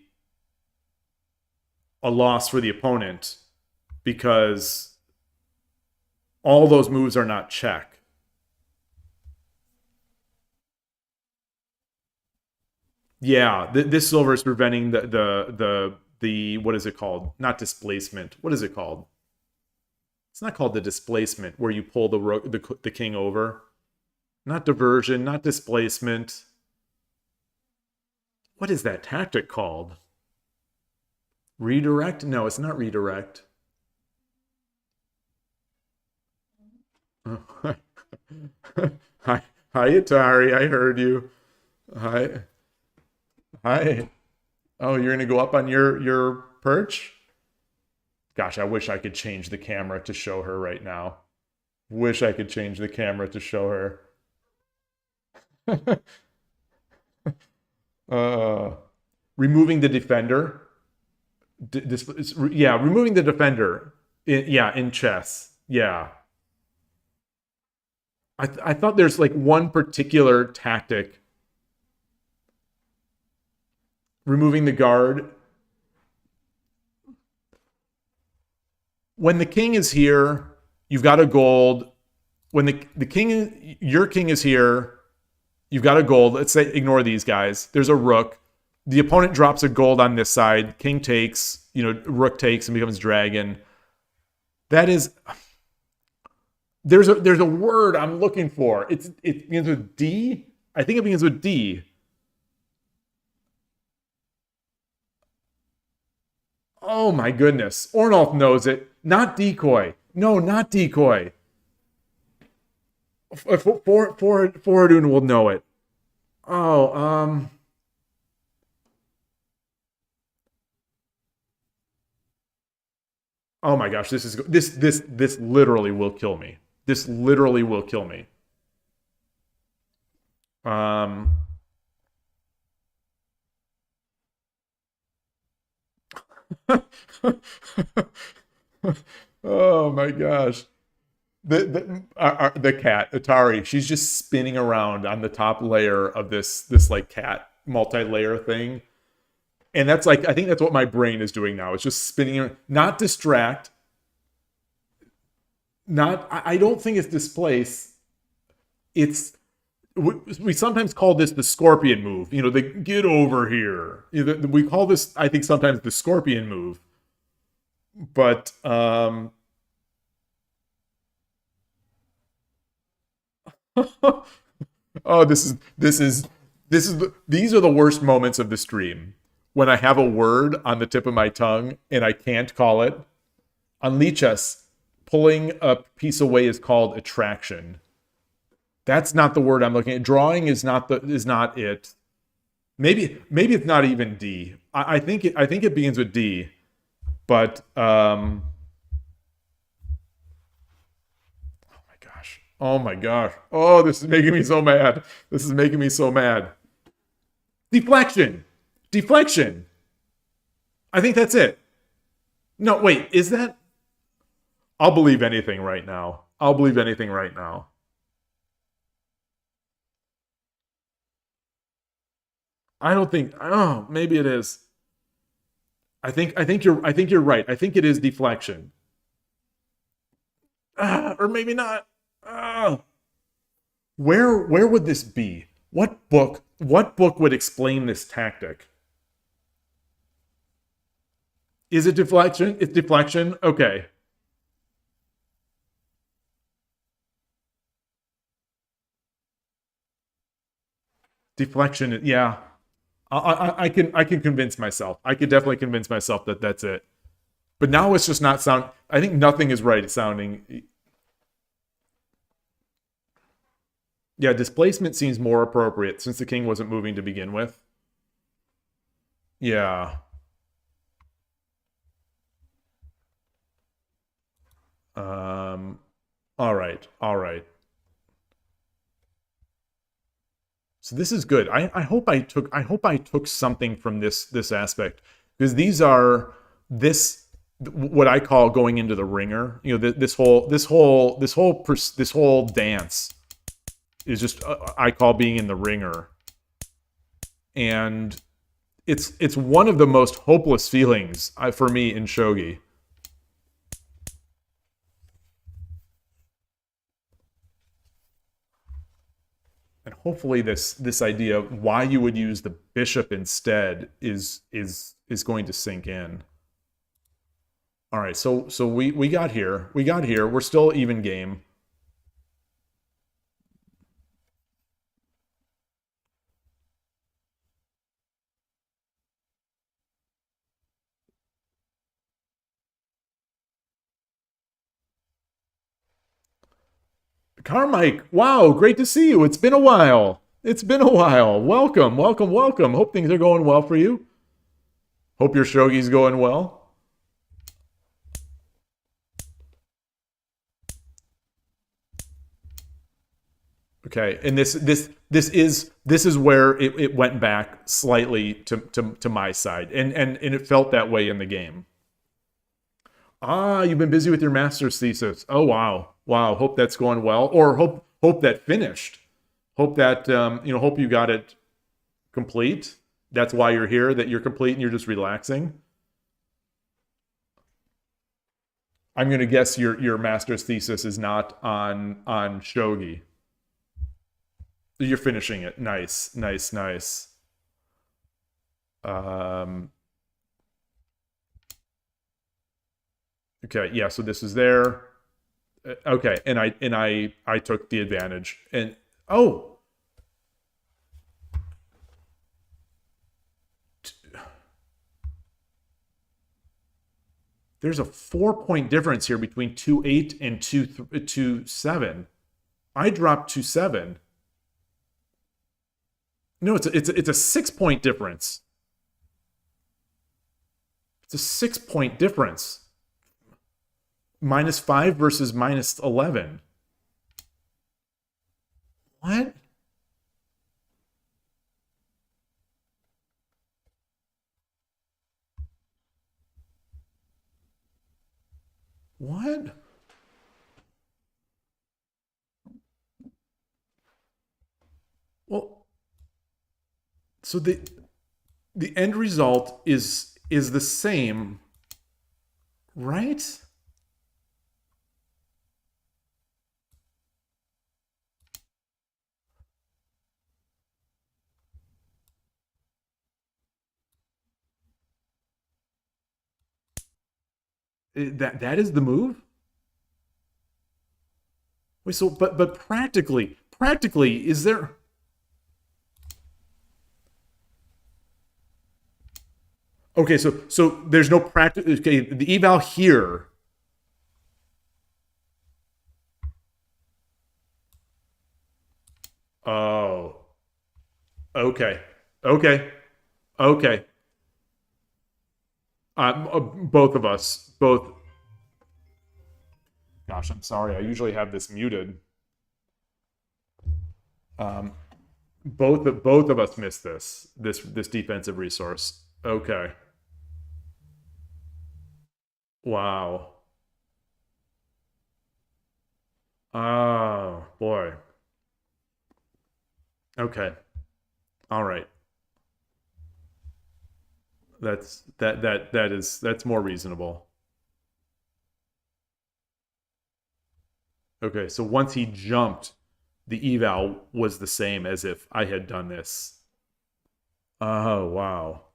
a loss for the opponent because all those moves are not check. Yeah, this silver is preventing the what is it called? Not displacement. What is it called? It's not called the displacement where you pull the king over. Not diversion, not displacement. What is that tactic called? Redirect? No, it's not redirect. Hi, hi, Atari. I heard you. Hi, hi. Oh, you're gonna go up on your perch? Gosh, I wish I could change the camera to show her right now. Wish I could change the camera to show her. Removing the defender. Yeah, removing the defender. In chess. Yeah. I thought there's like one particular tactic. Removing the guard. When the king is here, you've got a gold. When your king is here, you've got a gold. Let's say ignore these guys. There's a rook. The opponent drops a gold on this side. King takes, rook takes and becomes dragon. That is, there's a word I'm looking for. It begins with D. I think it begins with D. Oh my goodness. Ornolf knows it. Not decoy. No, not decoy. Foradun will know it. Oh, oh my gosh, this literally will kill me. This literally will kill me. Oh my gosh. The cat, Atari, she's just spinning around on the top layer of this like cat multi-layer thing. And that's like, I think that's what my brain is doing now. It's just spinning, not distract. I don't think it's displace. It's, we sometimes call this the scorpion move. The get over here. We call this, I think, sometimes the scorpion move. But, oh, these are the worst moments of the stream. When I have a word on the tip of my tongue and I can't call it. On Lichess, pulling a piece away is called attraction. That's not the word I'm looking at. Drawing is not it. Maybe it's not even D. I think it begins with D. But oh my gosh. Oh, this is making me so mad. This is making me so mad. Deflection. I think that's it. No, wait, is that? I'll believe anything right now. I don't think. Oh, maybe it is. I think you're right. I think it is deflection. Or maybe not. Where would this be? What book would explain this tactic? Is it deflection? It's deflection? Okay. Deflection, yeah. I can convince myself. I could definitely convince myself that that's it. But now it's just not sound. I think nothing is right sounding. Yeah, displacement seems more appropriate since the king wasn't moving to begin with. Yeah. All right. So this is good. I hope I took something from this aspect, because these are this what I call going into the ringer. You know, this whole dance is just I call being in the ringer, and it's one of the most hopeless feelings for me in shogi. And hopefully this idea of why you would use the bishop instead is going to sink in. All right, so we got here. We're still even game. Carmike, wow, great to see you. It's been a while. Welcome. Hope things are going well for you. Hope your shogi's going well. Okay, and this is where it went back slightly to my side, and it felt that way in the game. Ah, you've been busy with your master's thesis. Oh wow. Hope that's going well, or hope that finished. Hope that hope you got it complete. That's why you're here. That you're complete and you're just relaxing. I'm gonna guess your master's thesis is not on shogi. You're finishing it. Nice. Okay, yeah. So this is there. Okay, and I took the advantage, and oh, there's a 4-point difference here between 2-8 and 2-7. I dropped 2-7. No, it's a 6-point difference. It's a 6-point difference. -5 versus -11. What? What? Well, so the end result is the same, right? That is the move? Wait, so but practically, is there? Okay, so there's no practice. Okay, the eval here. Oh. Okay. Okay. Okay. Both of us. Both. Gosh, I'm sorry. I usually have this muted. Both of us missed this defensive resource. Okay. Wow. Oh boy. Okay. All right. That's more reasonable. Okay, so once he jumped, the eval was the same as if I had done this. Oh, wow.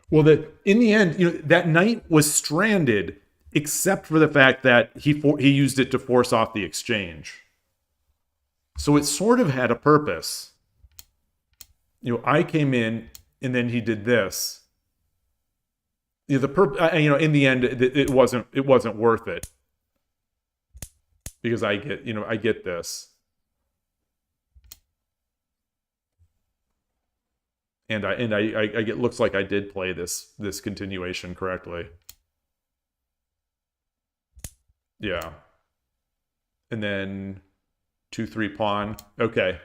Well, in the end, that knight was stranded, except for the fact that he used it to force off the exchange. So it sort of had a purpose. I came in, and then he did this. In the end, it wasn't worth it, because I get this, and I get, looks like I did play this continuation correctly. Yeah, and then 2-3 pawn. Okay.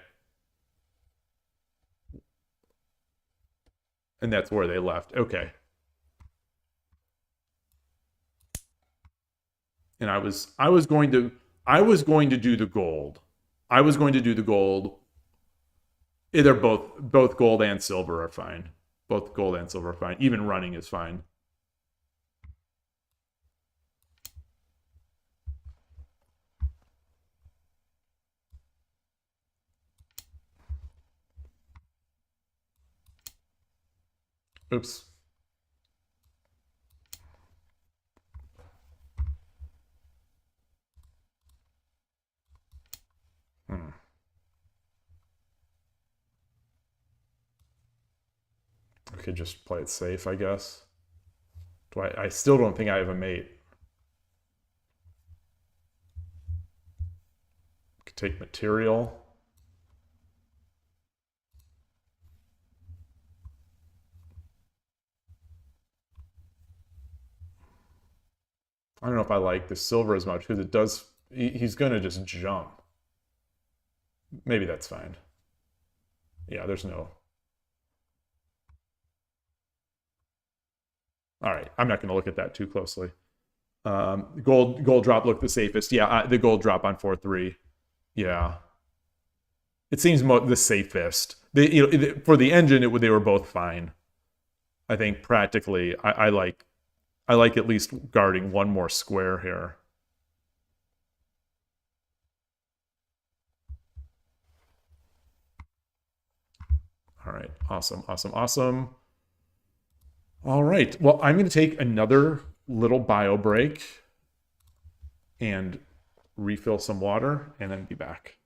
And that's where they left. Okay. And I was going to do the gold. I was going to do the gold. Either both gold and silver are fine. Both gold and silver are fine. Even running is fine. Oops. I could just play it safe, I guess. I still don't think I have a mate. Could take material. I don't know if I like the silver as much because it does. He's going to just jump. Maybe that's fine. Yeah, there's no. All right, I'm not going to look at that too closely. Gold drop looked the safest. Yeah, the gold drop on 4-3. Yeah, it seems the safest. For the engine, they were both fine. I think practically, I like at least guarding one more square here. All right, awesome. All right, well, I'm going to take another little bio break and refill some water and then be back.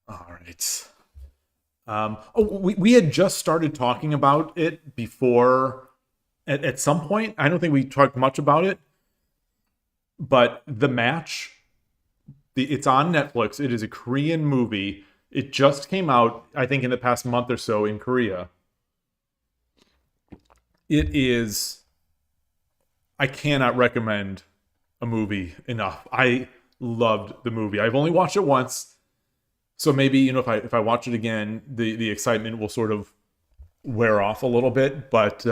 All right. We had just started talking about it before at some point. I don't think we talked much about it. But the match, it's on Netflix. It is a Korean movie. It just came out, I think, in the past month or so in Korea. It is, I cannot recommend a movie enough. I loved the movie. I've only watched it once, so maybe, you know, if I watch it again, the excitement will sort of wear off a little bit. But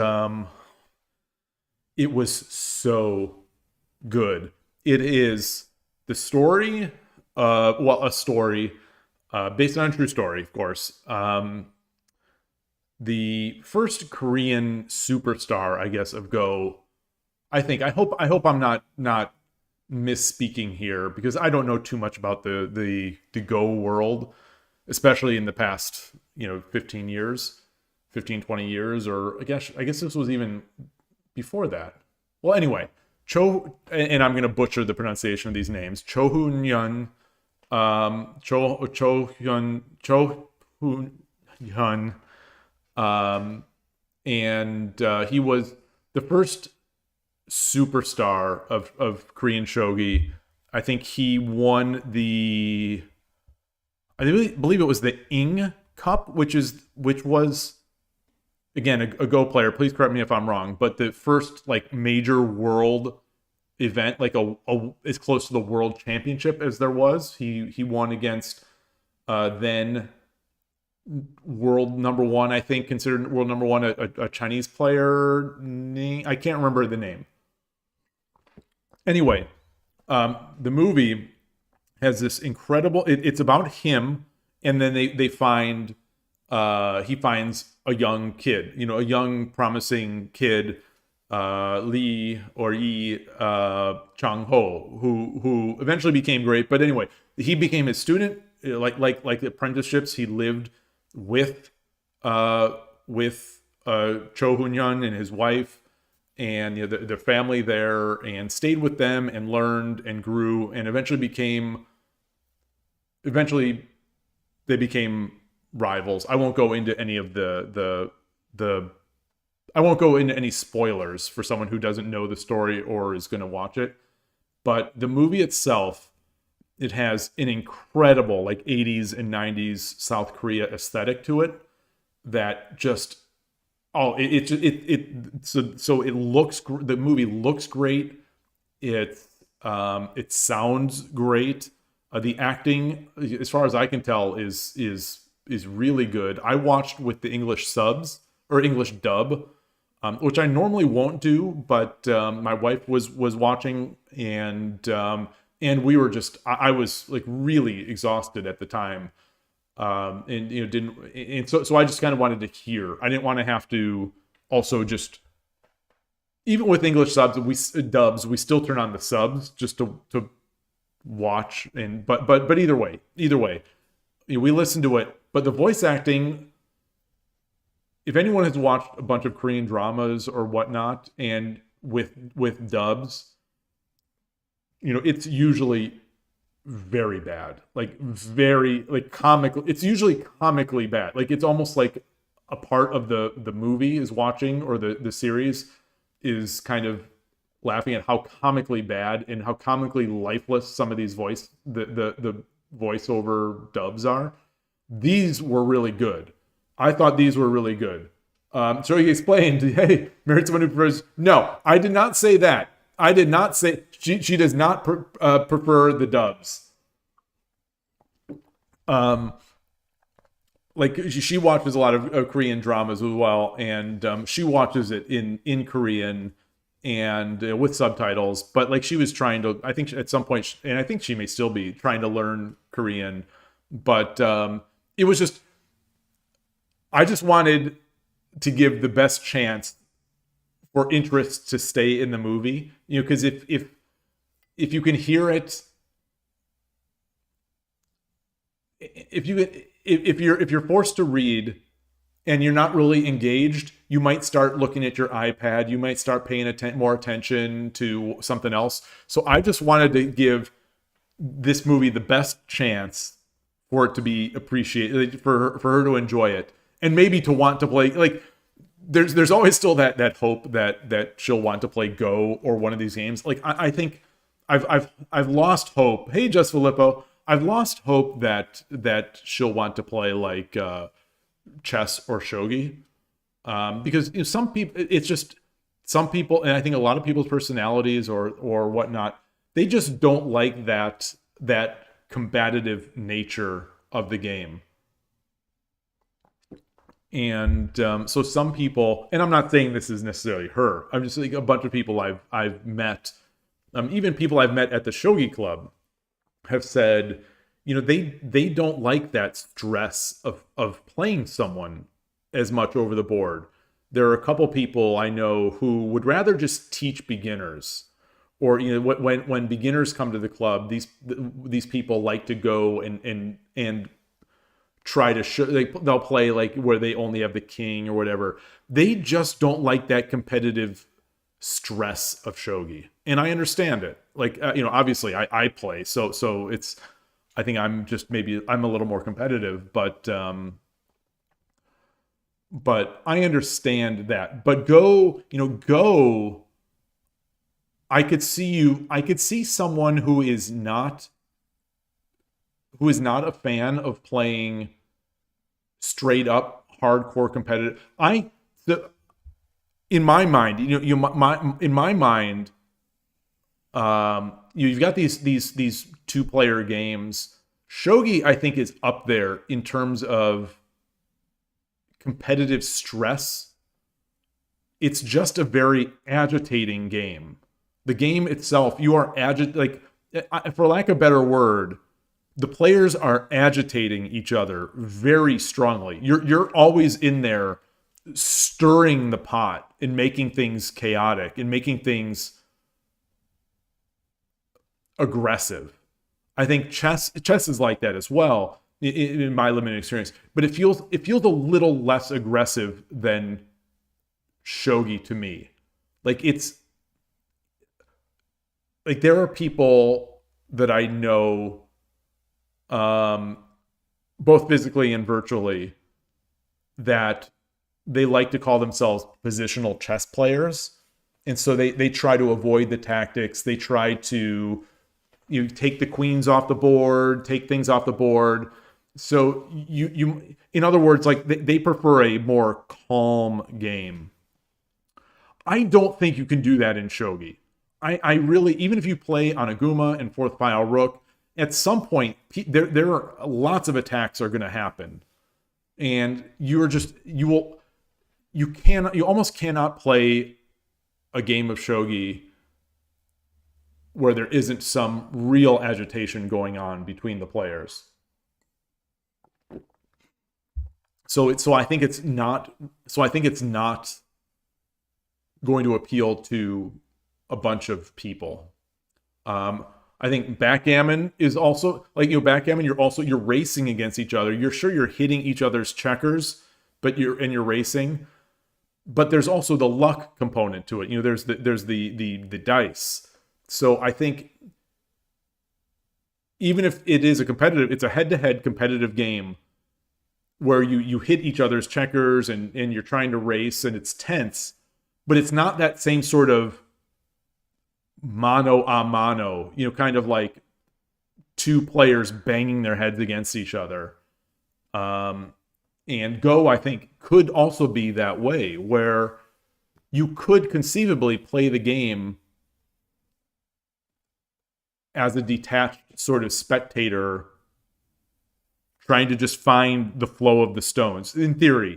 it was so good. It is the story, a story based on a true story, of course. The first Korean superstar, I guess, of Go. I hope I'm not misspeaking here, because I don't know too much about the Go world, especially in the past, 15 years, 20 years, or I guess this was even before that. Well, anyway, and I'm going to butcher the pronunciation of these names. Cho Hoon Yun, Cho Hoon Yun, and he was the first superstar of Korean shogi. I think he won I believe it was the Ing Cup, which was again a Go player. Please correct me if I'm wrong, but the first like major world event, like a as close to the world championship as there was. He won against then world number one, I think, considered world number one, a Chinese player. I can't remember the name. Anyway, the movie has this incredible. It's about him, and then they find he finds a young kid, a young promising kid, Lee or Yi Chang Ho, who eventually became great. But anyway, he became his student. Like apprenticeships, he lived with Cho Hoon-yun and his wife and the family there, and stayed with them and learned and grew, and eventually they became rivals. I won't go into any of I won't go into any spoilers for someone who doesn't know the story or is going to watch it. But the movie itself, it has an incredible like 80s and 90s South Korea aesthetic to it that just so it looks, the movie looks great. It sounds great. The acting, as far as I can tell, is really good. I watched with the English subs or English dub, which I normally won't do, but my wife was watching, and we were just, I was like really exhausted at the time, so I just kind of wanted to hear. I didn't want to have to also just, even with English subs, dubs, we still turn on the subs just to watch. And but either way, we listen to it. But the voice acting, if anyone has watched a bunch of Korean dramas or whatnot, and with dubs, it's usually very bad, like very like comical. It's usually comically bad. Like it's almost like a part of the movie is watching, or the series is kind of laughing at how comically bad and how comically lifeless some of these the voiceover dubs are. These were really good. I thought these were really good. So he explained, hey, married someone who prefers. No, I did not say that. I did not say she does not prefer the dubs. Like she watches a lot of Korean dramas as well, and she watches it in Korean and with subtitles. But like she was trying to, I think at some point, and I think she may still be trying to learn Korean. But it was just, I just wanted to give the best chance for interest to stay in the movie, because if you can hear it, if you're forced to read and you're not really engaged, you might start looking at your iPad. You might start paying more attention to something else. So I just wanted to give this movie the best chance for it to be appreciated, for her to enjoy it, and maybe to want to play. Like there's always still that hope that she'll want to play Go or one of these games. Like I think I've lost hope. Hey, Just Filippo, I've lost hope that she'll want to play like chess or shogi, because some people, it's just some people, and I think a lot of people's personalities or whatnot, they just don't like that combative nature of the game. And so some people, and I'm not saying this is necessarily her, I'm just saying a bunch of people I've met, even people I've met at the shogi club, have said, they don't like that stress of playing someone as much over the board. There are a couple people I know who would rather just teach beginners, or when beginners come to the club, these people like to go and try to show, they'll play like where they only have the king or whatever. They just don't like that competitive stress of shogi, and I understand it. Like obviously I play, so it's, I think I'm a little more competitive, but I understand that. But Go, I could see someone who is not a fan of playing straight up hardcore competitive. In my mind, in my mind, you've got these 2-player games. Shogi, I think, is up there in terms of competitive stress. It's just a very agitating game. The game itself, you are for lack of a better word, the players are agitating each other very strongly. You're always in there stirring the pot and making things chaotic and making things aggressive. I think chess is like that as well, in my limited experience. But it feels a little less aggressive than shogi to me. Like there are people that I know, both physically and virtually, that they like to call themselves positional chess players. And so they try to avoid the tactics. They try to take the queens off the board, take things off the board. So you in other words, like they prefer a more calm game. I don't think you can do that in shogi. I really, even if you play on Aguma and fourth file rook, at some point there are lots of attacks are going to happen, and you almost cannot play a game of shogi where there isn't some real agitation going on between the players. So I think it's not going to appeal to a bunch of people. I think backgammon is also backgammon. You're racing against each other. You're hitting each other's checkers, but you're racing. But there's also the luck component to it. There's the dice. So I think even if it is it's a head-to-head competitive game where you hit each other's checkers and you're trying to race and it's tense, but it's not that same sort of mano a mano, kind of like two players banging their heads against each other. And Go, I think, could also be that way, where you could conceivably play the game as a detached sort of spectator trying to just find the flow of the stones, in theory,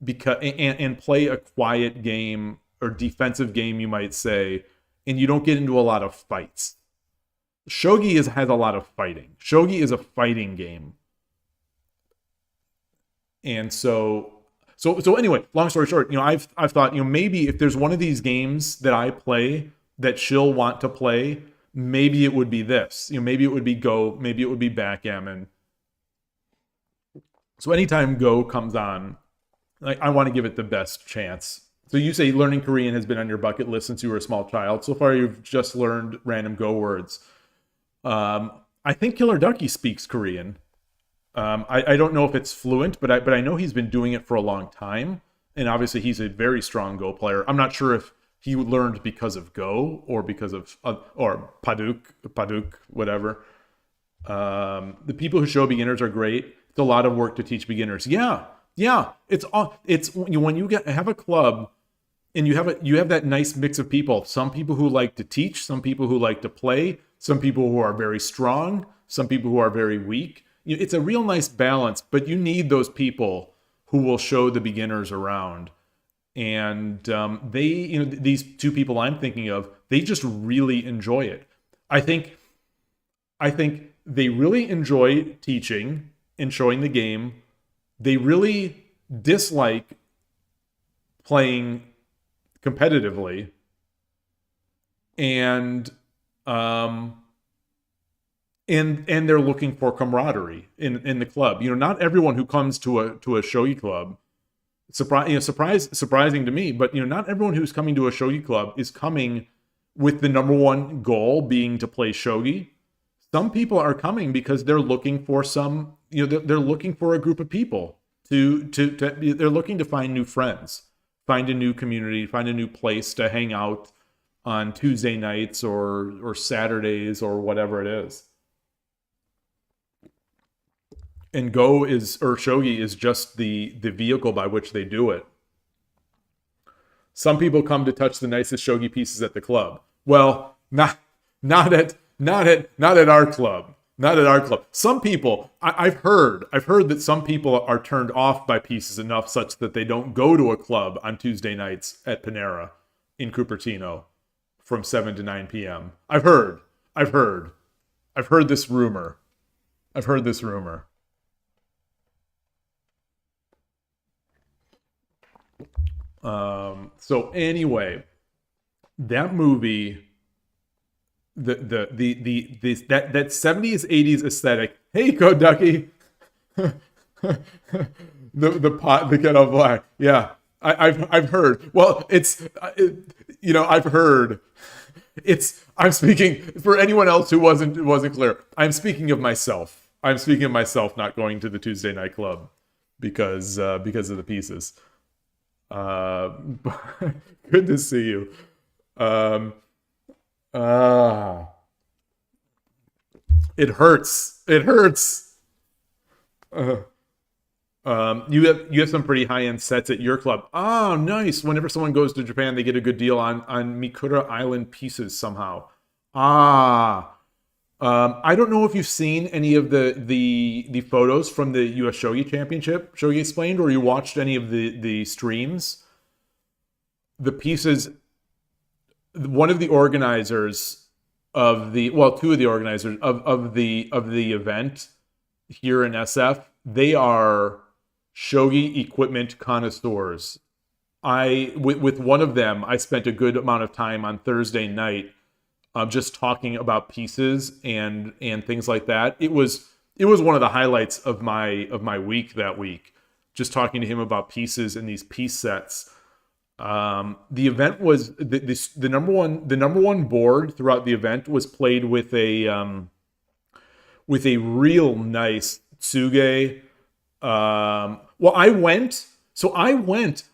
because and play a quiet game or defensive game, you might say, and you don't get into a lot of fights. Shogi has a lot of fighting. Shogi is a fighting game. And so anyway, long story short, I've thought, maybe if there's one of these games that I play that she'll want to play, maybe it would be this. Maybe it would be Go, maybe it would be backgammon. So anytime Go comes on, I want to give it the best chance. So you say learning Korean has been on your bucket list since you were a small child. So far, you've just learned random Go words. I think Killer Ducky speaks Korean. I don't know if it's fluent, but I know he's been doing it for a long time. And obviously, he's a very strong Go player. I'm not sure if he learned because of Go or because of or Paduk, whatever. The people who show beginners are great. It's a lot of work to teach beginners. Yeah. It's when you have a club and you have that nice mix of people. Some people who like to teach, some people who like to play, some people who are very strong, some people who are very weak. It's a real nice balance, but you need those people who will show the beginners around. And these two people I'm thinking of, they just really enjoy it. I think they really enjoy teaching and showing the game. They really dislike playing competitively, and they're looking for camaraderie in the club. Not everyone who comes to a shogi club, surprising to me, but not everyone who's coming to a shogi club is coming with the number one goal being to play shogi. Some people are coming because they're looking for they're looking for a group of people they're looking to find new friends, find a new community, find a new place to hang out on Tuesday nights or Saturdays or whatever it is. And shogi is just the vehicle by which they do it. Some people come to touch the nicest shogi pieces at the club. Well, not at our club. Not at our club. Some people, I've heard that some people are turned off by pieces enough such that they don't go to a club on Tuesday nights at Panera in Cupertino from 7 to 9 p.m. I've heard this rumor. So anyway, that pot, the 70s 80s aesthetic. Hey, Code Ducky. the kettle black. Yeah, I've heard. Well, I've heard. I'm speaking for anyone else who wasn't clear. I'm speaking of myself. Not going to the Tuesday night club because of the pieces. Good to see you. It hurts. You have some pretty high-end sets at your club. Oh, nice. Whenever someone goes to Japan, they get a good deal on Mikura Island pieces somehow. I don't know if you've seen any of the photos from the US Shogi Championship, Shogi Explained, or you watched any of the streams. The pieces, one of the organizers two of the organizers of the event here in SF, they are shogi equipment connoisseurs. With one of them, I spent a good amount of time on Thursday night, just talking about pieces and things like that. It was one of the highlights of my week that week, just talking to him about pieces and these piece sets. The event was the number one board throughout the event was played with a real nice tsuge. I went.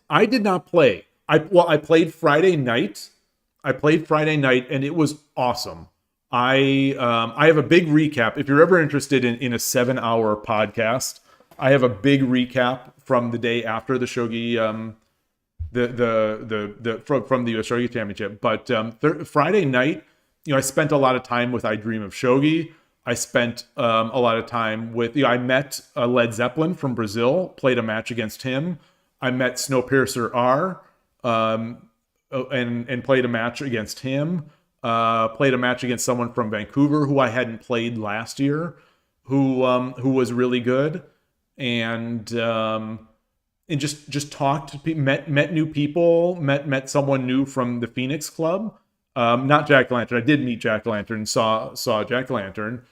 I did not play. I played Friday night. And it was awesome. I have a big recap. If you're ever interested in a 7-hour podcast, I have a big recap from the day after the shogi, from the US Shogi Championship. But Friday night, I spent a lot of time with I Dream of Shogi. I spent a lot of time with. I met Led Zeppelin from Brazil. Played a match against him. I met Snowpiercer R. And played a match against him. Played a match against someone from Vancouver who I hadn't played last year, who was really good, and just talked to people, met new people, met someone new from the Phoenix Club. Not Jack Lantern. I did meet Jack Lantern, saw Jack Lantern,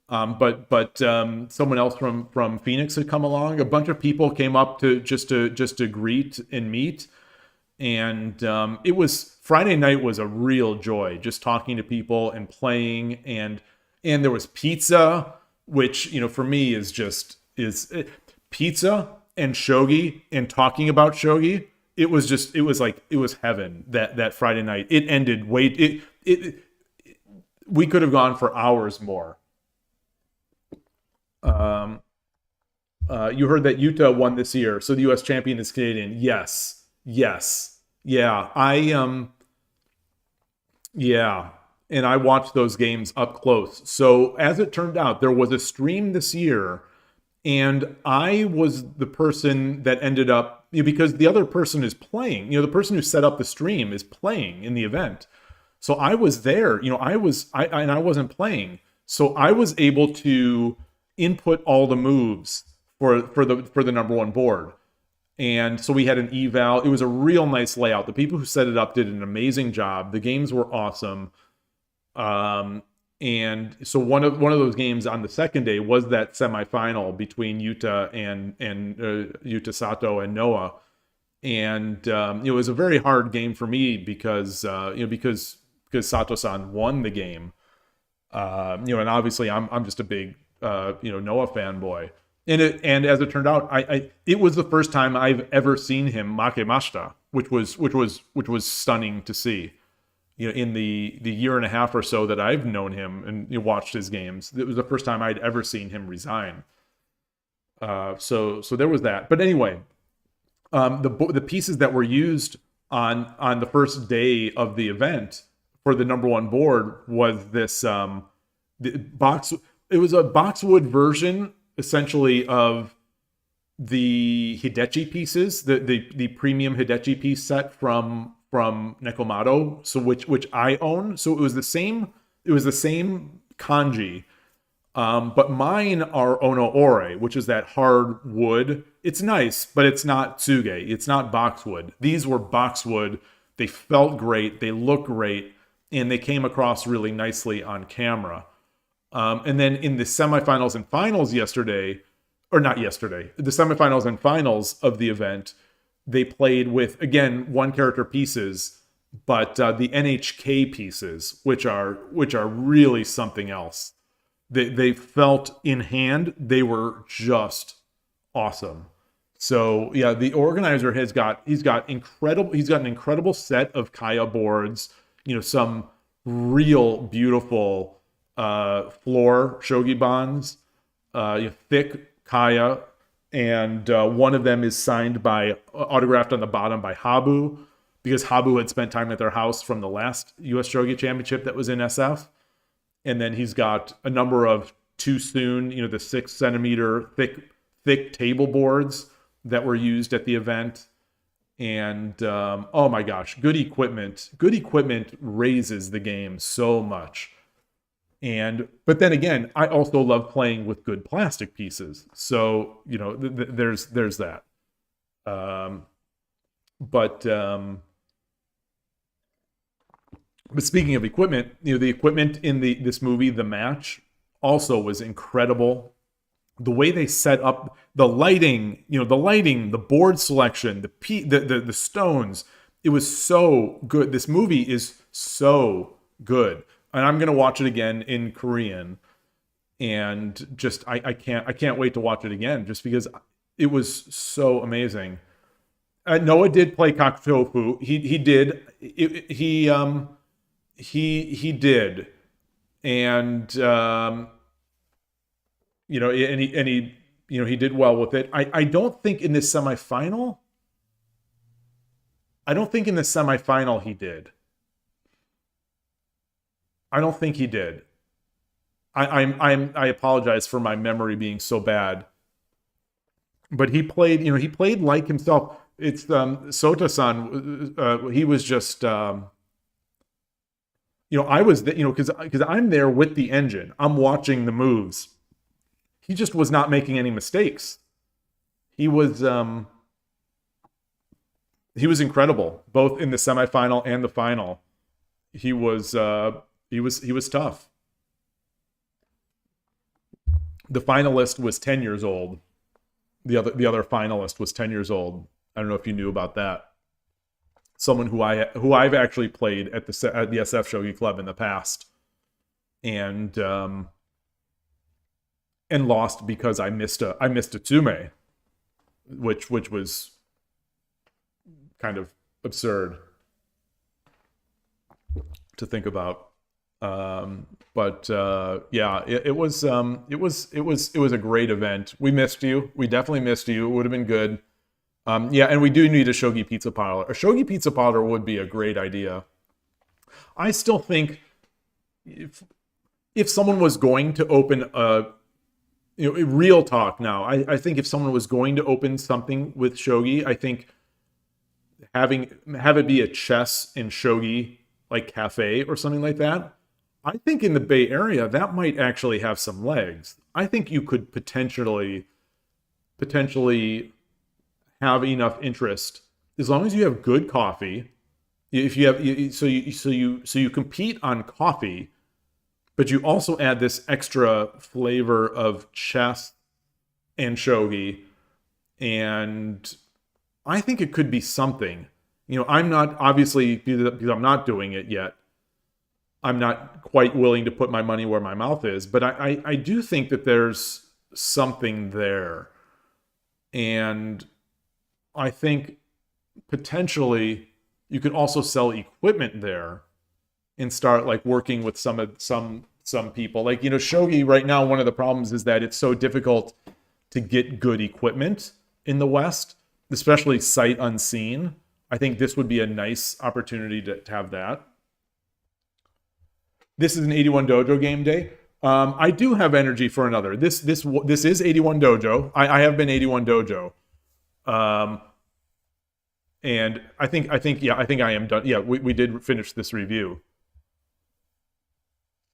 but someone else from Phoenix had come along. A bunch of people came up to just to greet and meet. And it was Friday night was a real joy, just talking to people and playing, and there was pizza, which for me is pizza and shogi and talking about shogi it was just it was heaven that Friday night. It ended we could have gone for hours more. You heard that Utah won this year, so the U.S. champion is Canadian. Yes, yeah. Yeah, and I watched those games up close. So as it turned out, there was a stream this year, and I was the person that ended up, because the other person is playing. The person who set up the stream is playing in the event. So I was there. I wasn't playing, so I was able to input all the moves for the number one board. And so we had an eval. It was a real nice layout. The people who set it up did an amazing job. The games were awesome. And so one of those games on the second day was that semifinal between Yuta and Yuta Sato and Noah. And it was a very hard game for me because Sato-san won the game. And obviously I'm just a big Noah fanboy. And as it turned out, it was the first time I've ever seen him makemashita, which was stunning to see. In the year and a half or so that I've known him and watched his games, it was the first time I'd ever seen him resign. So there was that. But anyway, the pieces that were used on the first day of the event for the number one board was this the box. It was a boxwood version, essentially, of the Hidechi pieces, the premium Hidechi piece set from Nekomato, so which I own. So it was the same kanji, but mine are Ono Ore, which is that hard wood. It's nice, but it's not tsuge. It's not boxwood. These were boxwood. They felt great. They looked great, and they came across really nicely on camera. And then in the semifinals and finals the semifinals and finals of the event, they played with, again, one character pieces, but the NHK pieces, which are really something else. They felt in hand, they were just awesome. So yeah, the organizer he's got an incredible set of Kaya boards, some real beautiful floor shogi bonds, thick Kaya, and one of them is signed autographed on the bottom by Habu, because Habu had spent time at their house from the last U.S. Shogi Championship that was in SF. And then he's got a number of Too Soon, the 6 centimeter thick table boards that were used at the event. And oh my gosh, good equipment. Good equipment raises the game so much. But then again, I also love playing with good plastic pieces. So, there's that. But speaking of equipment, the equipment in this movie, The Match, also was incredible. The way they set up the lighting, the board selection, the stones, it was so good. This movie is so good. And I'm gonna watch it again in Korean, and just I can't wait to watch it again, just because it was so amazing. Noah did play Kakutofu. He did. He did, and he did well with it. I don't think in this semifinal. He did. I don't think he did. I apologize for my memory being so bad. But he played like himself. It's Sota-san. He was just, I was, because I'm there with the engine. I'm watching the moves. He just was not making any mistakes. He was incredible, both in the semifinal and the final. He was tough. The finalist was 10 years old. The other finalist was 10 years old. I don't know if you knew about that. Someone who I've actually played at the SF Shogi Club in the past, and lost because I missed a tsume, which was kind of absurd to think about. Yeah, it was a great event. We missed you. We definitely missed you. It would have been good. Yeah, and we do need a shogi pizza parlor. A shogi pizza parlor would be a great idea. I still think if someone was going to open a, real talk now, I think if someone was going to open something with shogi, I think have it be a chess and shogi like cafe or something like that. I think in the Bay Area that might actually have some legs. I think you could potentially have enough interest as long as you have good coffee. If you have so you compete on coffee, but you also add this extra flavor of chess and shogi, and I think it could be something. I'm not, obviously, because I'm not doing it yet, I'm not quite willing to put my money where my mouth is, but I do think that there's something there. And I think potentially you could also sell equipment there and start like working with some people. Like, shogi right now, one of the problems is that it's so difficult to get good equipment in the West, especially sight unseen. I think this would be a nice opportunity to have that. This is an 81 Dojo game day. I do have energy for another. This is 81 Dojo. I have been 81 Dojo. And I think I am done. Yeah, we did finish this review.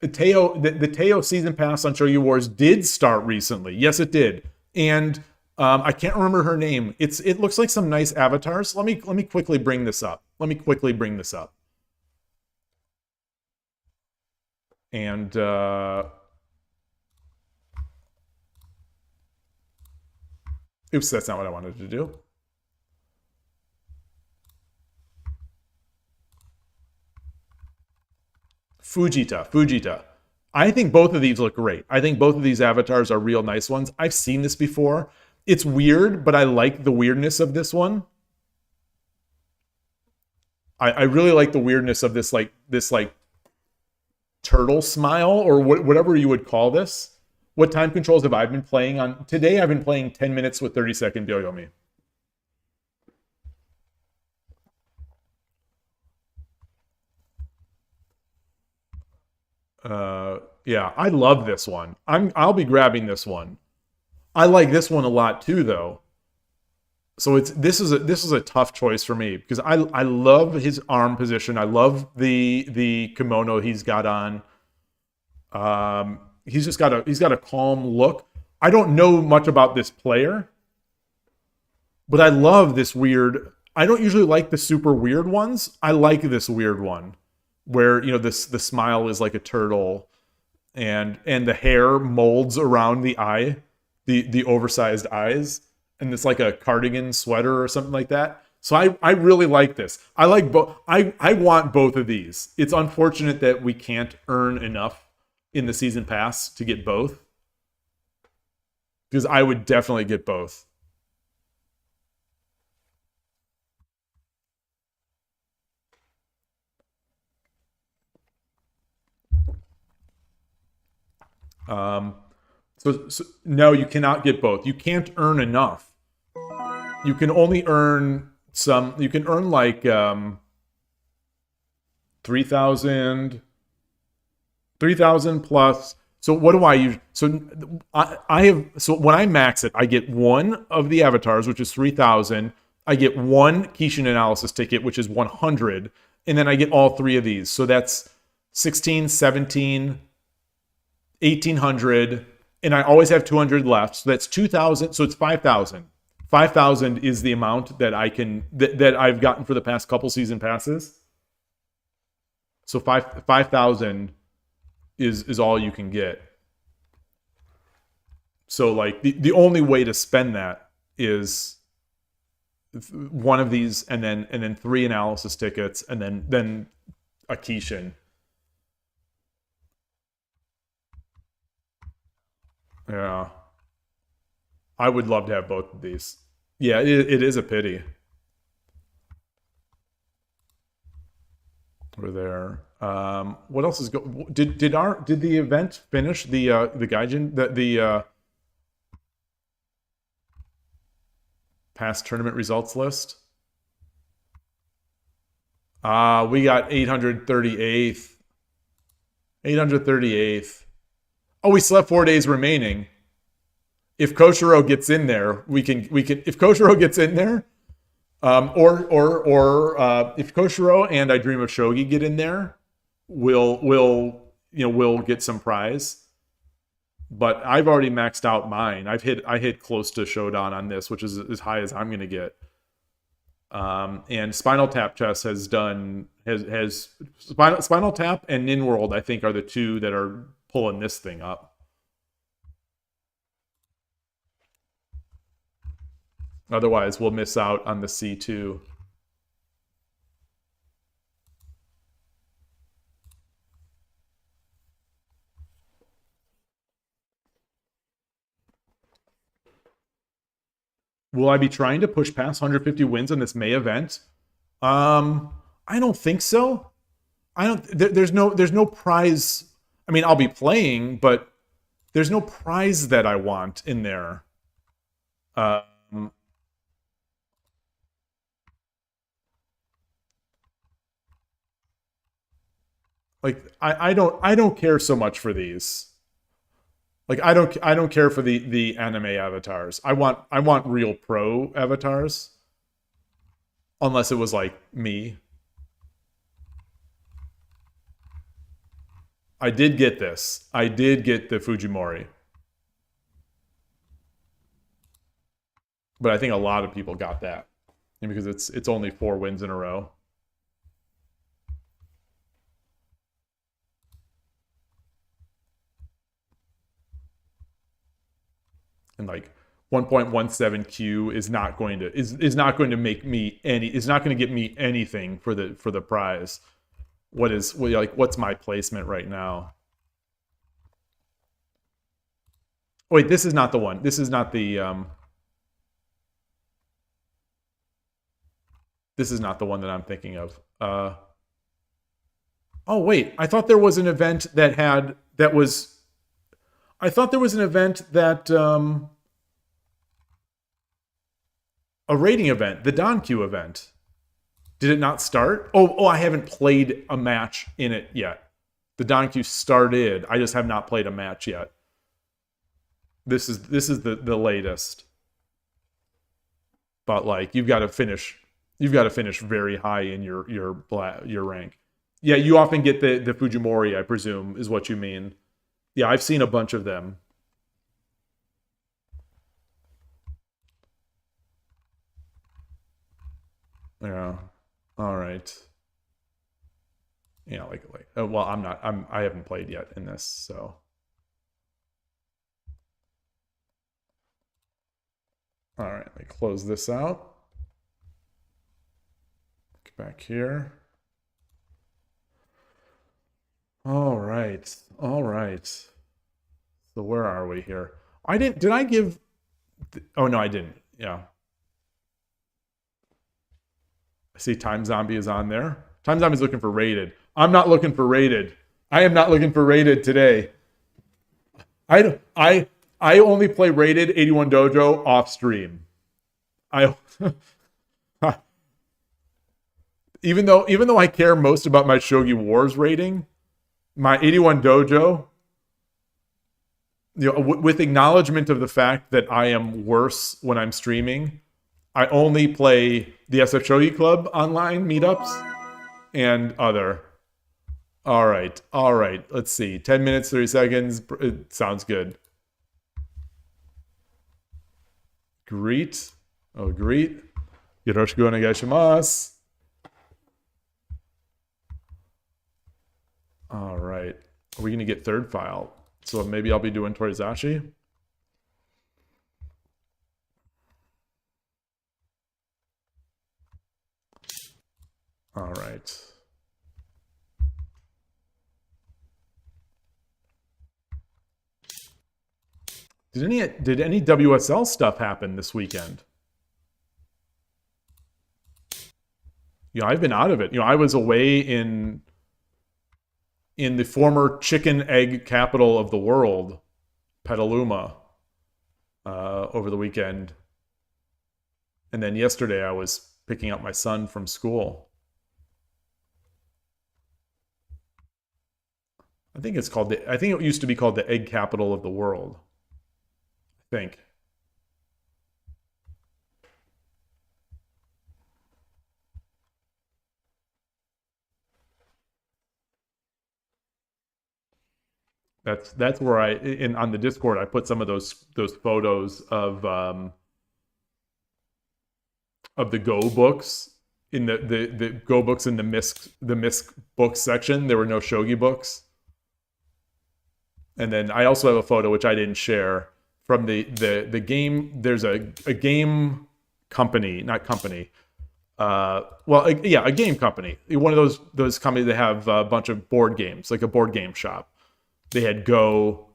The Teo season pass on Shogi Wars did start recently. Yes, it did. And I can't remember her name. It looks like some nice avatars. Let me quickly bring this up. And oops, that's not what I wanted to do. Fujita. I think both of these look great. I think both of these avatars are real nice ones. I've seen this before. It's weird, but I like the weirdness of this one. I really like the weirdness of this turtle smile, or whatever you would call this. What time controls have I been playing on? Today I've been playing 10 minutes with 30-second Byoyomi. Yeah, I love this one. I'll be grabbing this one. I like this one a lot too, though. So this is a tough choice for me because I love his arm position. I love the kimono he's got on. He's got a calm look. I don't know much about this player, but I love this weird. I don't usually like the super weird ones. I like this weird one where the smile is like a turtle, and the hair molds around the eye, the oversized eyes. And it's like a cardigan sweater or something like that. So I really like this. I like both. I want both of these. It's unfortunate that we can't earn enough in the season pass to get both, because I would definitely get both. So no, you cannot get both. You can't earn enough. You can only earn some. You can earn like 3,000 plus. So what do I use? So I have. So when I max it, I get one of the avatars, which is 3,000. I get one Kishin analysis ticket, which is 100, and then I get all three of these. So that's 16, 17, 1,800. And I always have 200 left. So that's 2,000. So it's 5,000. 5,000 is the amount that I can that I've gotten for the past couple season passes. So 5,000 is all you can get. So like the only way to spend that is one of these, and then 3 analysis tickets, and then a Kishin. Yeah. I would love to have both of these. Yeah, it is a pity. We're there. What else is did the event finish the Gaijin the past tournament results list? We got 838th. 838th. Oh, we still have 4 days remaining. If Koshiro gets in there, we can if Koshiro gets in there, or if Koshiro and I Dream of Shogi get in there, we'll get some prize. But I've already maxed out mine. I hit close to Shodan on this, which is as high as I'm gonna get. And Spinal Tap Chess has Spinal Tap and Nin World, I think, are the two that are pulling this thing up. Otherwise, we'll miss out on the C2. Will I be trying to push past 150 wins in this May event? I don't think so. There's no prize. I mean, I'll be playing, but there's no prize that I want in there. Like I don't care so much for these. Like I don't care for the anime avatars. I want real pro avatars. Unless it was like me. I did get this. I did get the Fujimori. But I think a lot of people got that. Because it's only 4 wins in a row. And like 1.17Q is not going to make me is not going to get me anything for the prize. What's my placement right now? Oh, wait, this is not the one. This is not the this is not the one that I'm thinking of. Oh wait, I thought there was an event I thought there was an event that a rating event, the DonQ event. Did it not start? Oh, I haven't played a match in it yet. The DonQ started. I just have not played a match yet. This is the latest. But like you've got to finish very high in your rank. Yeah, you often get the Fujimori, I presume, is what you mean. Yeah, I've seen a bunch of them. Yeah. All right. Yeah, well, I haven't played yet in this, so. All right, let me close this out. Get back here. All right. All right. So where are we here? Did I give... Oh, no, I didn't. Yeah. I see Time Zombie is on there. Time Zombie's looking for rated. I'm not looking for rated. I am not looking for rated today. I only play rated 81 Dojo off stream. Even though I care most about my Shogi Wars rating, my 81 Dojo, with acknowledgement of the fact that I am worse when I'm streaming, I only play the SF Shogi Club online meetups and other. All right. Let's see. 10 minutes, 30 seconds. It sounds good. Greet. Yoroshiku onegaishimasu. All right. Are we going to get third file? So maybe I'll be doing Torizashi. All right. Did any WSL stuff happen this weekend? I've been out of it. I was away in the former chicken egg capital of the world, Petaluma, over the weekend. And then yesterday I was picking up my son from school. I think it used to be called the egg capital of the world. I think. That's where on the Discord I put some of those photos of the Go books in the Go books in the Misk books section. There were no Shogi books. And then I also have a photo which I didn't share from the game. There's a game company, not company. A game company. One of those companies that have a bunch of board games, like a board game shop. They had Go,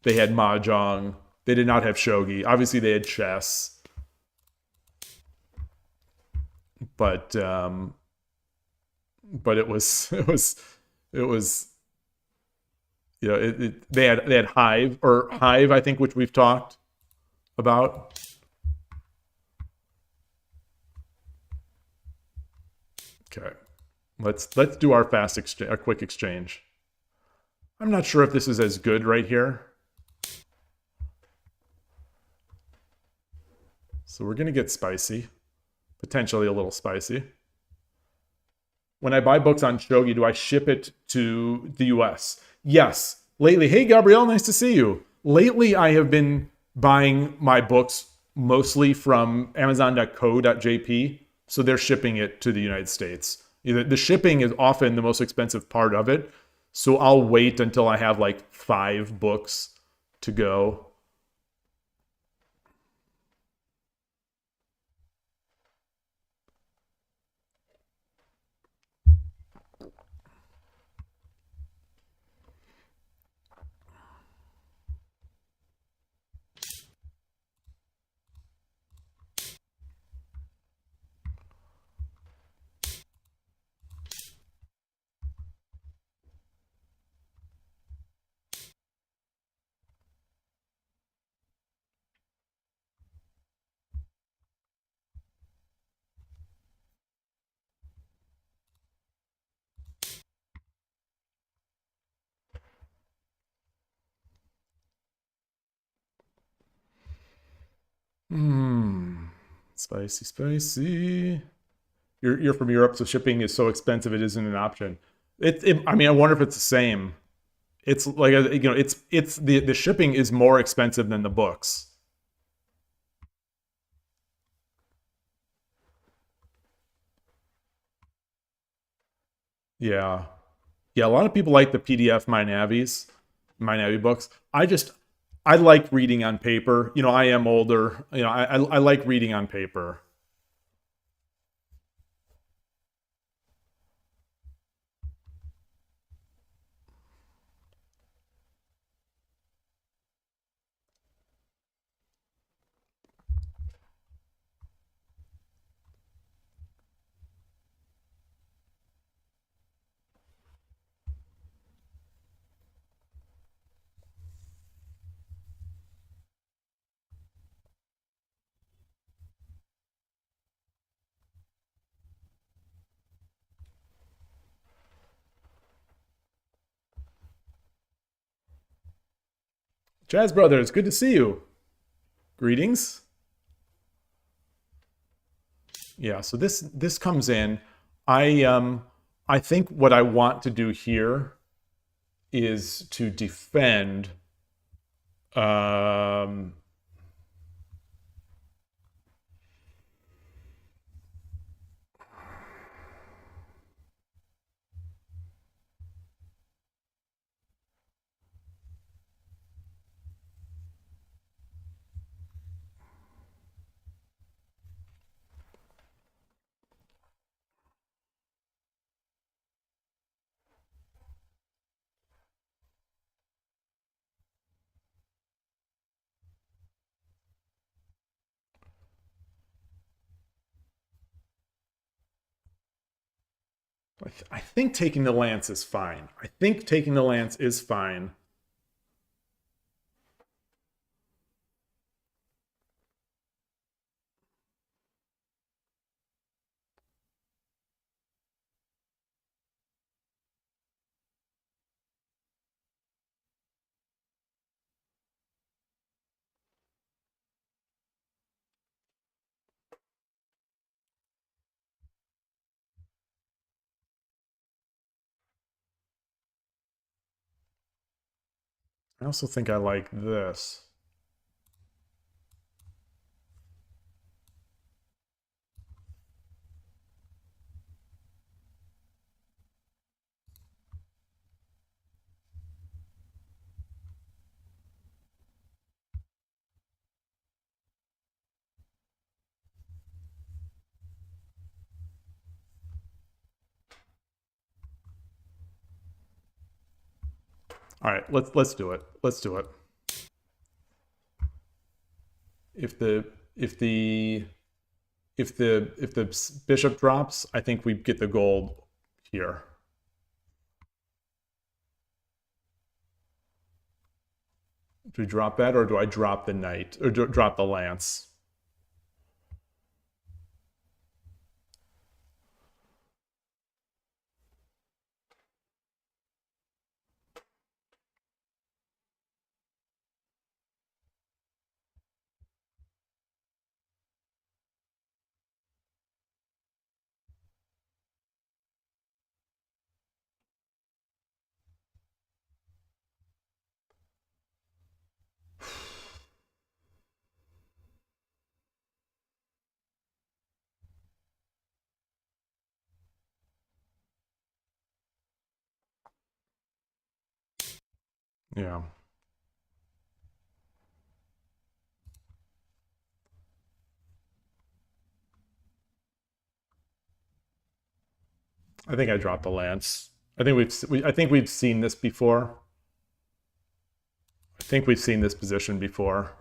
they had Mahjong. They did not have Shogi. Obviously, they had chess, but it was it was they had Hive, I think, which we've talked about. Okay, let's do our our quick exchange. I'm not sure if this is as good right here. So we're gonna get spicy, potentially a little spicy. When I buy books on Shogi, do I ship it to the US? Yes. Lately, hey Gabrielle, nice to see you. Lately, I have been buying my books mostly from Amazon.co.jp, so they're shipping it to the United States. The shipping is often the most expensive part of it, so I'll wait until I have like 5 books to go. Spicy, spicy. You're from Europe, so shipping is so expensive it isn't an option. I mean, I wonder if it's the same. It's like it's the shipping is more expensive than the books. Yeah, yeah. A lot of people like the PDF My Navi books. I like reading on paper. I am older. I like reading on paper. Jazz Brothers, good to see you. Greetings. Yeah, so this comes in. I think what I want to do here is to defend um I think taking the lance is fine. I think taking the lance is fine. I also think I like this. All right, let's do it. Let's do it. If the if the if the bishop drops, I think we get the gold here. Do we drop that, or do I drop the knight, or drop the lance? Yeah. I think I dropped the lance. I think we've seen this before. I think we've seen this position before.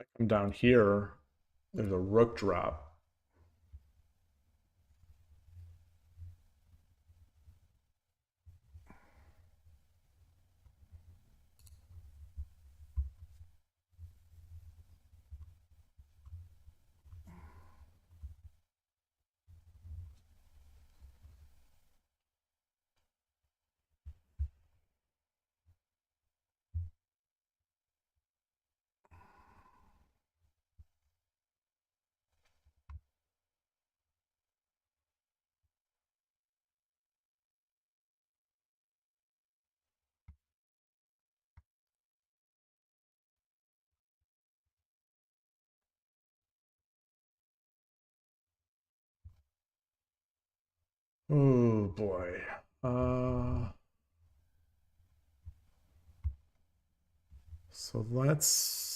I come down here. There's a rook drop. Oh boy. So let's.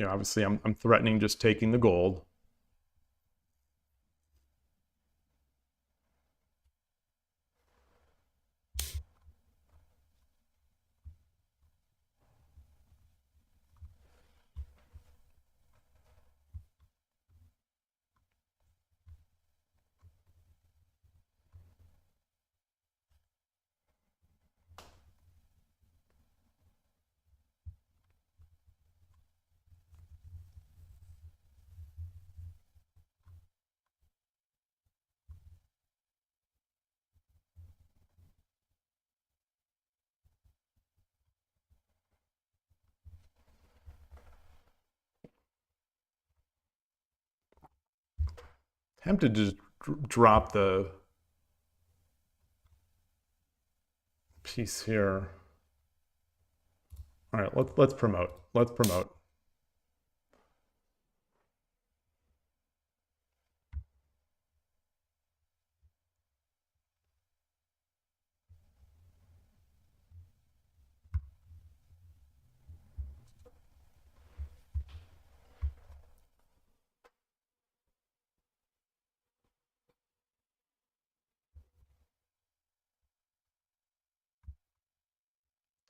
Obviously I'm threatening just taking the gold. Tempted to just drop the piece here. All right, let's promote. Let's promote.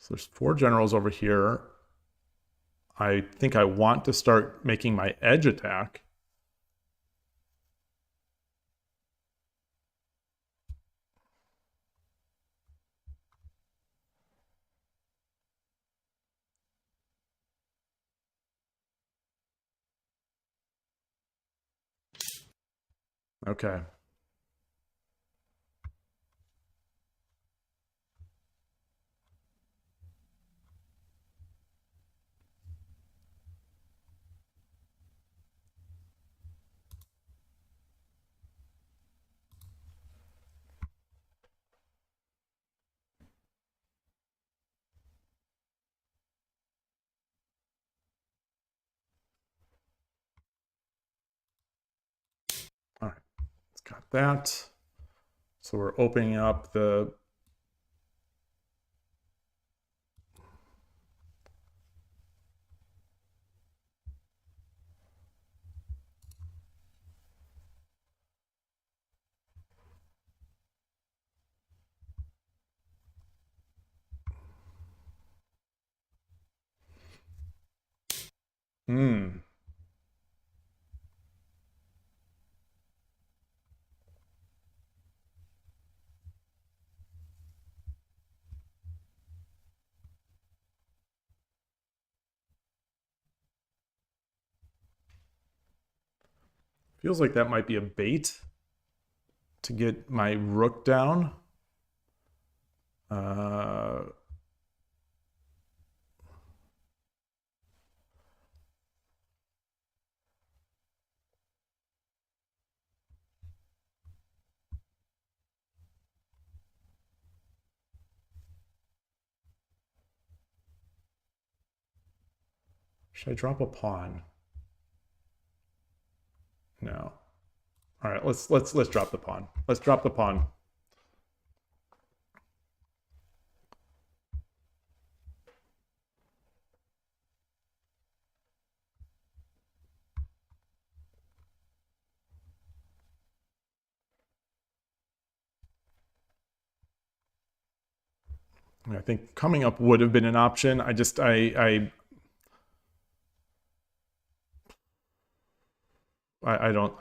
So there's 4 generals over here. I think I want to start making my edge attack. Okay. All right, it's got that. So we're opening up the Feels like that might be a bait to get my rook down. Should I drop a pawn? No. All right, let's drop the pawn. Let's drop the pawn. I think coming up would have been an option. I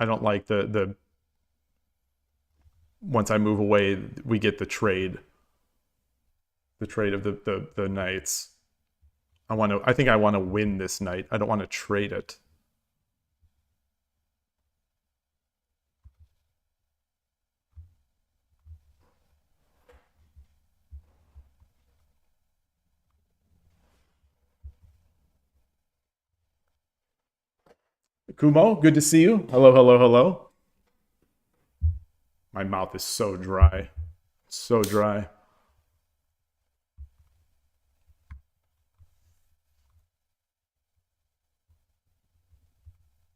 don't like the once I move away we get the trade of the knights. I think I want to win this knight. I don't want to trade it. Kumo, good to see you. Hello, hello, hello. My mouth is so dry. So dry.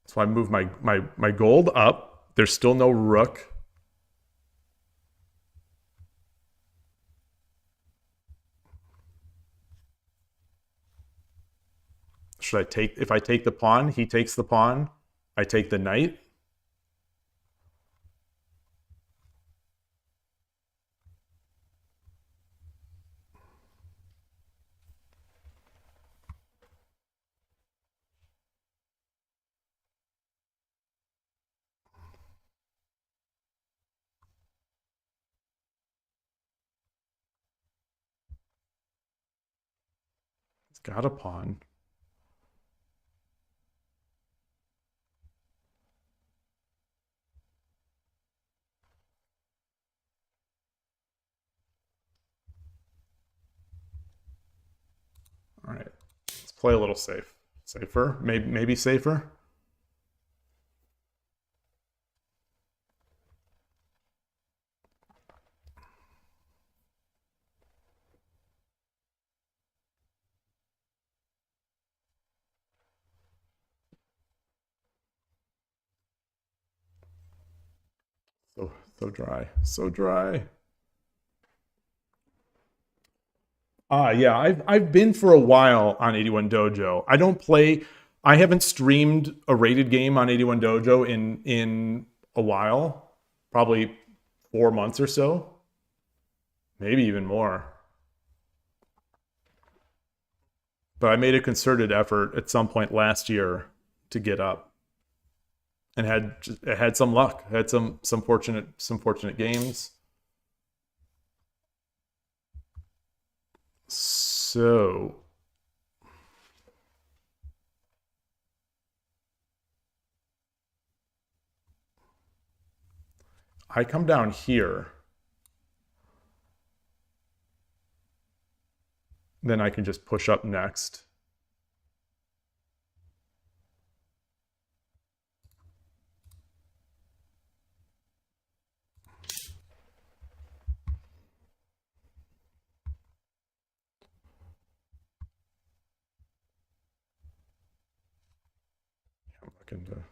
So I move my gold up. There's still no rook. Should I take, if I take the pawn, he takes the pawn, I take the knight. It's got a pawn. All right, let's play a little safer, maybe safer. So dry. So dry. Yeah, I've been for a while on 81 Dojo. I don't play. I haven't streamed a rated game on 81 Dojo in a while, probably 4 months or so, maybe even more. But I made a concerted effort at some point last year to get up, and had some luck. Had some fortunate games. So I come down here. Then I can just push up next. I'm looking to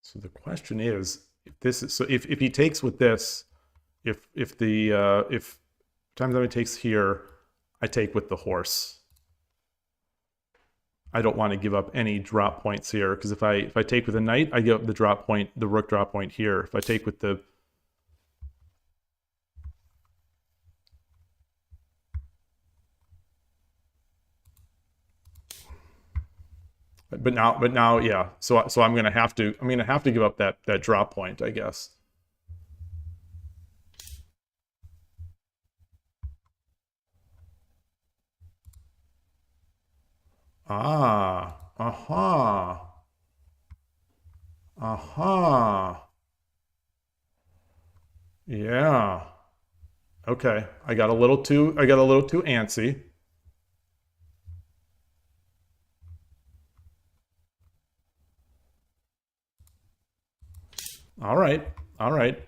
So the question is, if this is so, if he takes with this, if times how he takes here, I take with the horse. I don't want to give up any drop points here, because if I take with a knight, I give up the drop point, the rook drop point here. If I take with the but now yeah. So I'm gonna have to give up that drop point, I guess. Ah, aha. Aha. Yeah. Okay. I got a little too antsy. All right. All right.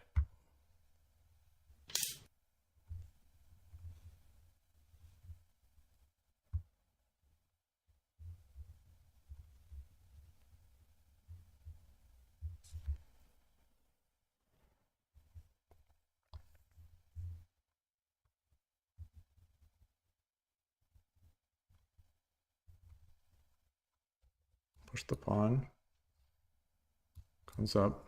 Push the pawn. Comes up.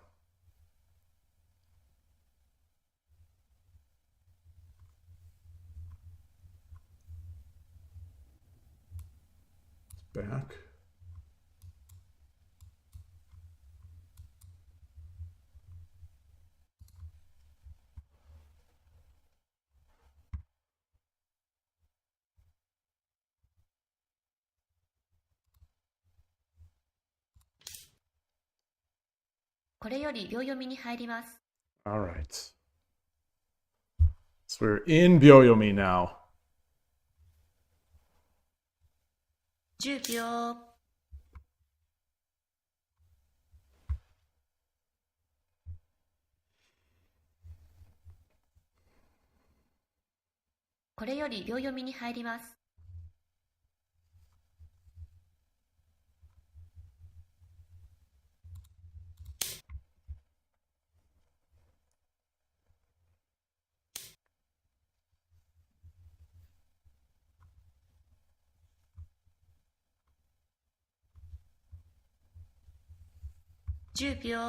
Back. All right. So we're in Byoyomi now. 10秒。これより秒読みに入ります。10秒。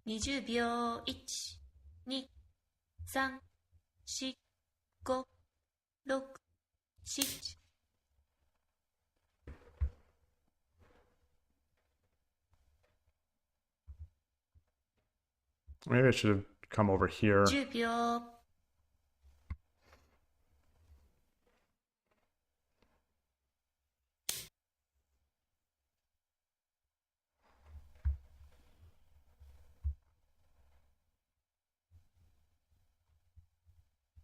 20秒。1、2、3、4、5、6、7。Maybe I should have come over here. 10秒、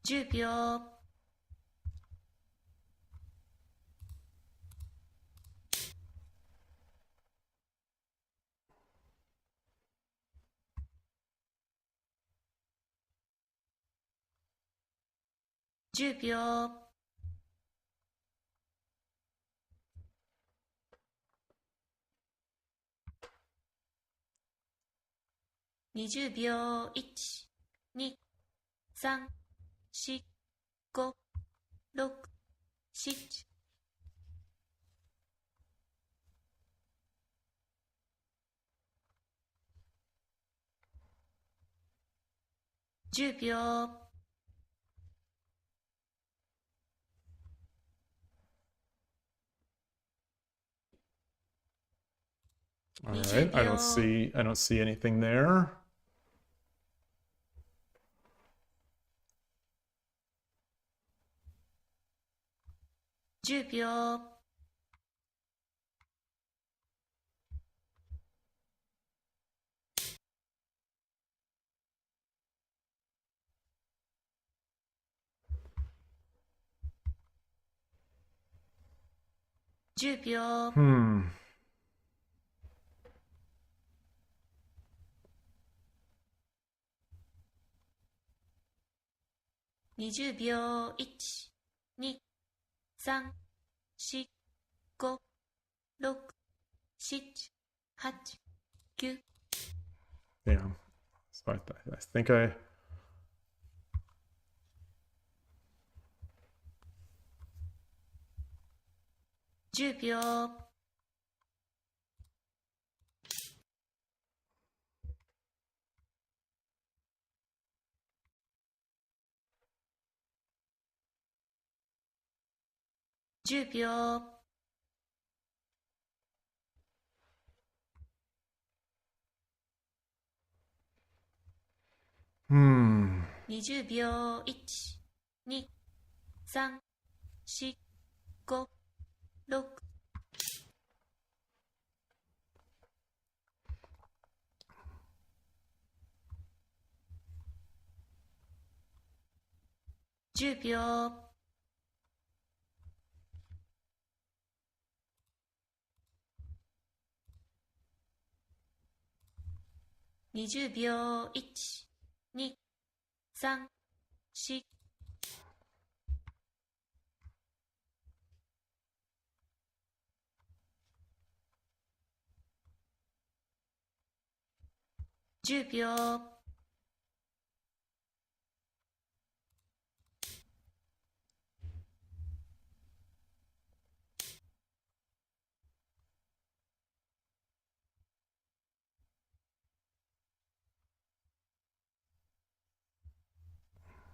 10秒、10秒、20秒、1、2、3、4、5、6、7、10秒、All right, I don't see anything there. 10秒、10秒、20秒、1、2、3、4、5、6、7、8、9、Yeah. So I think I 10秒、10秒、20秒、1、2、3、4、5、6、10秒、20秒、1、2、3、4、10秒、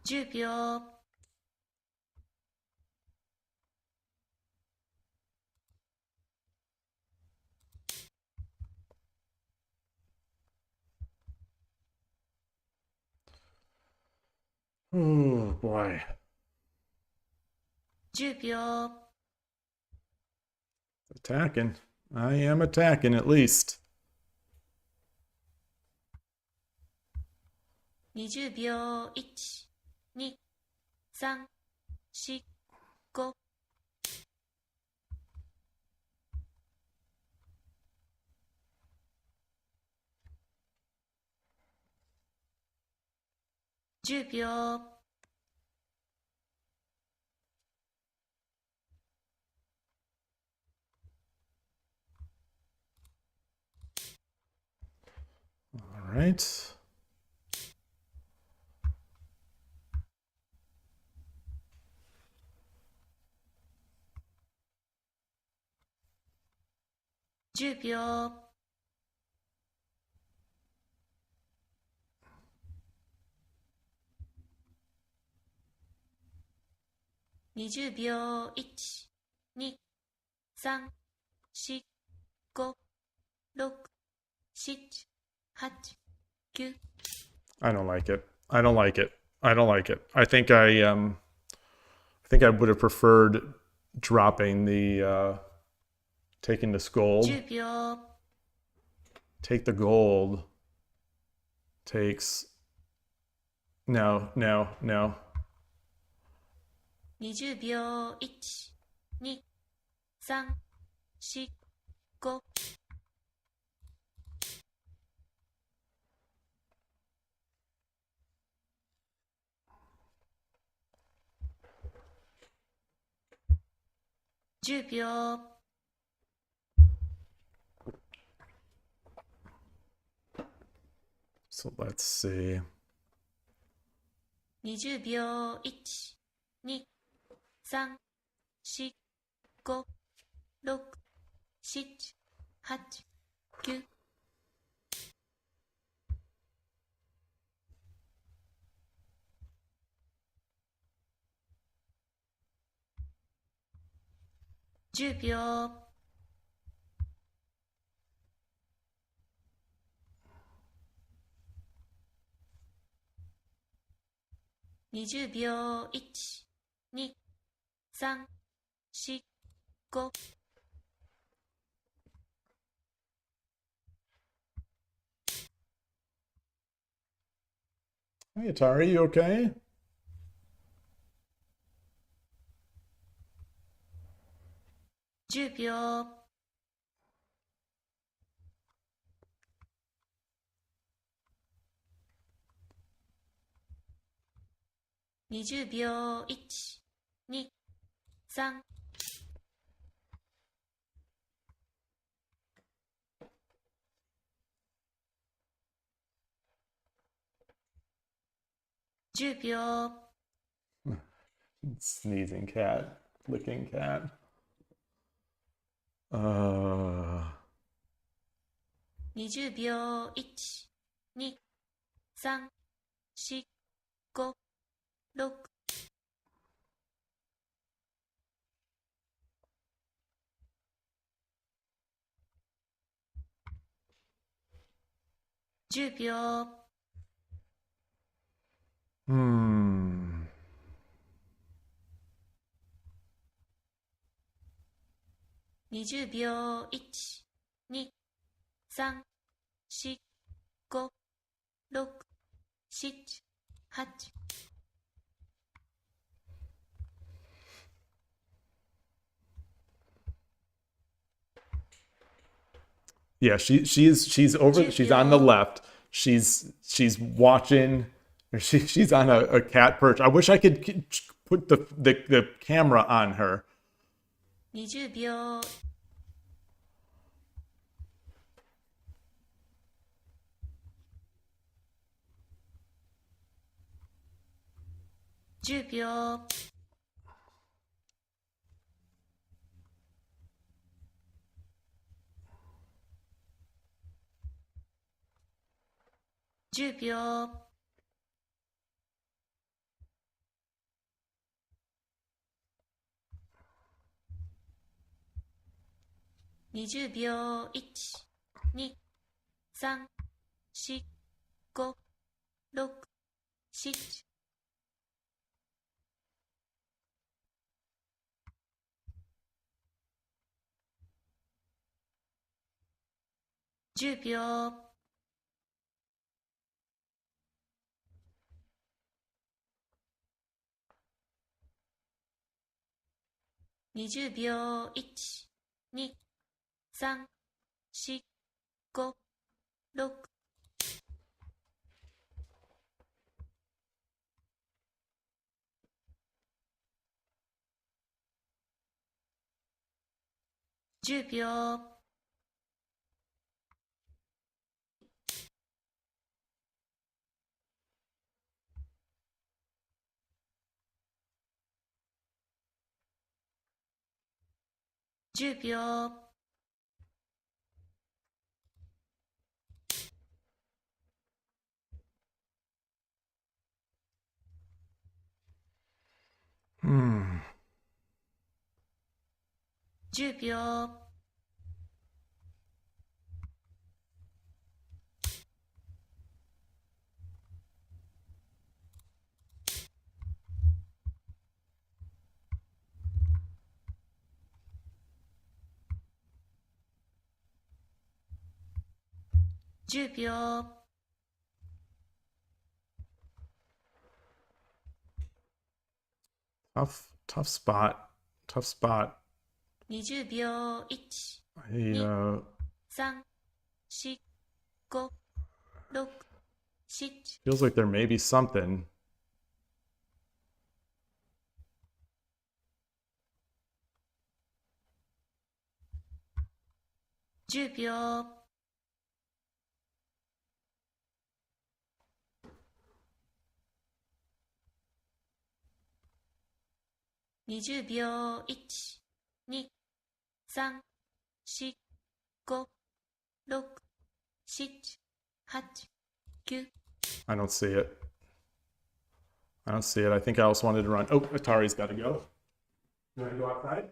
10秒、Oh boy. 10秒、Attacking. I am attacking at least. 20秒、1、2、3、4、5、10秒、All right. 10秒、20秒、1、2、3、4、5、6、7、8、9、I don't like it. I don't like it. I don't like it. I think I would have preferred dropping the taking this gold. 10秒 Take the gold. Takes no, no, no. 20秒1、2、3、4、5。10秒 So let's see. 20秒1、2、3、4、5、6、7、8、9。10秒 20秒1、2、3、4、5。Hey, Atari, you okay? 10秒 20秒1、2、3。10秒 Sneezing cat, licking cat. 20秒1、2、3、4、5、6。10秒 Hmm. 20秒1、2、3、4、5、6、7、8。Yeah, she's over. She's on the left. She's watching. Or she's on a cat perch. I wish I could put the camera on her. 20秒 10秒 10秒 20秒1、2、3、4、5、6、7。10秒 20秒1、2、3、4、5、6。10秒 10秒 Hmm. 10秒 20 10秒 Tough spot. Tough spot. 20秒 1、I, 2、3、4、5、6、7、feels like there may be something. 10秒 20秒 1、2、3、4、5、6、7、8、9 I don't see it. I don't see it. I think I also wanted to run. Oh, Atari's got to go. You want to go outside?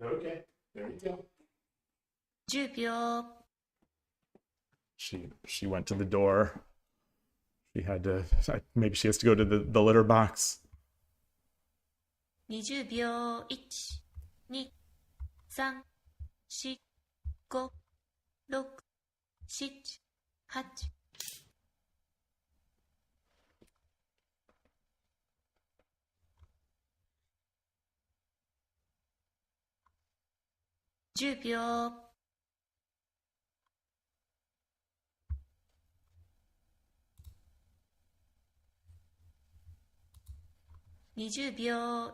Okay. There you go. 10秒 She went to the door. She had to. Maybe she has to go to the litter box. 20秒 1、2、3、4、5、6、7、8 10秒 20秒 1、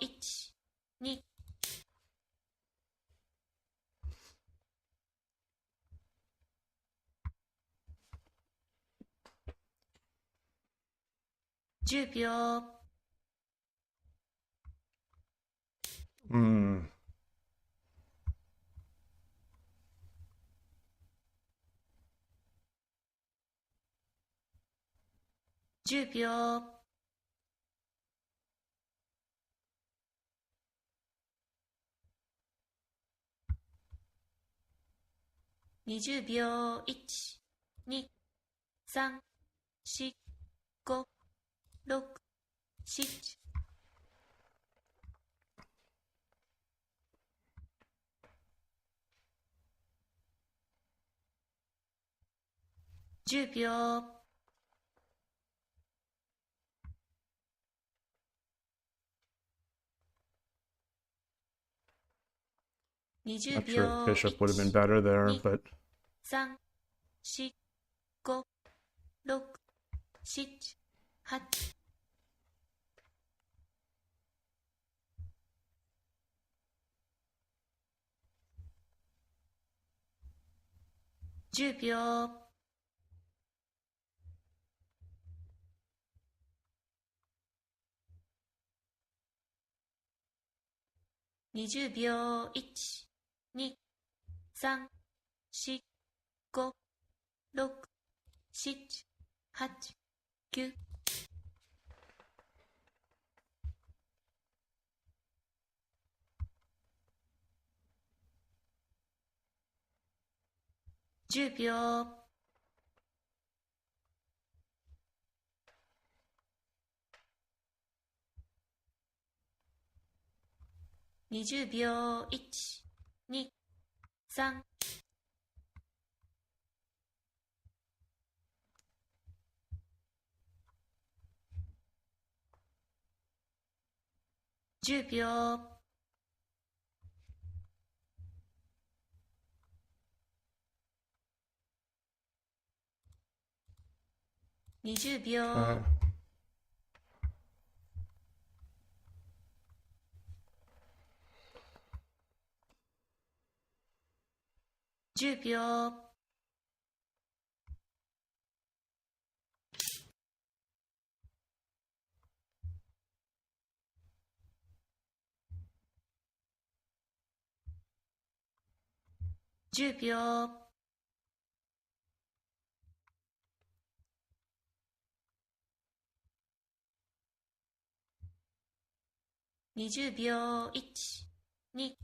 2、10秒 10秒 20秒 1、2、3、4、5、6、7 10秒 20 Not sure if 秒 Bishop would have been 1、better there, 2、 but 3、4、5、6、7、8 10秒 20秒 1、2、3、4、5、6、7、8、9 10秒 20秒 1、2、3 10秒 20秒 10秒 10秒 20秒 1、2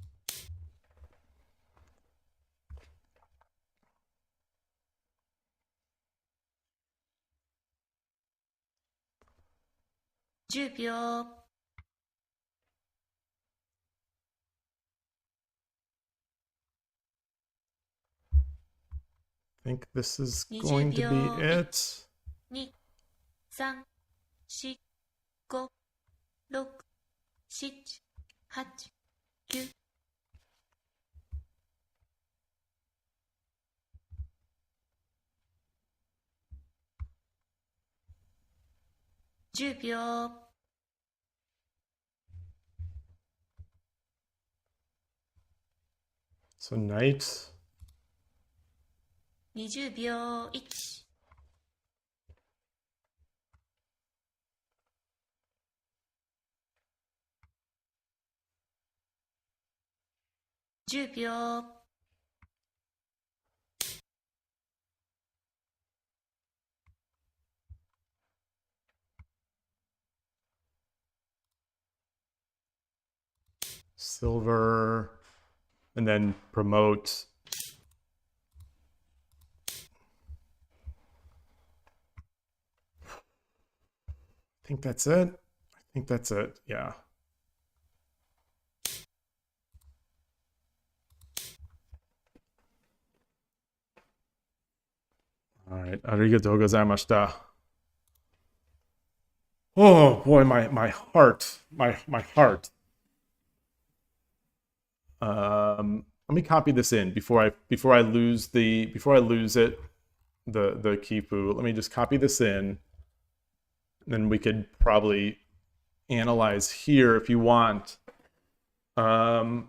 10秒 I think this is going to be it. 2、3、4、5、6、7、8、9。10秒。So night. 20秒。1、10秒。Silver. And then promote. I think that's it. I think that's it. Yeah. All right. Arigatou gozaimashita. Oh boy, my heart. My heart. Let me copy this in before I lose it, the Kipu. Let me just copy this in. Then we could probably analyze here if you want. I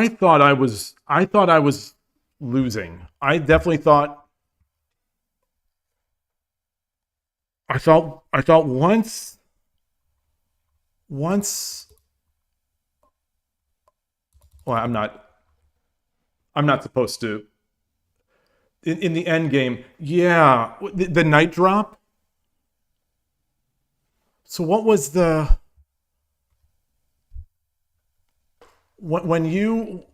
thought I was losing. I definitely thought once well, I'm not supposed to in the end game. Yeah, the night drop. So what was the when you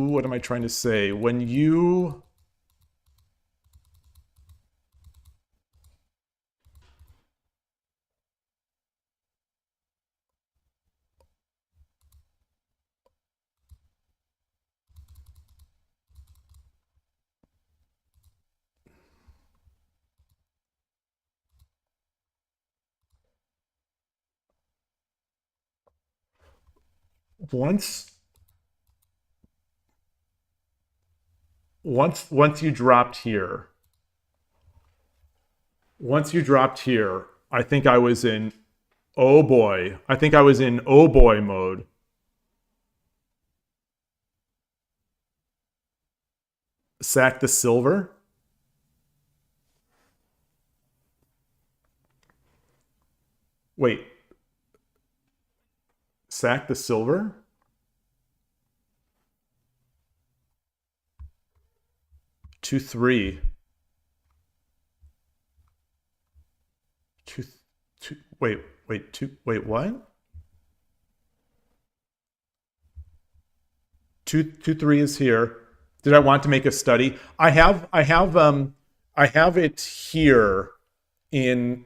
what am I trying to say? When you once you dropped here, I think I was in oh boy. I think I was in oh boy mode. Sack the silver. Wait. Sack the silver? Two, three. Two, wait, what? Two, 3 is here. Did I want to make a study? I have it here in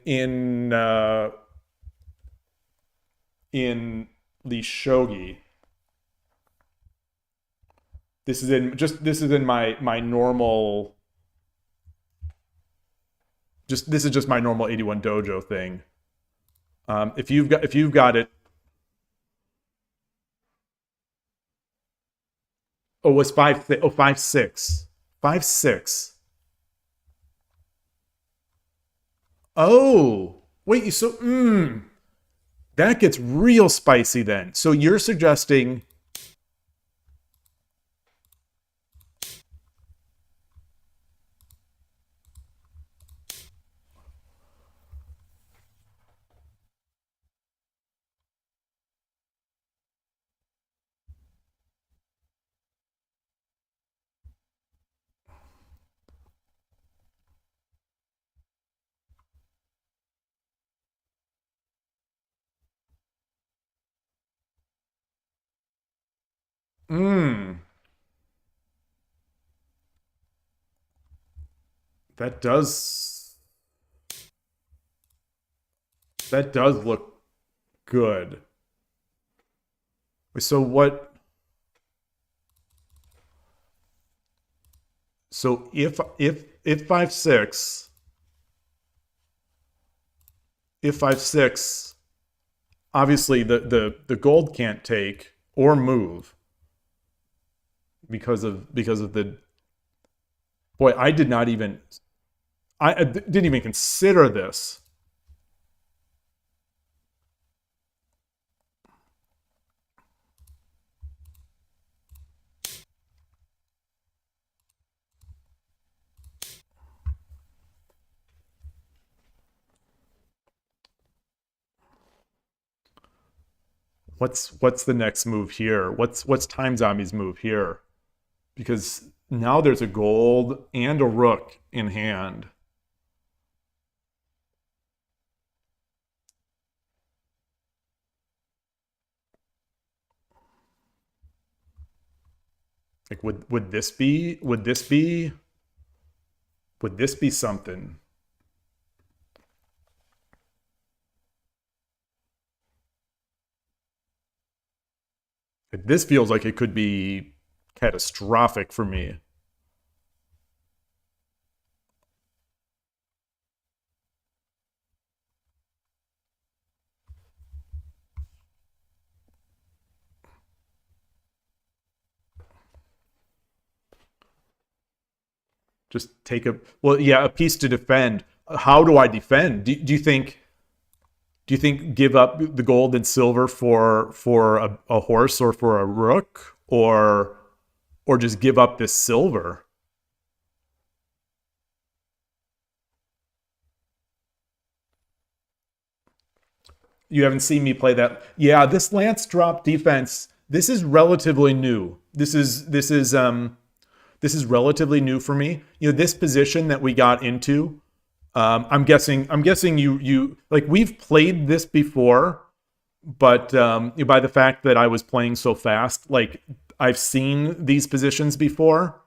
the Shogi. This is in my normal. This is just my normal 81 dojo thing. If you've got it. Oh, it was 5. Oh, 5, 6. 5, 6. Oh, wait. So, that gets real spicy then. So you're suggesting. That does look good. So what? So if 5-6, obviously the gold can't take or move because of the boy. I didn't even consider this. What's the next move here? What's Time Zombie's move here? Because now there's a gold and a rook in hand. Like would this be something? This feels like it could be catastrophic for me. Just take a a piece to defend. How do I defend? Do you think give up the gold and silver for a horse or for a rook, or just give up this silver? You haven't seen me play that. Yeah, this lance drop defense. This is relatively new. This is relatively new for me. You know, this position that we got into. I'm guessing you like we've played this before, but by the fact that I was playing so fast, like I've seen these positions before.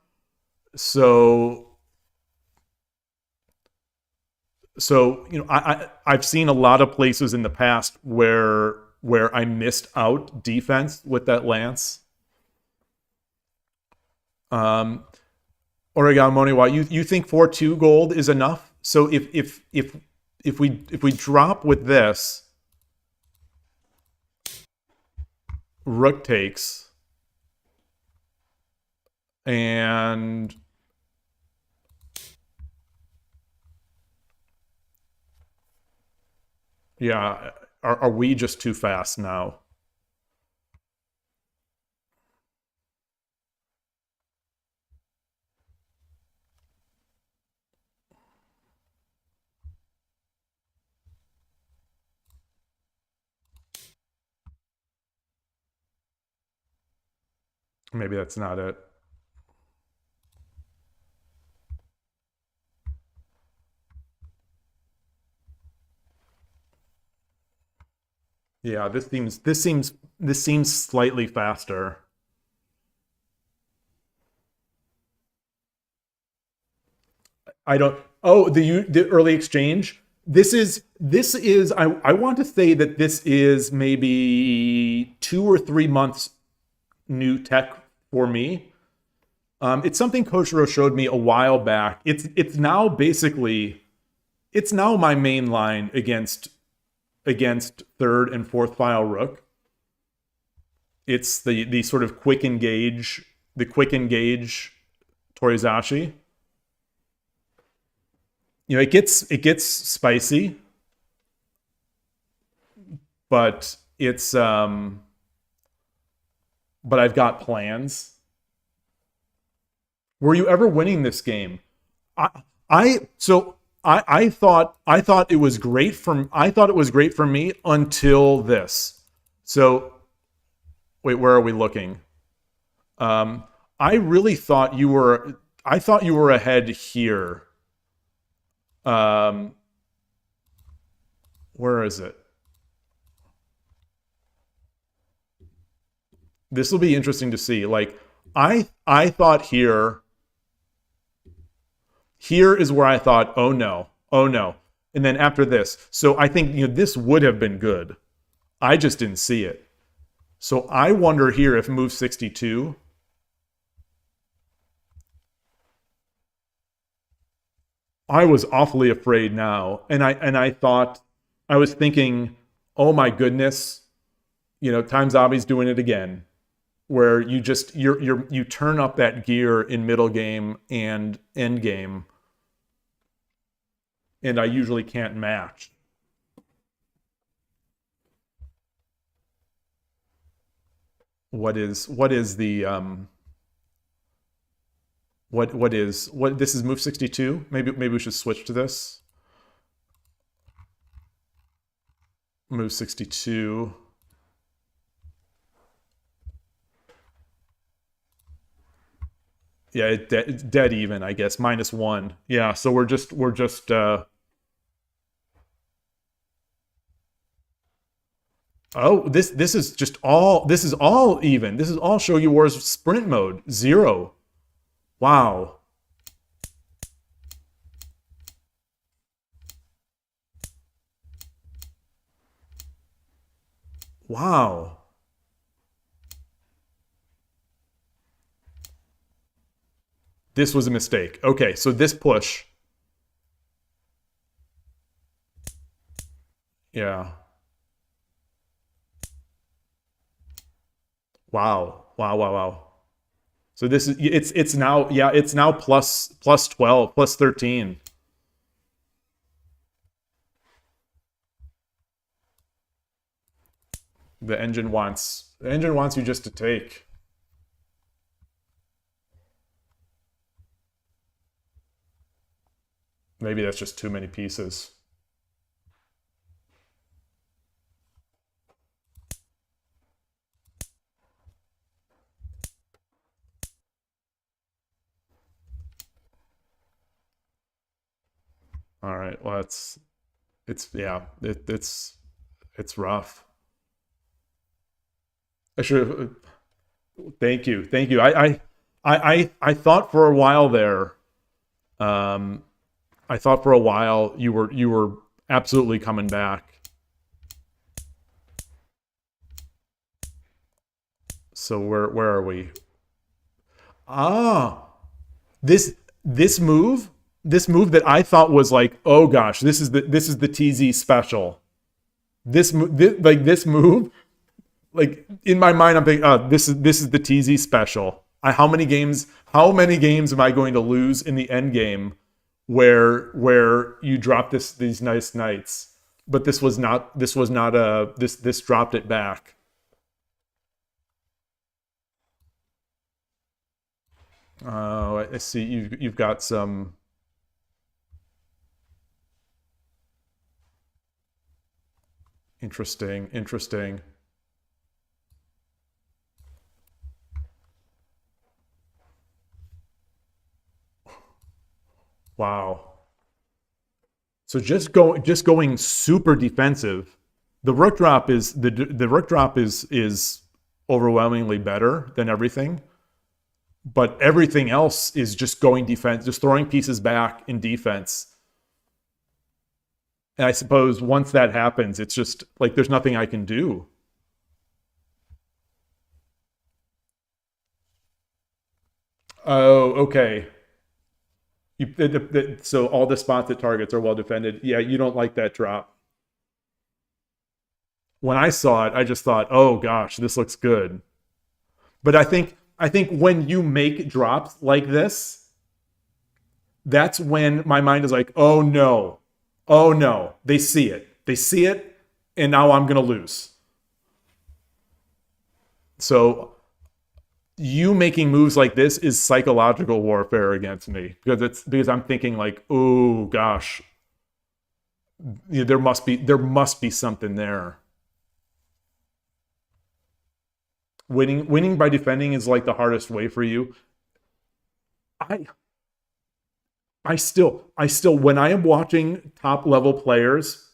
So you know, I've seen a lot of places in the past where I missed out defense with that lance. Um, Oregon Moniwa, you think 4-2 gold is enough? So if we drop with this, rook takes, and yeah, are we just too fast now? Maybe that's not it. Yeah, this seems slightly faster. I don't. Oh, the early exchange. This is. I want to say that this is maybe 2 or 3 months new tech for me. It's something Koshiro showed me a while back. It's now my main line against third and fourth file rook. It's the sort of quick engage Torizashi. You know, it gets spicy, but but I've got plans. Were you ever winning this game? I thought it was great for me until this. So wait, where are we looking? I really thought you were ahead here. Where is it? This will be interesting to see. Like I thought here is where I thought, oh no. And then after this. So I think, you know, this would have been good. I just didn't see it. So I wonder here if move 62. I was awfully afraid now. And I thought, I was thinking, oh my goodness, Time Zombie's doing it again. Where you just you turn up that gear in middle game and end game, and I usually can't match. What is the what this is move 62? Maybe we should switch to this. Move 62. Yeah, it's dead even, I guess. -1. Yeah, so we're just oh, this is just all this is all even. This is all Shogi Wars sprint mode. 0. Wow. Wow. This was a mistake. Okay, so this push. Yeah. Wow. Wow, wow, wow. So this is it's now, yeah, it's now plus 12, plus 13. The engine wants you just to take. Maybe that's just too many pieces. All right. Well, it's yeah, it's rough. I should have, thank you. Thank you. I thought for a while there, I thought for a while you were absolutely coming back. So where are we? Ah, this move that I thought was like, oh gosh, this is the TZ special. This move, like in my mind, I'm thinking, oh, this is the TZ special. How many games am I going to lose in the end game where you drop these nice knights? But this dropped it back. Oh, I see. You've got some. Interesting. Wow. So just going super defensive. The rook drop is is overwhelmingly better than everything. But everything else is just going defense, just throwing pieces back in defense. And I suppose once that happens, it's just like there's nothing I can do. Oh, okay. So all the spots at targets are well defended. Yeah, you don't like that drop. When I saw it, I just thought, oh gosh, this looks good. But I think when you make drops like this, that's when my mind is like, oh no, they see it, and now I'm gonna lose. So you making moves like this is psychological warfare against me because I'm thinking like, oh gosh, there must be something there. Winning by defending is like the hardest way for you. I still when I am watching top level players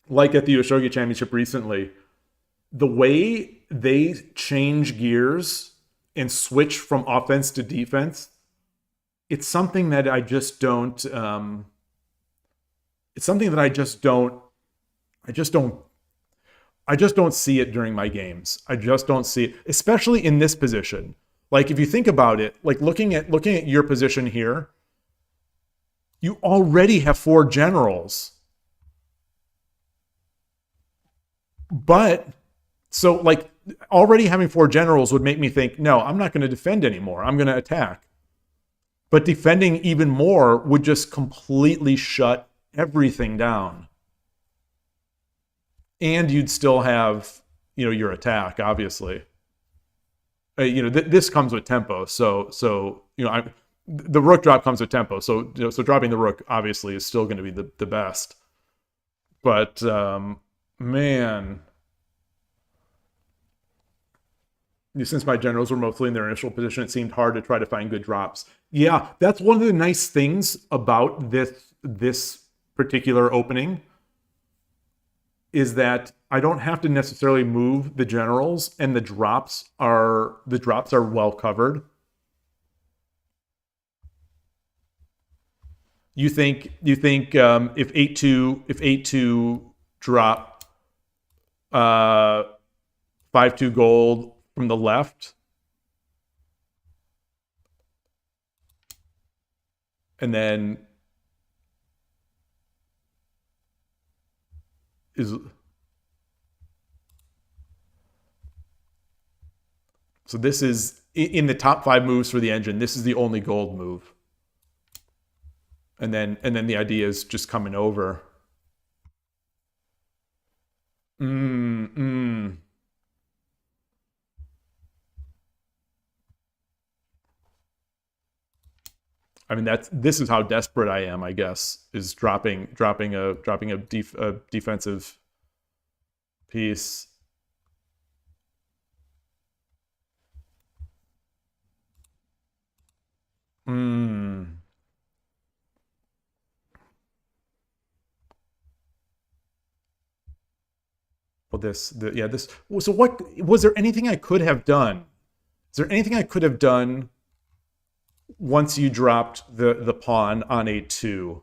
like at the Shogi Championship recently, the way they change gears and switch from offense to defense, it's something that I just don't it's something that I just don't see it during my games. I just don't see it, especially in this position. Like if you think about it, like looking at your position here, You already have 4 generals. But, so like, already having 4 generals would make me think, no, I'm not going to defend anymore. I'm going to attack. But defending even more would just completely shut everything down. And you'd still have, your attack, obviously. This comes with tempo. So the rook drop comes with tempo. So so dropping the rook obviously is still going to be the best. But man, since my generals were mostly in their initial position, it seemed hard to try to find good drops. Yeah, that's one of the nice things about this particular opening, is that I don't have to necessarily move the generals, and the drops are well covered. You think if 8-2 drop 5-2 gold from the left, and then so this is in the top 5 moves for the engine. This is the only gold move, and then the idea is just coming over. I mean, this is how desperate I am, I guess, is dropping a defensive piece. Well, this. So what was there anything I could have done? Is there anything I could have done once you dropped the pawn on a2?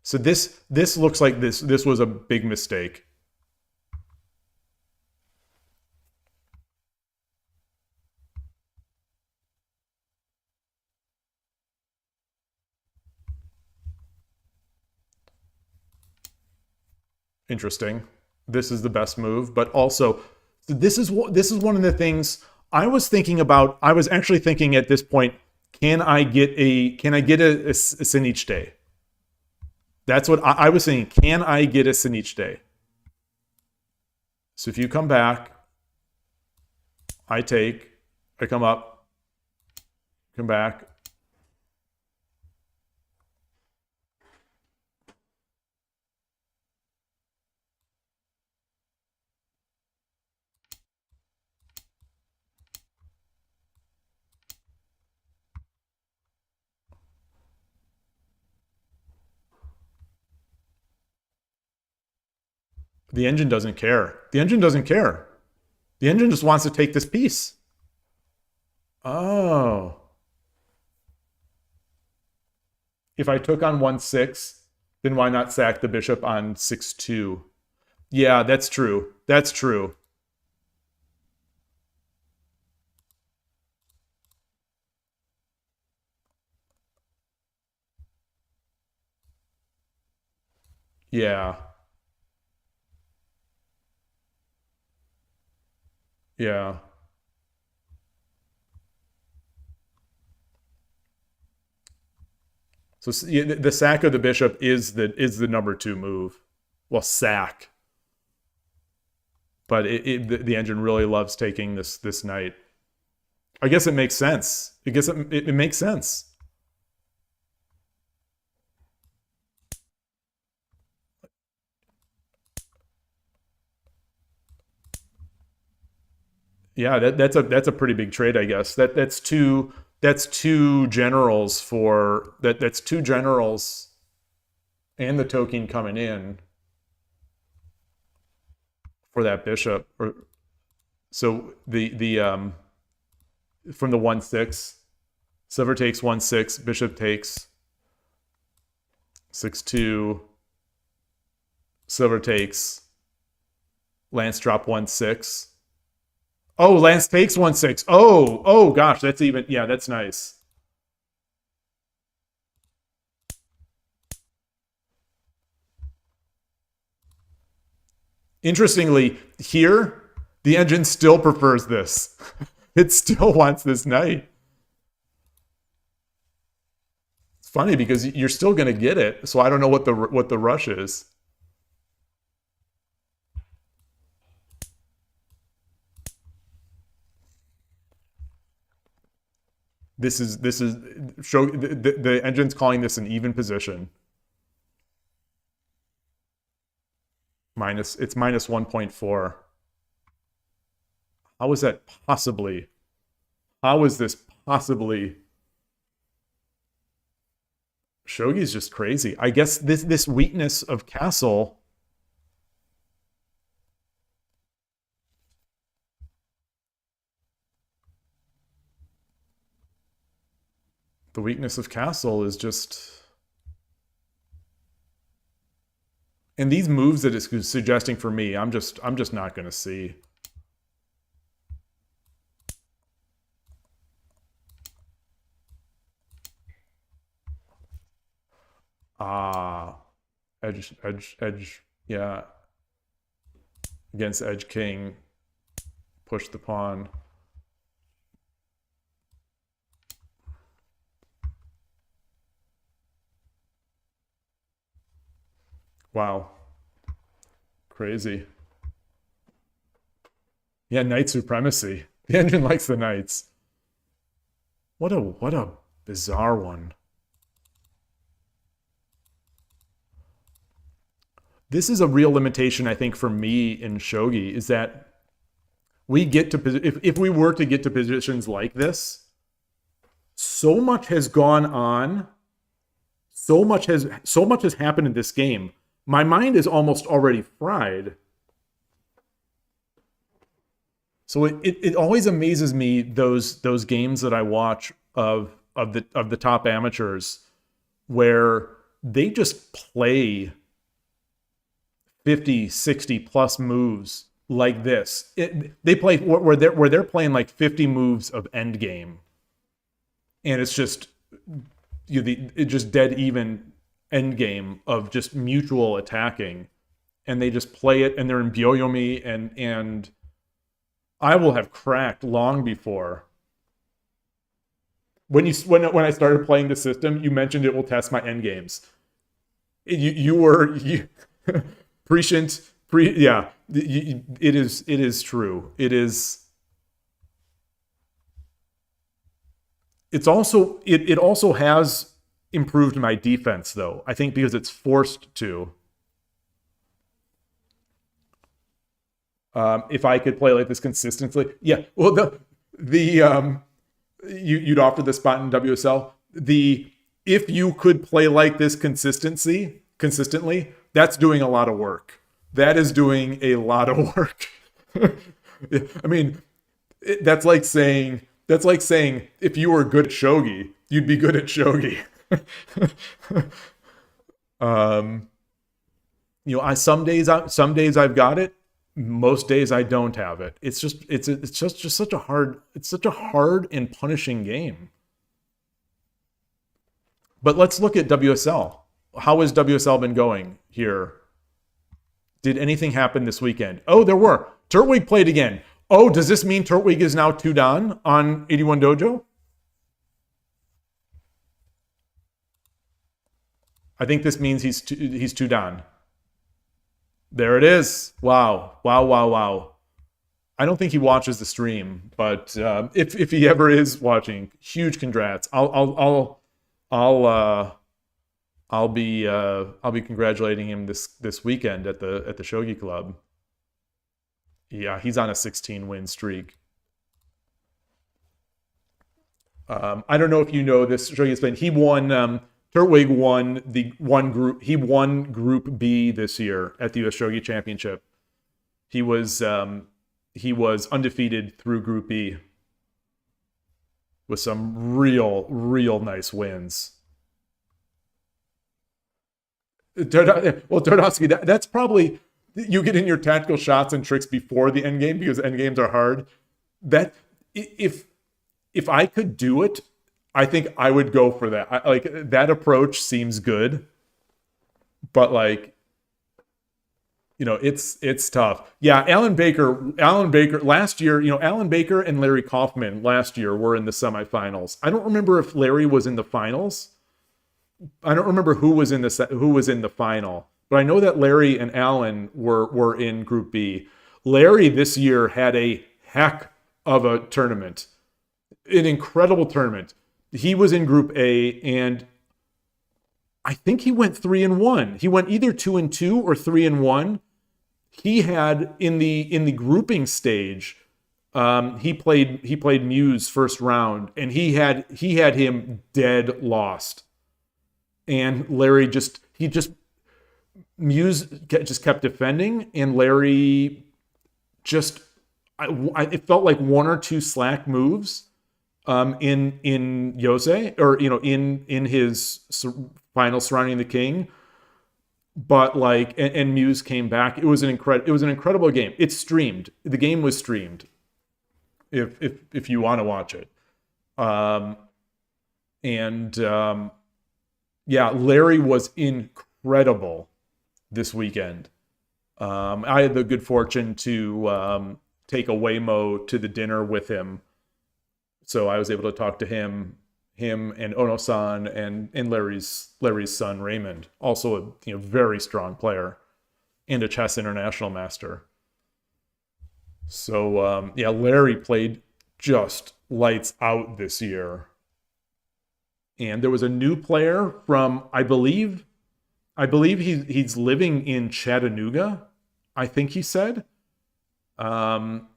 So this looks like this was a big mistake. Interesting. This is the best move, but also this is one of the things I was thinking about. I was actually thinking at this point, can I get a Sinichte? That's what I was saying. Can I get a Sinichte? So if you come back, I take, I come up, come back. The engine doesn't care. The engine doesn't care. The engine just wants to take this piece. Oh. If I took on 1-6, then why not sack the bishop on 6-2? Yeah, that's true. That's true. Yeah. Yeah. So the sack of the bishop is the number 2 move. Well, sack. But the engine really loves taking this knight. I guess it makes sense. I guess it makes sense. Yeah, that's a pretty big trade, I guess. That's two generals for that's 2 generals and the token coming in for that bishop. So the from the 1-6, silver takes 1-6, bishop takes 6-2, silver takes, lance drop 1-6. Oh, lance takes 1-6. Oh gosh, that's even, yeah, that's nice. Interestingly, here, the engine still prefers this. It still wants this knight. It's funny because you're still going to get it, so I don't know what the rush is. This is the engine's calling this an even position. It's minus 1.4. How is that possibly? How is this possibly? Shogi's just crazy. I guess this weakness of castle. The weakness of castle is just. And these moves that it's suggesting for me, I'm just not going to see. Edge, yeah. Against edge king, push the pawn. Wow. Crazy. Yeah, knight supremacy. The engine likes the knights. What a bizarre one. This is a real limitation, I think, for me in Shogi, is that we get to, if we were to get to positions like this, so much has gone on, so much has happened in this game. My mind is almost already fried. So it always amazes me, those games that I watch of the top amateurs where they just play 50, 60 plus moves like this. They play where they're playing like 50 moves of endgame, and it's just it's just dead even endgame of just mutual attacking, and they just play it, and they're in Byoyomi, and I will have cracked long before. When I started playing the system, you mentioned it will test my endgames. You prescient, yeah. It is true. It is. It also has improved my defense, though. I think because it's forced to. If I could play like this consistently, yeah. Well, you'd offer the spot in WSL. If you could play like this consistently, that's doing a lot of work. That is doing a lot of work. I mean, that's like saying if you were good at shogi, you'd be good at shogi. Some days I've got it. Most days I don't have it. It's just such a hard and punishing game. But let's look at WSL. How has WSL been going here? Did anything happen this weekend? Oh, there were. Turtwig played again. Oh, does this mean Turtwig is now 2 dan on 81 Dojo? I think this means he's 2 dan. There it is. Wow. I don't think he watches the stream, but if he ever is watching, huge congrats. I'll be congratulating him this weekend at the Shogi Club. Yeah, he's on a 16-win streak. I don't know if you know this, ShogiExplained. He won. Turtwig won group. He won Group B this year at the US Shogi Championship. He was undefeated through Group B with some real nice wins. Well, Dardowski, that's probably, you get in your tactical shots and tricks before the end game because end games are hard. That if I could do it, I think I would go for that. That approach seems good, but it's tough. Yeah, Alan Baker last year, Alan Baker and Larry Kaufman last year were in the semifinals. I don't remember if Larry was in the finals. I don't remember who was in the final, but I know that Larry and Alan were in Group B. Larry this year had a heck of a tournament, an incredible tournament. He was in Group A, and I think he went 3-1. He went either 2-2 or 3-1. He had in the grouping stage, he played Muse first round, and he had him dead lost. And Larry Muse just kept defending, and Larry it felt like one or two slack moves in Yose, or in his final surrounding the king, but and Muse came back. It was an incredible game. It's streamed. The game was streamed. If you want to watch it, yeah, Larry was incredible this weekend. I had the good fortune to take a Waymo to the dinner with him, so I was able to talk to him and Ono-san and Larry's son Raymond, also a very strong player and a chess international master. So yeah, Larry played just lights out this year. And there was a new player from, I believe he's living in Chattanooga, I think he said. I'm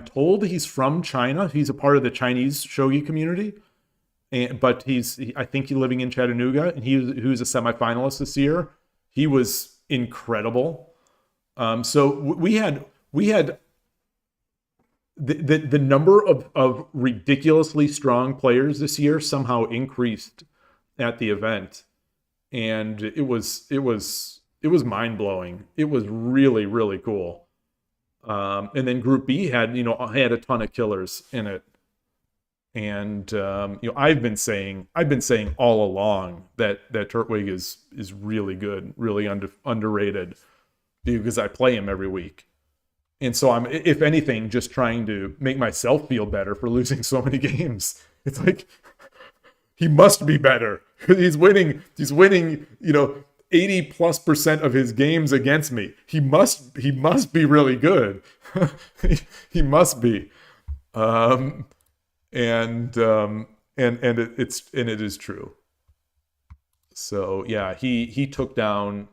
told he's from China. He's a part of the Chinese shogi community, but I think he's living in Chattanooga, and he was a semifinalist this year. He was incredible. So we had the number of ridiculously strong players this year somehow increased at the event, and it was mind blowing. It was really, really cool. And then Group B had a ton of killers in it, and I've been saying all along that Turtwig is really good, really underrated, because I play him every week. And so I'm, if anything, just trying to make myself feel better for losing so many games. It's like, he must be better. He's winning, 80+% of his games against me. He must be really good. He must be. And it is true. So yeah, he took down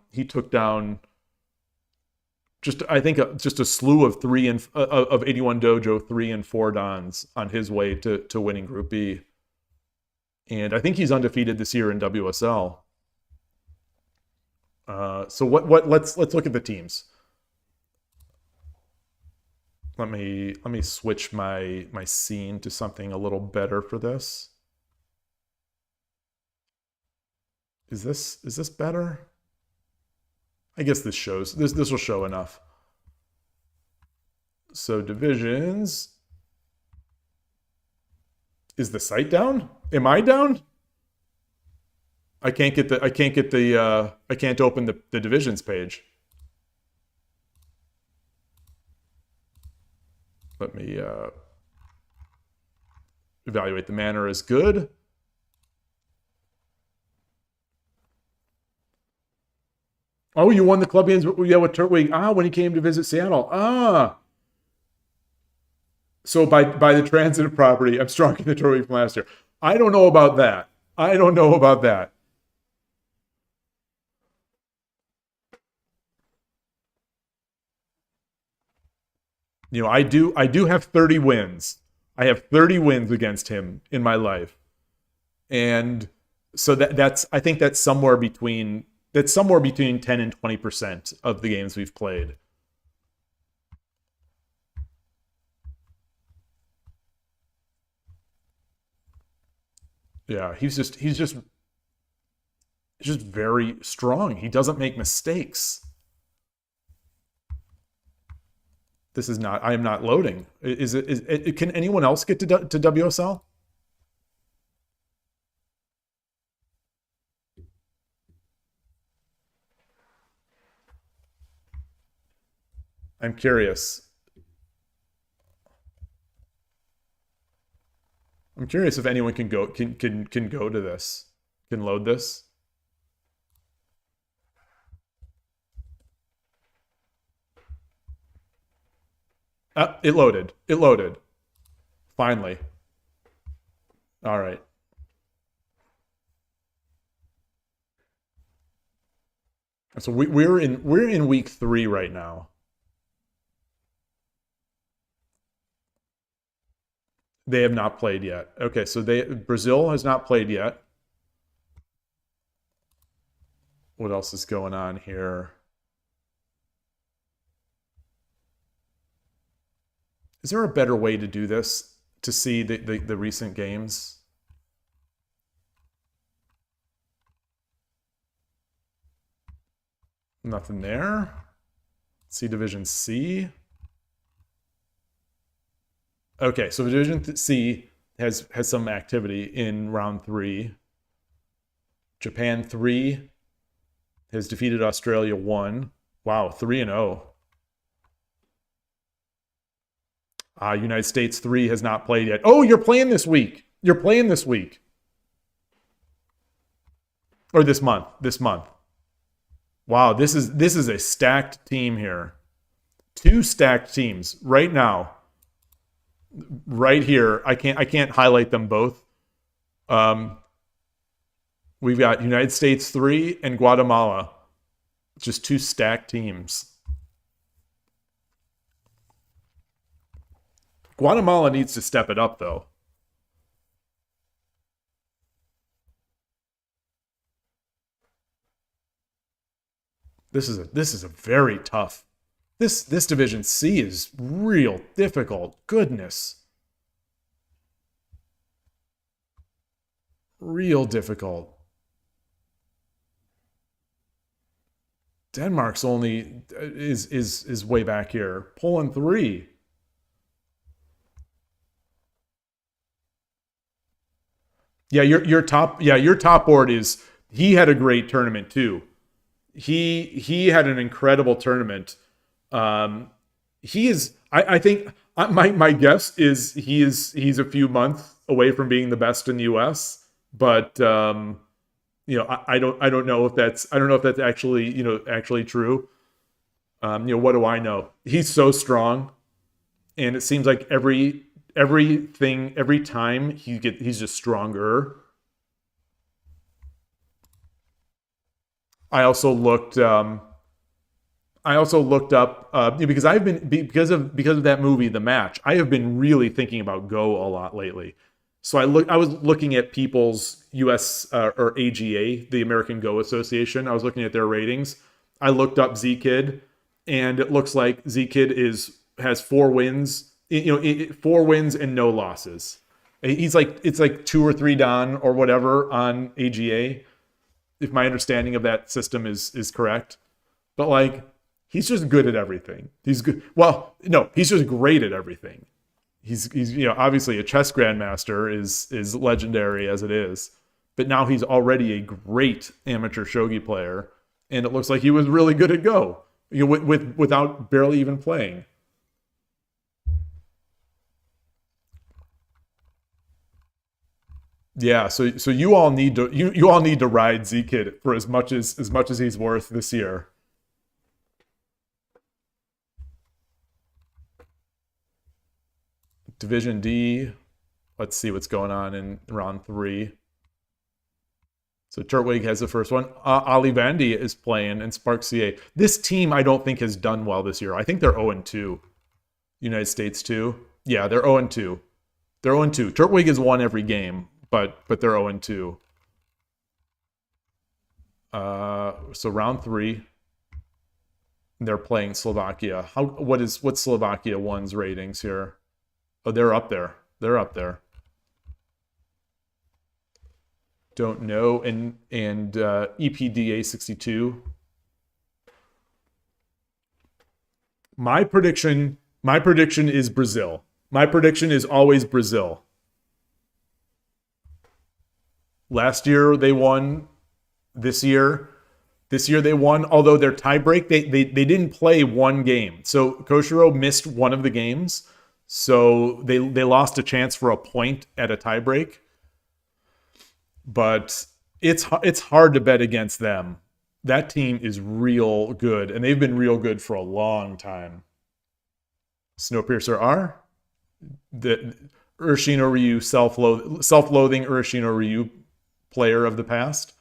just a slew of 81 Dojo 3 and 4 Dons on his way to winning Group B. And I think he's undefeated this year in WSL. So let's look at the teams. Let me switch my scene to something a little better for this. Is this better? I guess this will show enough. So divisions. Is the site down? Am I down? I can't open the divisions page. Let me evaluate the manner as good. Oh, you won the club games, yeah, with Turtwig. When he came to visit Seattle. So by the transitive property, I'm stronger than Turtwig from last year. I don't know about that. I do have 30 wins. I have 30 wins against him in my life. And so I think that's somewhere between 10 and 20% of the games we've played. Yeah, he's just very strong. He doesn't make mistakes. This is not, I am not loading. Can anyone else get to WSL? I'm curious. I'm curious if anyone can go can go to this, can load this. It loaded. It loaded. Finally. All right. So we're in week 3 right now. They have not played yet. Okay, so Brazil has not played yet. What else is going on here? Is there a better way to do this to see the recent games? Nothing there. See Division C. Okay, so Division C has some activity in round 3. Japan 3 has defeated Australia 1. Wow, 3-0. United States 3 has not played yet. Oh, you're playing this week. You're playing this week. Or this month. This month. Wow, this is a stacked team here. 2 stacked teams right now. Right here. I can't highlight them both. We've got United States 3 and Guatemala. Just 2 stacked teams. Guatemala needs to step it up, though. This is a very tough. This Division C is real difficult. Goodness. Real difficult. Denmark's only is way back here. Poland 3. Yeah, your top board is, he had a great tournament too. He had an incredible tournament. He is, I think my guess is he's a few months away from being the best in the US, but I don't know if that's actually true. What do I know? He's so strong, and it seems like every time he's just stronger. I also looked up because because of that movie, The Match. I have been really thinking about Go a lot lately. So I was looking at people's US or AGA, the American Go Association. I was looking at their ratings. I looked up Z-Kid, and it looks like Z-Kid has 4 wins. 4 wins and no losses. It's like 2 or 3 down or whatever on AGA, if my understanding of that system is correct. But like, he's just good at everything. He's good. Well, no, he's just great at everything. He's obviously a chess grandmaster is legendary as it is, but now he's already a great amateur shogi player, and it looks like he was really good at Go, without barely even playing. Yeah, so you all need to ride Z-Kid for as much as he's worth this year. Division D. Let's see what's going on in round 3. So Turtwig has the first one. Ali Vandy is playing, and Spark CA. This team I don't think has done well this year. I think they're 0-2. United States 2. Yeah, they're 0-2. They're 0-2. Turtwig has won every game, but they're 0-2. So round 3. They're playing Slovakia. What's Slovakia 1's ratings here? Oh, they're up there. They're up there. Don't know. And EPDA 62. My prediction is Brazil. My prediction is always Brazil. Last year they won. This year This year they won, although their tiebreak, they didn't play one game. So Koshiro missed one of the games. So they lost a chance for a point at a tiebreak. But it's hard to bet against them. That team is real good, and they've been real good for a long time. Snowpiercer R, the Urashino Ryu self-loathing Urashino Ryu player of the past.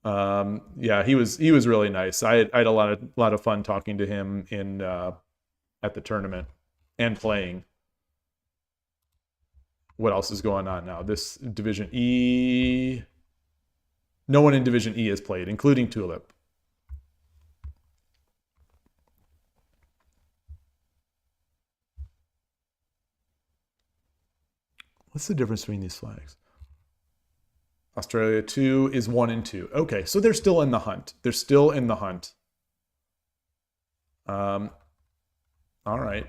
Yeah, he was really nice. I had a lot of fun talking to him at the tournament and playing. What else is going on now? This Division E. No one in Division E has played, including Tulip. What's the difference between these flags? Australia 2 is 1 and 2. Okay, so they're still in the hunt. They're still in the hunt. All right.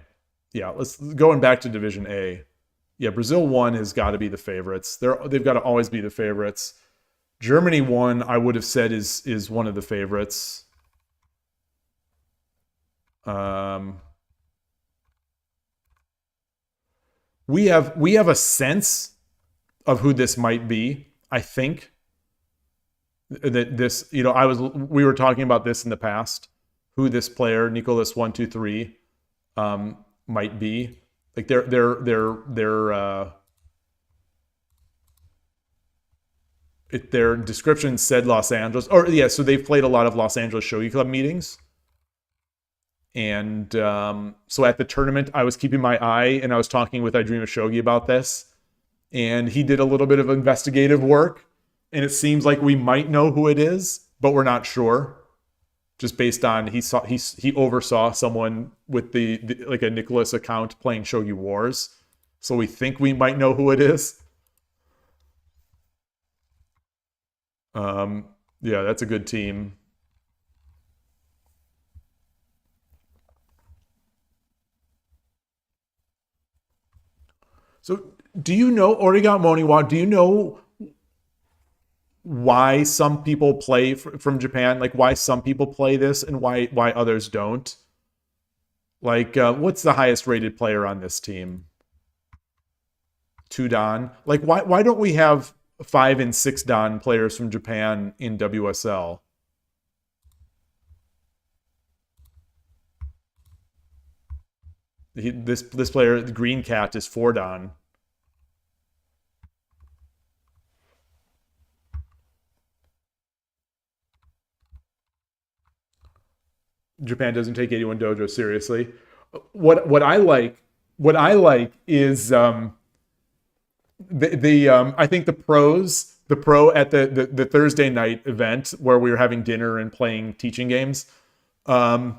Yeah, going back to Division A. Yeah, Brazil 1 has got to be the favorites. They've got to always be the favorites. Germany 1, I would have said is one of the favorites. We have a sense of who this might be. I think that this, we were talking about this in the past, who this player, Nicholas 123, might be. Like their description said Los Angeles, so they've played a lot of Los Angeles Shogi Club meetings. And so at the tournament, I was keeping my eye, and I was talking with I Dream of Shogi about this. And he did a little bit of investigative work, and it seems like we might know who it is, but we're not sure. Just based on he oversaw someone with the like a Nicholas account playing Shogi Wars, so we think we might know who it is. Yeah, that's a good team. So, do you know, Origa Moniwa, do you know why some people play from Japan? Like, why some people play this and why others don't? Like, what's the highest rated player on this team? 2 Dan. Like, why don't we have 5 and 6 Dan players from Japan in WSL? This player, the Green Cat, is 4 Dan. Japan doesn't take 81 Dojo seriously. What I like is I think the pro at the Thursday night event where we were having dinner and playing teaching games. I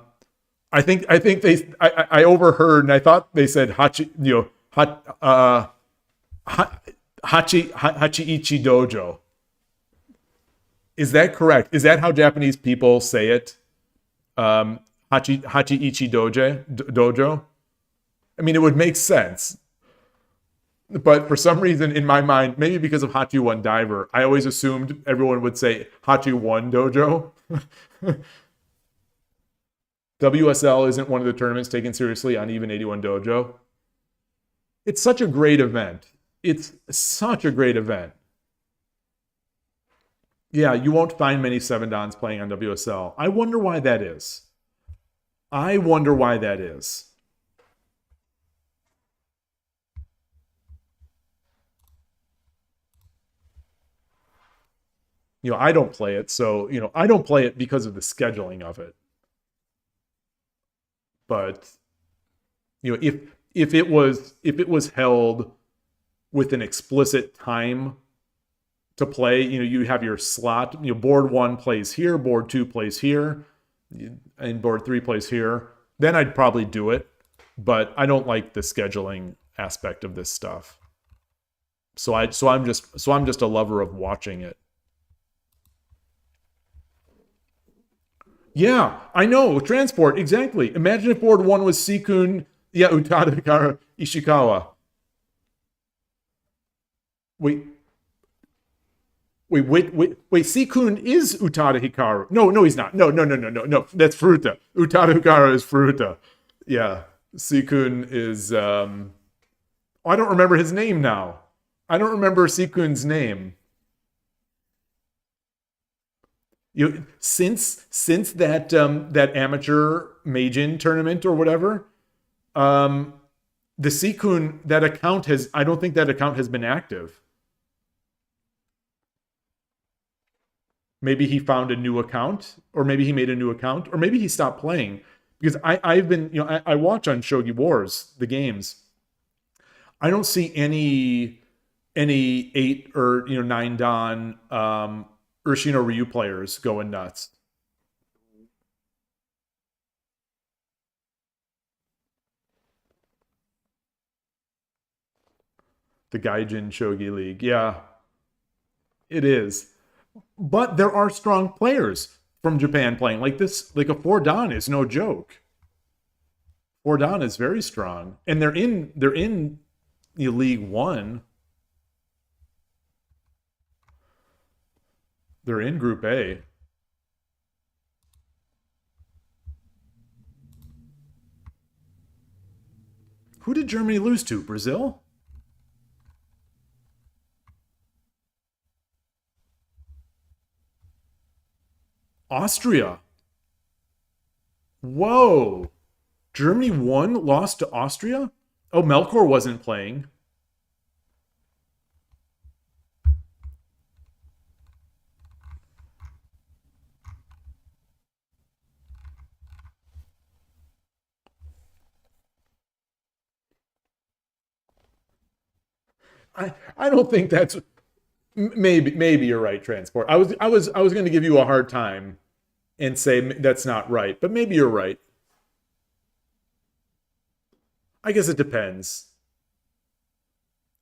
overheard, and I thought they said Hachi Ichi Dojo. Is that correct? Is that how Japanese people say it? Hachi Ichi Dojo. I mean, it would make sense. But for some reason in my mind, maybe because of Hachi 1 Diver, I always assumed everyone would say Hachi 1 Dojo. WSL isn't one of the tournaments taken seriously on even 81 Dojo. It's such a great event. It's such a great event. Yeah, you won't find many 7 Dans playing on WSL. I wonder why that is. I don't play it, so, I don't play it because of the scheduling of it. But, if it was held with an explicit time to play, you have your slot, board 1 plays here, board 2 plays here, and board 3 plays here, then I'd probably do it. But I don't like the scheduling aspect of this stuff. So I'm just a lover of watching it. Yeah, I know. Transport, exactly. Imagine if board 1 was Sikun, Utada, Hikara, Ishikawa. Wait, Wait. Sikun is Utada Hikaru. No, he's not. No. That's Furuta. Utada Hikaru is Furuta. Yeah. Sikun is. I don't remember his name now. I don't remember Sikun's name. Since that that amateur Meijin tournament or whatever, the Sikun, that account has. I don't think that account has been active. Maybe he found a new account, or maybe he made a new account, or maybe he stopped playing. Because I've been, I watch on Shogi Wars the games. I don't see any 8 or 9 dan Urshino Ryu players going nuts. The Gaijin Shogi League, yeah, it is. But there are strong players from Japan playing like this. Like a 4 dan is no joke. 4 dan is very strong, and they're in League 1. They're in Group A. Who did Germany lose to? Brazil? Austria. Whoa. Germany won, lost to Austria? Oh, Melkor wasn't playing. I don't think that's maybe you're right, Transport. I was going to give you a hard time and say that's not right, but maybe you're right. I guess it depends.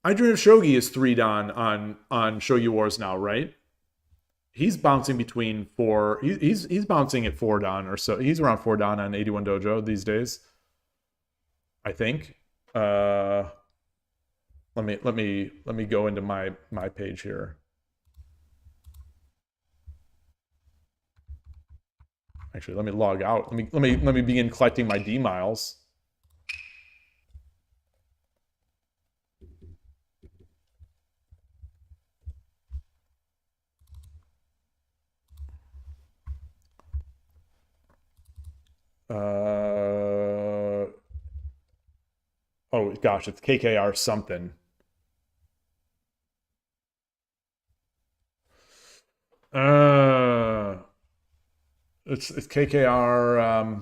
I Dream of Shogi is 3 dan on Shogi Wars now, right? He's bouncing between 4. He's bouncing at 4 dan or so. He's around 4 dan on 81 Dojo these days, I think. Let me go into my page here. Actually, let me log out. Let me begin collecting my D miles. Oh gosh, it's KKR something. It's KKR.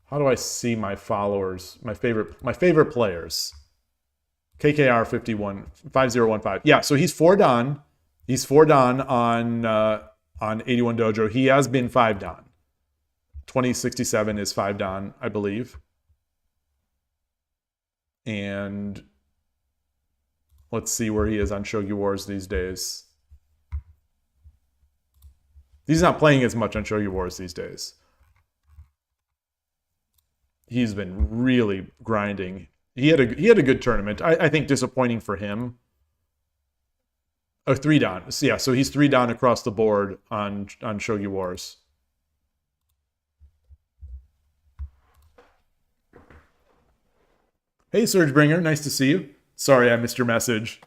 How do I see my followers? My favorite players. KKR 5015. Yeah, so he's 4 dan. He's 4 dan on 81 Dojo. He has been 5 dan. 2067 is 5 dan, I believe. And let's see where he is on Shogi Wars these days. He's not playing as much on Shogi Wars these days. He's been really grinding. He had a good tournament. I think disappointing for him. Oh, 3 dan. So yeah, so he's 3 dan across the board on Shogi Wars. Hey, Surgebringer, nice to see you. Sorry I missed your message.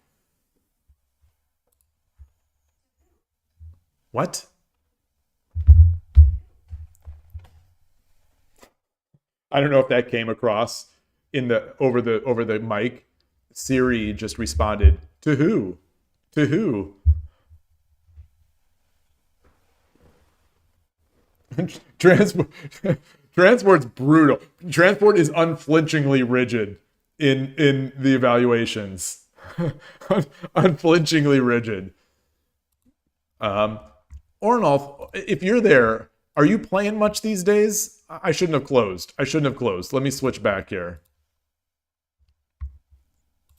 What? I don't know if that came across in the over the mic. Siri just responded, "To who? To who?" Transport's brutal. Transport is unflinchingly rigid in the evaluations. Unflinchingly rigid. Ornolf, if you're there, are you playing much these days? I shouldn't have closed. Let me switch back here.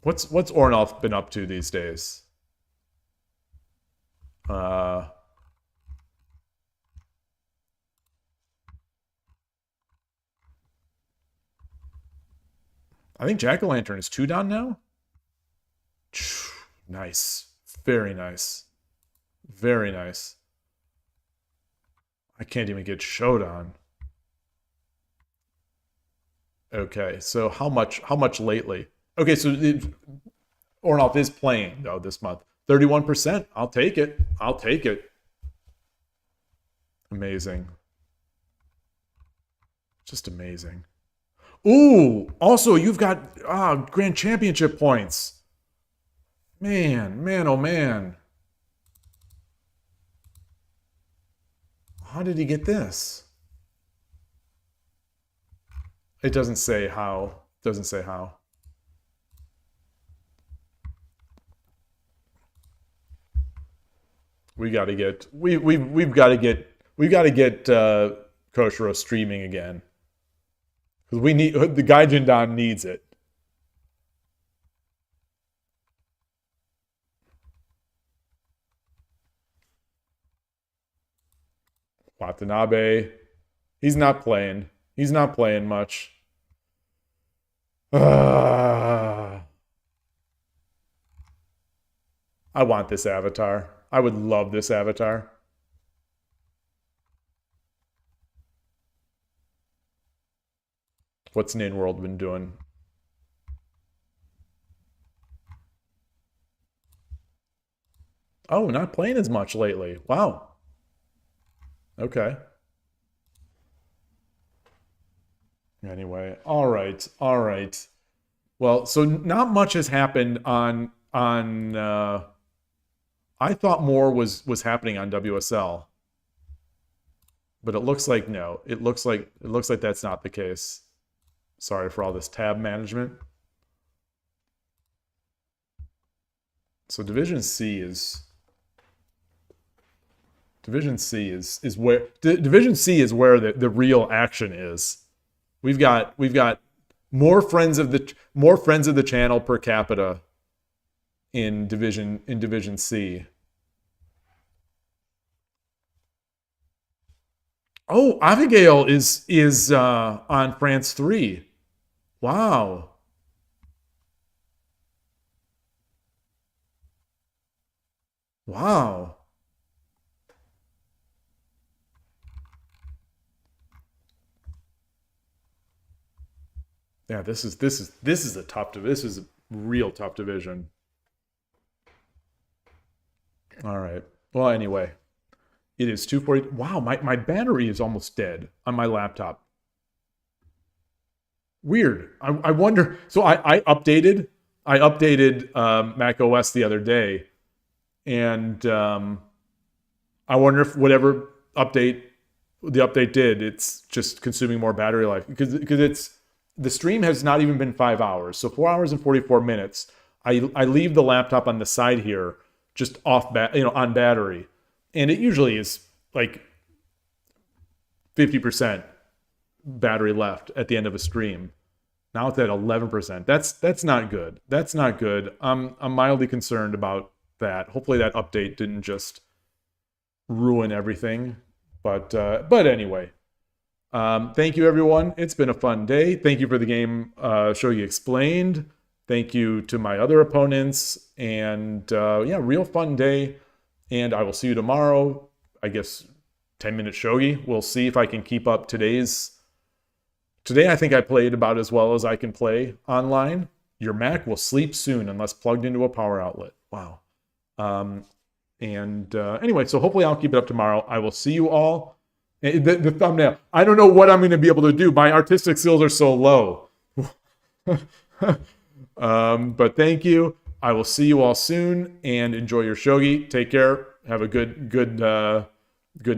What's Ornolf been up to these days? I think Jack-O-Lantern is 2 dan now. Nice. Very nice. Very nice. I can't even get Shodan. Okay, so how much lately? Okay, so Ornoff is playing though this month. 31%. I'll take it. I'll take it. Amazing. Just amazing. Ooh, also you've got Grand Championship points. Man, oh man. How did he get this? It doesn't say how. Doesn't say how. We've got to get Koshiro streaming again. Because we need the Gaijin Dan needs it. Watanabe. He's not playing. He's not playing much. I want this avatar. I would love this avatar. What's Ninworld been doing? Oh, not playing as much lately. Wow. Okay. Anyway, all right. Well, so not much has happened on I thought more was happening on WSL. But it looks like no. It looks like that's not the case. Sorry for all this tab management. So Division C is where the real action is. We've got more friends of the channel per capita in Division C. Oh, Abigail is on France 3. Wow. Wow. Yeah, this is a real tough division. All right. Well, anyway, it is 2:40. Wow, my battery is almost dead on my laptop. Weird. I wonder. So I updated Mac OS the other day, and I wonder if whatever the update did, it's just consuming more battery life because the stream has not even been 5 hours, so 4 hours and 44 minutes. I leave the laptop on the side here, just on battery, and it usually is like 50% battery left at the end of a stream. Now it's at 11%. That's not good. That's not good. I'm mildly concerned about that. Hopefully that update didn't just ruin everything. But anyway, thank you everyone. It's been a fun day. Thank you for the game Shogi Explained. Thank you to my other opponents, and yeah, real fun day. And I will see you tomorrow. I guess 10-minute Shogi. We'll see if I can keep up today's. Today I think I played about as well as I can play online. Your Mac will sleep soon unless plugged into a power outlet. Wow. Anyway, so hopefully I'll keep it up tomorrow. I will see you all. The thumbnail. I don't know what I'm going to be able to do. My artistic skills are so low. But thank you. I will see you all soon, and enjoy your shogi. Take care. Have a good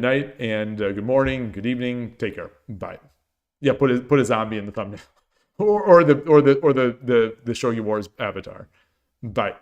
night and good morning, good evening. Take care. Bye. Yeah, put a zombie in the thumbnail, or the Shogi Wars avatar. Bye.